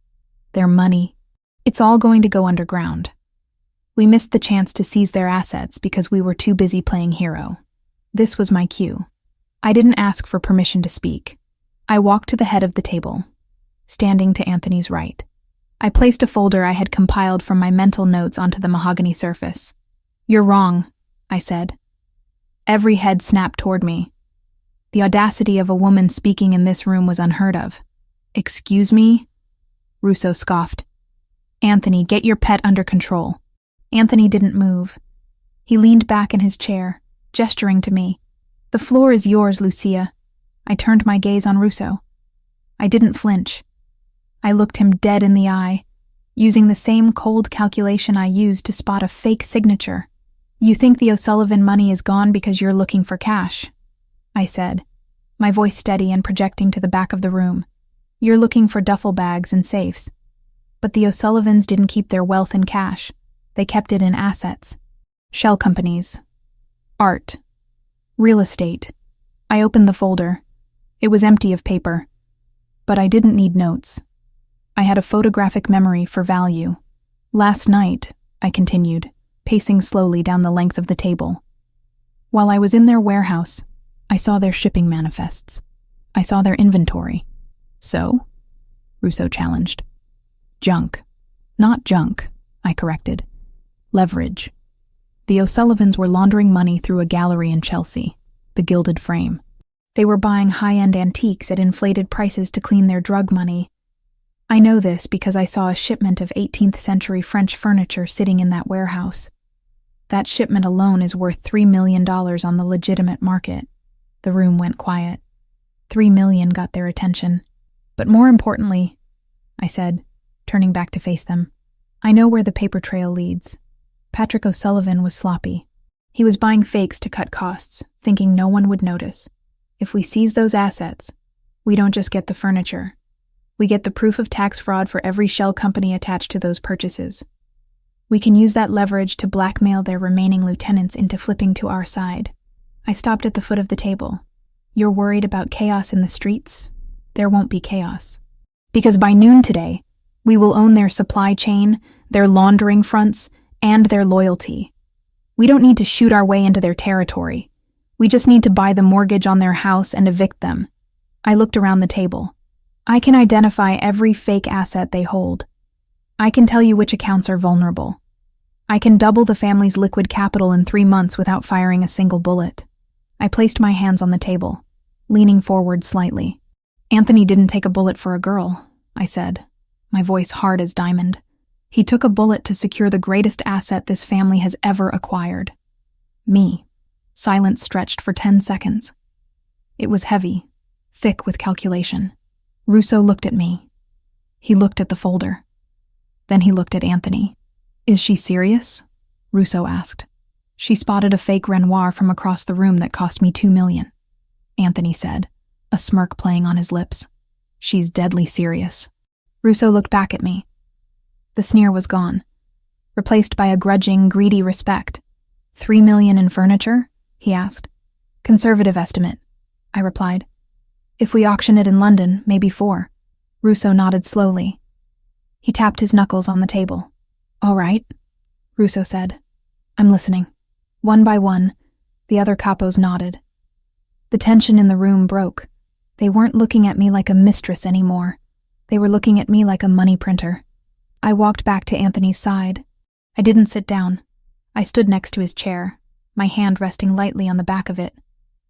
their money, it's all going to go underground. We missed the chance to seize their assets because we were too busy playing hero. This was my cue. I didn't ask for permission to speak. I walked to the head of the table, standing to Anthony's right. I placed a folder I had compiled from my mental notes onto the mahogany surface. "You're wrong," I said. Every head snapped toward me. The audacity of a woman speaking in this room was unheard of. "Excuse me?" Russo scoffed. "Anthony, get your pet under control." Anthony didn't move. He leaned back in his chair, gesturing to me. "The floor is yours, Lucia." I turned my gaze on Russo. I didn't flinch. I looked him dead in the eye, using the same cold calculation I used to spot a fake signature. "You think the O'Sullivan money is gone because you're looking for cash," I said, my voice steady and projecting to the back of the room. "You're looking for duffel bags and safes. But the O'Sullivans didn't keep their wealth in cash. They kept it in assets. Shell companies. Art. Real estate. I opened the folder. It was empty of paper. But I didn't need notes. I had a photographic memory for value. Last night, I continued, pacing slowly down the length of the table. While I was in their warehouse, I saw their shipping manifests. I saw their inventory. So? Russo challenged. Junk. Not junk, I corrected. Leverage. The O'Sullivans were laundering money through a gallery in Chelsea, the Gilded Frame. They were buying high-end antiques at inflated prices to clean their drug money. I know this because I saw a shipment of 18th century French furniture sitting in that warehouse. That shipment alone is worth $3 million on the legitimate market. The room went quiet. $3 million got their attention. But more importantly, I said, turning back to face them, I know where the paper trail leads. Patrick O'Sullivan was sloppy. He was buying fakes to cut costs, thinking no one would notice. If we seize those assets, we don't just get the furniture. We get the proof of tax fraud for every shell company attached to those purchases. We can use that leverage to blackmail their remaining lieutenants into flipping to our side. I stopped at the foot of the table. You're worried about chaos in the streets? There won't be chaos. Because by noon today, we will own their supply chain, their laundering fronts, and their loyalty. We don't need to shoot our way into their territory. We just need to buy the mortgage on their house and evict them. I looked around the table. I can identify every fake asset they hold. I can tell you which accounts are vulnerable. I can double the family's liquid capital in 3 months without firing a single bullet. I placed my hands on the table, leaning forward slightly. Anthony didn't take a bullet for a girl, I said, my voice hard as diamond. He took a bullet to secure the greatest asset this family has ever acquired. Me. Silence stretched for 10 seconds. It was heavy, thick with calculation. Russo looked at me. He looked at the folder. Then he looked at Anthony. Is she serious? Russo asked. She spotted a fake Renoir from across the room that cost me $2 million. Anthony said, a smirk playing on his lips. She's deadly serious. Russo looked back at me. The sneer was gone, replaced by a grudging, greedy respect. $3 million in furniture? He asked. Conservative estimate, I replied. If we auction it in London, maybe 4. Russo nodded slowly. He tapped his knuckles on the table. All right, Russo said. I'm listening. One by one, the other capos nodded. The tension in the room broke. They weren't looking at me like a mistress anymore. They were looking at me like a money printer. I walked back to Anthony's side. I didn't sit down. I stood next to his chair, my hand resting lightly on the back of it,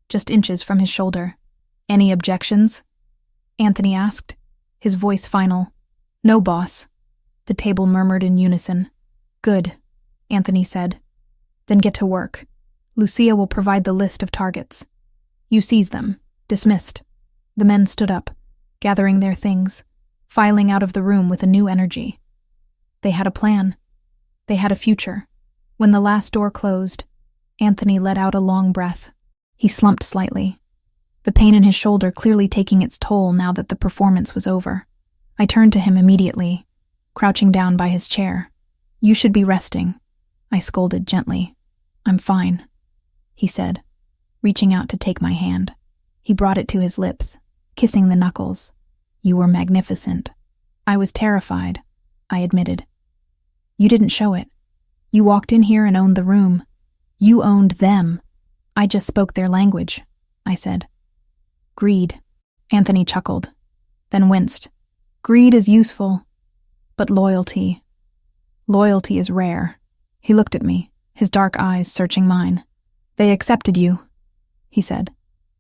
just inches from his shoulder. Any objections? Anthony asked, his voice final. No, boss. The table murmured in unison. Good, Anthony said. Then get to work. Lucia will provide the list of targets. You seize them. Dismissed. The men stood up, gathering their things, filing out of the room with a new energy. They had a plan. They had a future. When the last door closed, Anthony let out a long breath. He slumped slightly, the pain in his shoulder clearly taking its toll now that the performance was over. I turned to him immediately, crouching down by his chair. You should be resting, I scolded gently. I'm fine, he said, reaching out to take my hand. He brought it to his lips, kissing the knuckles. You were magnificent. I was terrified, I admitted. You didn't show it. You walked in here and owned the room. You owned them. I just spoke their language, I said. Greed, Anthony chuckled, then winced. Greed is useful, but loyalty is rare. He looked at me, his dark eyes searching mine. They accepted you, he said.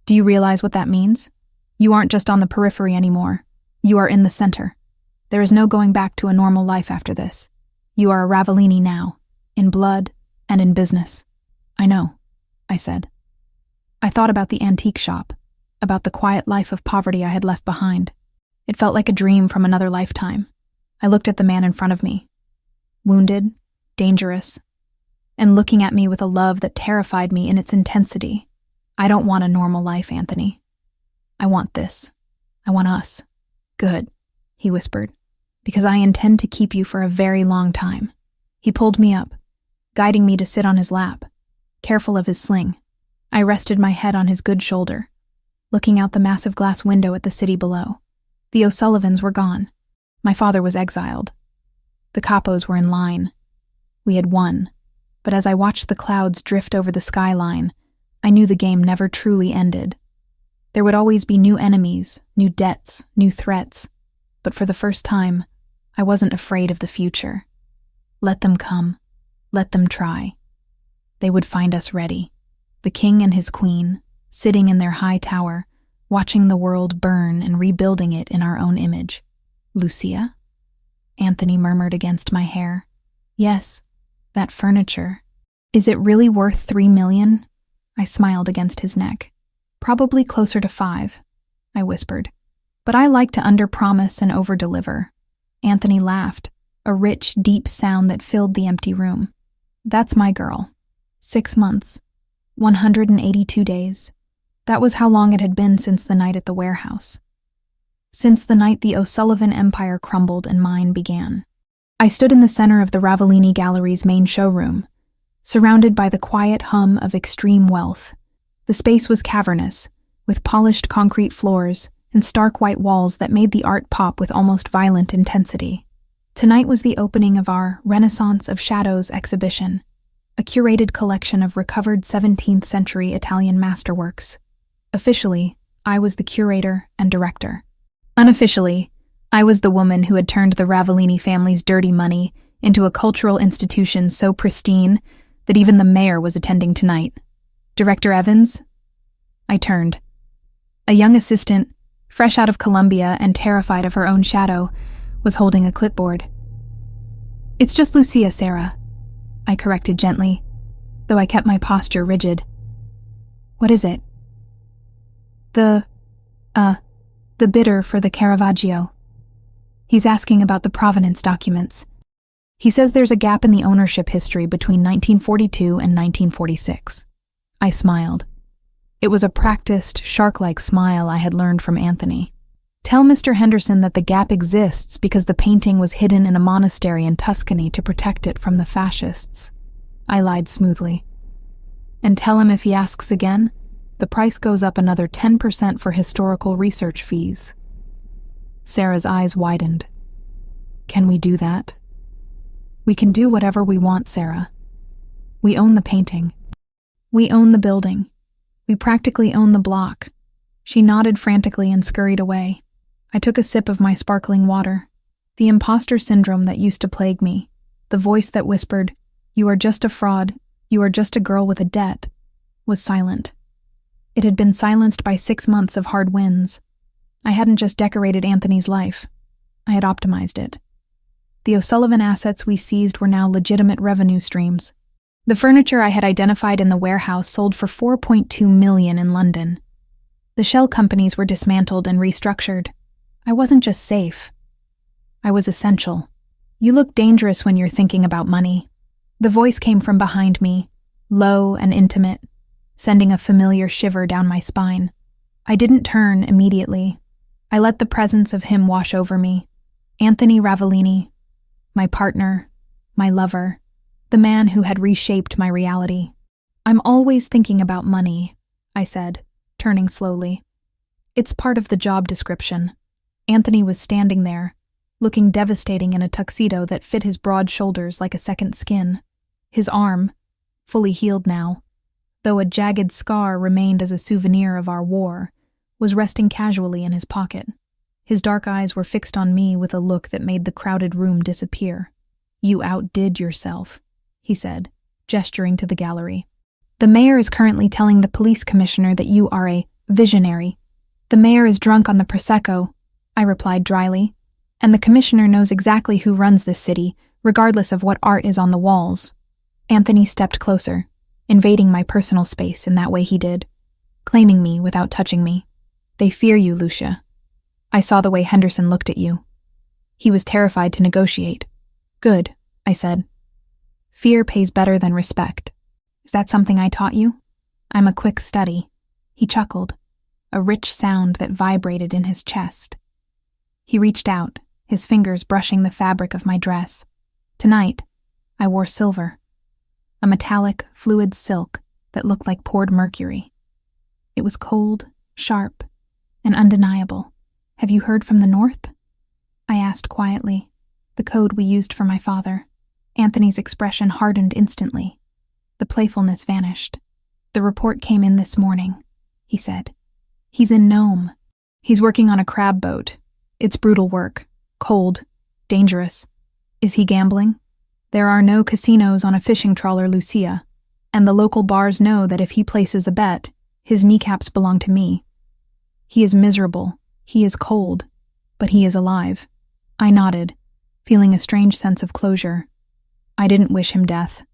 Do you realize what that means? You aren't just on the periphery anymore. You are in the center. There is no going back to a normal life after this. You are a Ravellini now, in blood and in business. I know, I said. I thought about the antique shop, about the quiet life of poverty I had left behind. It felt like a dream from another lifetime. I looked at the man in front of me, wounded, dangerous, and looking at me with a love that terrified me in its intensity. I don't want a normal life, Anthony. I want this. I want us. Good, he whispered. because I intend to keep you for a very long time." He pulled me up, guiding me to sit on his lap, careful of his sling. I rested my head on his good shoulder, looking out the massive glass window at the city below. The O'Sullivans were gone. My father was exiled. The Capos were in line. We had won, but as I watched the clouds drift over the skyline, I knew the game never truly ended. There would always be new enemies, new debts, new threats, but for the first time, I wasn't afraid of the future. Let them come. Let them try. They would find us ready. The king and his queen, sitting in their high tower, watching the world burn and rebuilding it in our own image. "Lucia?" Anthony murmured against my hair. "Yes, that furniture. Is it really worth $3 million?" I smiled against his neck. "Probably closer to 5, I whispered. "But I like to under-promise and over-deliver." Anthony laughed, a rich, deep sound that filled the empty room. "That's my girl. 6 months. 182 days. That was how long it had been since the night at the warehouse. Since the night the O'Sullivan empire crumbled and mine began. I stood in the center of the Ravellini Gallery's main showroom, surrounded by the quiet hum of extreme wealth. The space was cavernous, with polished concrete floors and stark white walls that made the art pop with almost violent intensity. Tonight was the opening of our Renaissance of Shadows exhibition, a curated collection of recovered 17th century Italian masterworks. Officially, I was the curator and director. Unofficially, I was the woman who had turned the Ravellini family's dirty money into a cultural institution so pristine that even the mayor was attending tonight. "Director Evans?" I turned. A young assistant, fresh out of Columbia and terrified of her own shadow, was holding a clipboard. "It's just Lucia, Sarah," I corrected gently, though I kept my posture rigid. "What is it?" The bidder for the Caravaggio. He's asking about the provenance documents. He says there's a gap in the ownership history between 1942 and 1946. I smiled. It was a practiced, shark-like smile I had learned from Anthony. "Tell Mr. Henderson that the gap exists because the painting was hidden in a monastery in Tuscany to protect it from the fascists." I lied smoothly. "And tell him if he asks again, the price goes up another 10% for historical research fees." Sarah's eyes widened. "Can we do that?" "We can do whatever we want, Sarah. We own the painting. We own the building. We practically own the block." She nodded frantically and scurried away. I took a sip of my sparkling water. The imposter syndrome that used to plague me, the voice that whispered, "You are just a fraud, you are just a girl with a debt," was silent. It had been silenced by 6 months of hard wins. I hadn't just decorated Anthony's life. I had optimized it. The O'Sullivan assets we seized were now legitimate revenue streams. The furniture I had identified in the warehouse sold for $4.2 million in London. The shell companies were dismantled and restructured. I wasn't just safe. I was essential. "You look dangerous when you're thinking about money." The voice came from behind me, low and intimate, sending a familiar shiver down my spine. I didn't turn immediately. I let the presence of him wash over me. Anthony Ravellini, my partner, my lover, the man who had reshaped my reality. "I'm always thinking about money," I said, turning slowly. "It's part of the job description." Anthony was standing there, looking devastating in a tuxedo that fit his broad shoulders like a second skin. His arm, fully healed now, though a jagged scar remained as a souvenir of our war, was resting casually in his pocket. His dark eyes were fixed on me with a look that made the crowded room disappear. "You outdid yourself," he said, gesturing to the gallery. "The mayor is currently telling the police commissioner that you are a visionary." "The mayor is drunk on the Prosecco," I replied dryly, "and the commissioner knows exactly who runs this city, regardless of what art is on the walls." Anthony stepped closer, invading my personal space in that way he did, claiming me without touching me. "They fear you, Lucia. I saw the way Henderson looked at you. He was terrified to negotiate." "Good," I said. "Fear pays better than respect. Is that something I taught you?" "I'm a quick study." He chuckled, a rich sound that vibrated in his chest. He reached out, his fingers brushing the fabric of my dress. Tonight, I wore silver, a metallic, fluid silk that looked like poured mercury. It was cold, sharp, and undeniable. "Have you heard from the north?" I asked quietly, the code we used for my father. Anthony's expression hardened instantly. The playfulness vanished. "The report came in this morning," he said. "He's in Nome. He's working on a crab boat. It's brutal work, cold, dangerous. Is he gambling? There are no casinos on a fishing trawler, Lucia, and the local bars know that if he places a bet, his kneecaps belong to me. He is miserable, he is cold, but he is alive." I nodded, feeling a strange sense of closure. I didn't wish him death.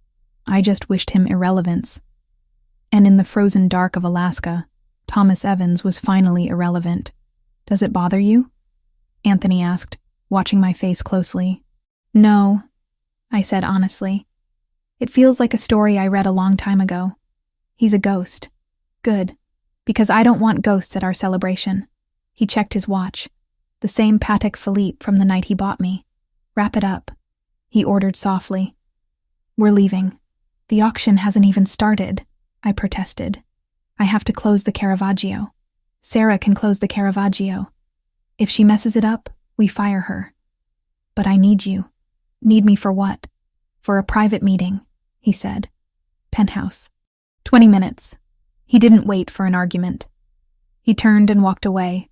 I just wished him irrelevance. And in the frozen dark of Alaska, Thomas Evans was finally irrelevant. "Does it bother you?" Anthony asked, watching my face closely. "No," I said honestly. "It feels like a story I read a long time ago. He's a ghost. Good, because I don't want ghosts at our celebration." He checked his watch, the same Patek Philippe from the night he bought me. "Wrap it up," he ordered softly. "We're leaving." "The auction hasn't even started," I protested. "I have to close the Caravaggio. Sarah can close the Caravaggio. If she messes it up, we fire her." "But I need you." "Need me for what?" "For a private meeting," he said. "Penthouse." 20 minutes. He didn't wait for an argument. He turned and walked away,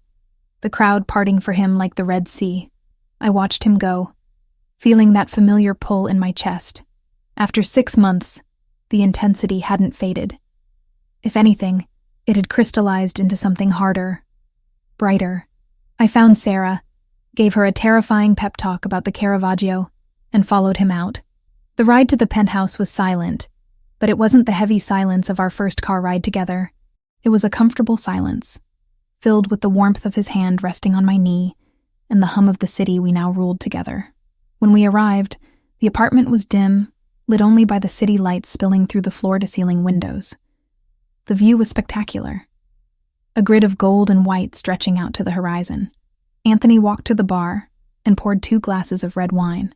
the crowd parting for him like the Red Sea. I watched him go, feeling that familiar pull in my chest. After 6 months, the intensity hadn't faded. If anything, it had crystallized into something harder, brighter. I found Sarah, gave her a terrifying pep talk about the Caravaggio, and followed him out. The ride to the penthouse was silent, but it wasn't the heavy silence of our first car ride together. It was a comfortable silence, filled with the warmth of his hand resting on my knee and the hum of the city we now ruled together. When we arrived, the apartment was dim, lit only by the city lights spilling through the floor-to-ceiling windows. The view was spectacular, a grid of gold and white stretching out to the horizon. Anthony walked to the bar and poured 2 glasses of red wine,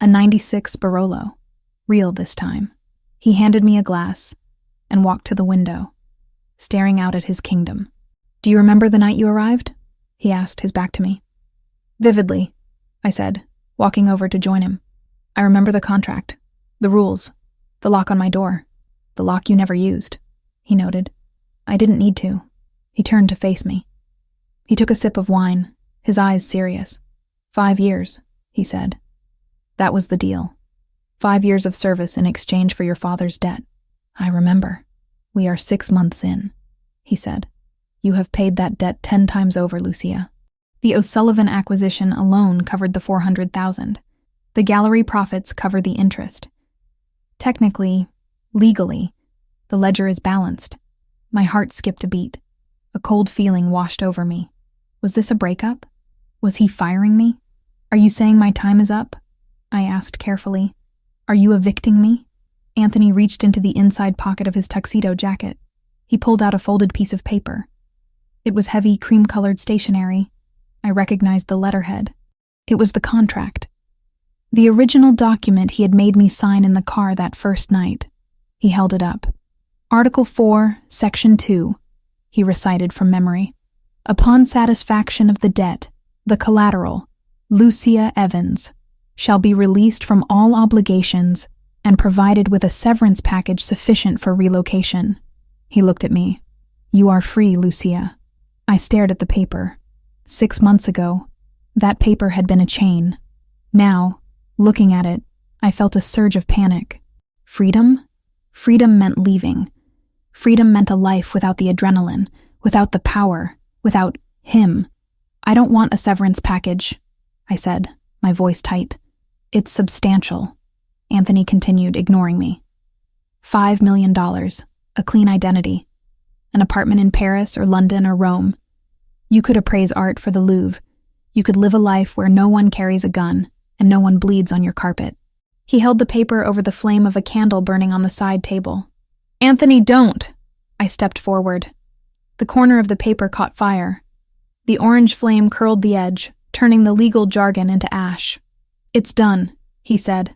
a 96 Barolo, real this time. He handed me a glass and walked to the window, staring out at his kingdom. "Do you remember the night you arrived?" he asked, his back to me. "Vividly," I said, walking over to join him. "I remember the contract, the rules, the lock on my door, the lock you never used," he noted. "I didn't need to." He turned to face me. He took a sip of wine, his eyes serious. 5 years, he said. "That was the deal. 5 years of service in exchange for your father's debt." "I remember. We are 6 months in," he said. "You have paid that debt 10 times over, Lucia." The O'Sullivan acquisition alone covered the $400,000. The gallery profits cover the interest. Technically, legally, the ledger is balanced. My heart skipped a beat. A cold feeling washed over me. Was this a breakup? Was he firing me? "Are you saying my time is up?" I asked carefully. "Are you evicting me?" Anthony reached into the inside pocket of his tuxedo jacket. He pulled out a folded piece of paper. It was heavy, cream-colored stationery. I recognized the letterhead. It was the contract. The original document he had made me sign in the car that first night. He held it up. "Article 4, Section 2, he recited from memory. "Upon satisfaction of the debt, the collateral, Lucia Evans, shall be released from all obligations and provided with a severance package sufficient for relocation." He looked at me. "You are free, Lucia." I stared at the paper. 6 months ago, that paper had been a chain. Now, looking at it, I felt a surge of panic. Freedom? Freedom meant leaving. Freedom meant a life without the adrenaline, without the power, without him. "I don't want a severance package," I said, my voice tight. "It's substantial," Anthony continued, ignoring me. $5 million, a clean identity, an apartment in Paris or London or Rome. You could appraise art for the Louvre. You could live a life where no one carries a gun and no one bleeds on your carpet. He held the paper over the flame of a candle burning on the side table. "Anthony, don't!" I stepped forward. The corner of the paper caught fire. The orange flame curled the edge, turning the legal jargon into ash. "It's done," he said.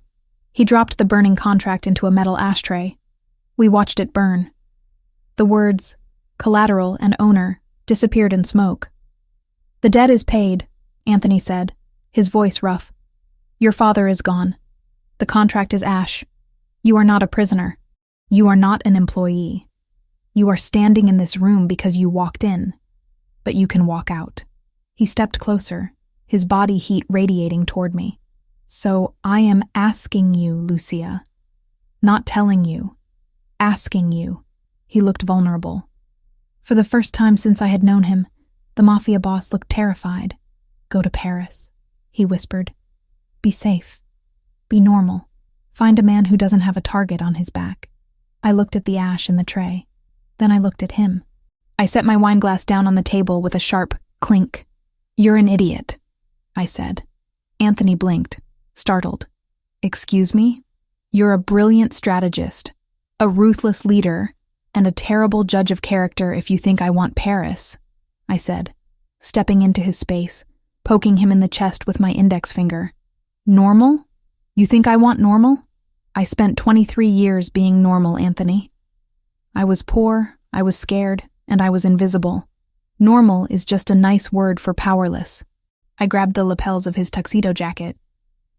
He dropped the burning contract into a metal ashtray. We watched it burn. The words, collateral and owner, disappeared in smoke. "The debt is paid," Anthony said, his voice rough. "Your father is gone. The contract is ash. You are not a prisoner. You are not an employee. You are standing in this room because you walked in, but you can walk out." He stepped closer, his body heat radiating toward me. "So I am asking you, Lucia. Not telling you. Asking you." He looked vulnerable. For the first time since I had known him, the Mafia Boss looked terrified. "Go to Paris," he whispered. "Be safe. Be normal. Find a man who doesn't have a target on his back." I looked at the ash in the tray. Then I looked at him. I set my wineglass down on the table with a sharp clink. "You're an idiot," I said. Anthony blinked, startled. "Excuse me? You're a brilliant strategist, a ruthless leader, and a terrible judge of character if you think I want Paris," I said, stepping into his space, poking him in the chest with my index finger. "Normal? You think I want normal? I spent 23 years being normal, Anthony. I was poor, I was scared, and I was invisible. Normal is just a nice word for powerless." I grabbed the lapels of his tuxedo jacket.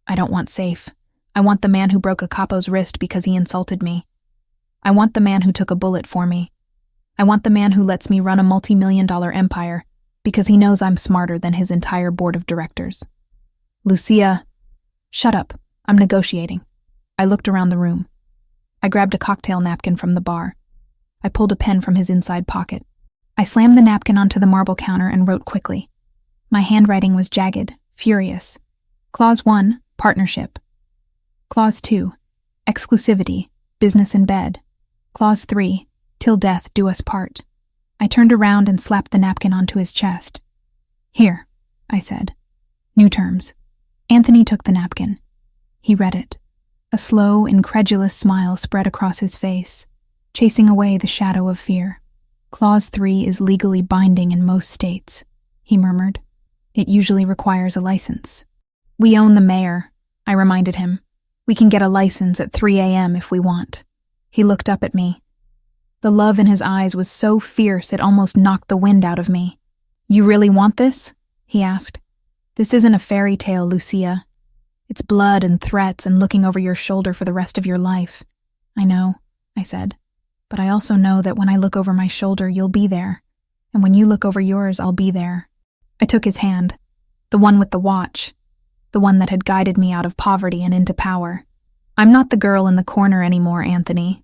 "I don't want safe. I want the man who broke a capo's wrist because he insulted me. I want the man who took a bullet for me. I want the man who lets me run a multi-million-dollar empire because he knows I'm smarter than his entire board of directors." "Lucia." "Shut up. I'm negotiating." I looked around the room. I grabbed a cocktail napkin from the bar. I pulled a pen from his inside pocket. I slammed the napkin onto the marble counter and wrote quickly. My handwriting was jagged, furious. Clause 1, partnership. Clause 2, exclusivity, business in bed. Clause 3, till death do us part. I turned around and slapped the napkin onto his chest. "Here," I said. "New terms." Anthony took the napkin. He read it. A slow, incredulous smile spread across his face, chasing away the shadow of fear. "Clause 3 is legally binding in most states," he murmured. "It usually requires a license." "We own the mayor," I reminded him. "We can get a license at 3 a.m. if we want." He looked up at me. The love in his eyes was so fierce it almost knocked the wind out of me. "You really want this?" he asked. "This isn't a fairy tale, Lucia. It's blood and threats and looking over your shoulder for the rest of your life." "I know," I said. "But I also know that when I look over my shoulder, you'll be there. And when you look over yours, I'll be there." I took his hand, the one with the watch, the one that had guided me out of poverty and into power. "I'm not the girl in the corner anymore, Anthony.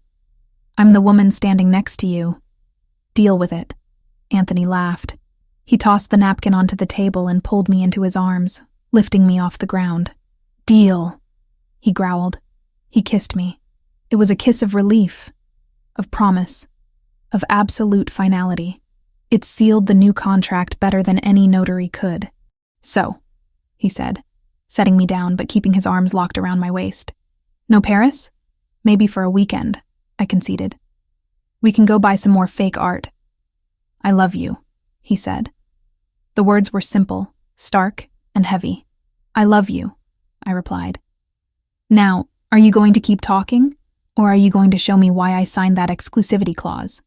I'm the woman standing next to you. Deal with it." Anthony laughed. He tossed the napkin onto the table and pulled me into his arms, lifting me off the ground. "Deal," he growled. He kissed me. It was a kiss of relief, of promise, of absolute finality. It sealed the new contract better than any notary could. "So," he said, setting me down but keeping his arms locked around my waist. "No Paris? Maybe for a weekend," I conceded. "We can go buy some more fake art." "I love you," he said. The words were simple, stark, and heavy. "I love you," I replied. "Now, are you going to keep talking, or are you going to show me why I signed that exclusivity clause?"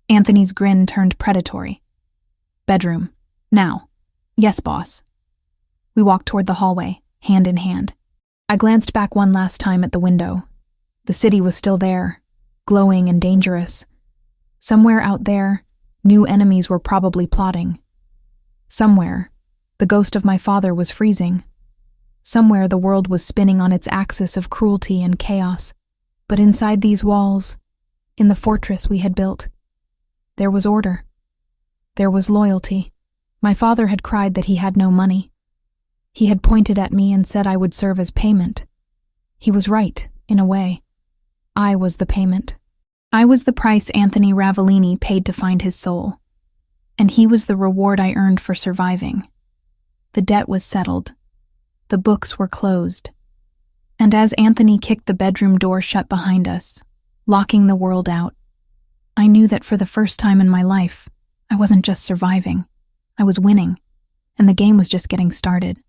Anthony's grin turned predatory. "Bedroom. Now." "Yes, boss." We walked toward the hallway, hand in hand. I glanced back one last time at the window. The city was still there, glowing and dangerous. Somewhere out there, new enemies were probably plotting. Somewhere, the ghost of my father was freezing. Somewhere the world was spinning on its axis of cruelty and chaos. But inside these walls, in the fortress we had built, there was order. There was loyalty. My father had cried that he had no money. He had pointed at me and said I would serve as payment. He was right, in a way. I was the payment. I was the price Anthony Ravellini paid to find his soul. And he was the reward I earned for surviving. The debt was settled. The books were closed. And as Anthony kicked the bedroom door shut behind us, locking the world out, I knew that for the first time in my life, I wasn't just surviving. I was winning, and the game was just getting started.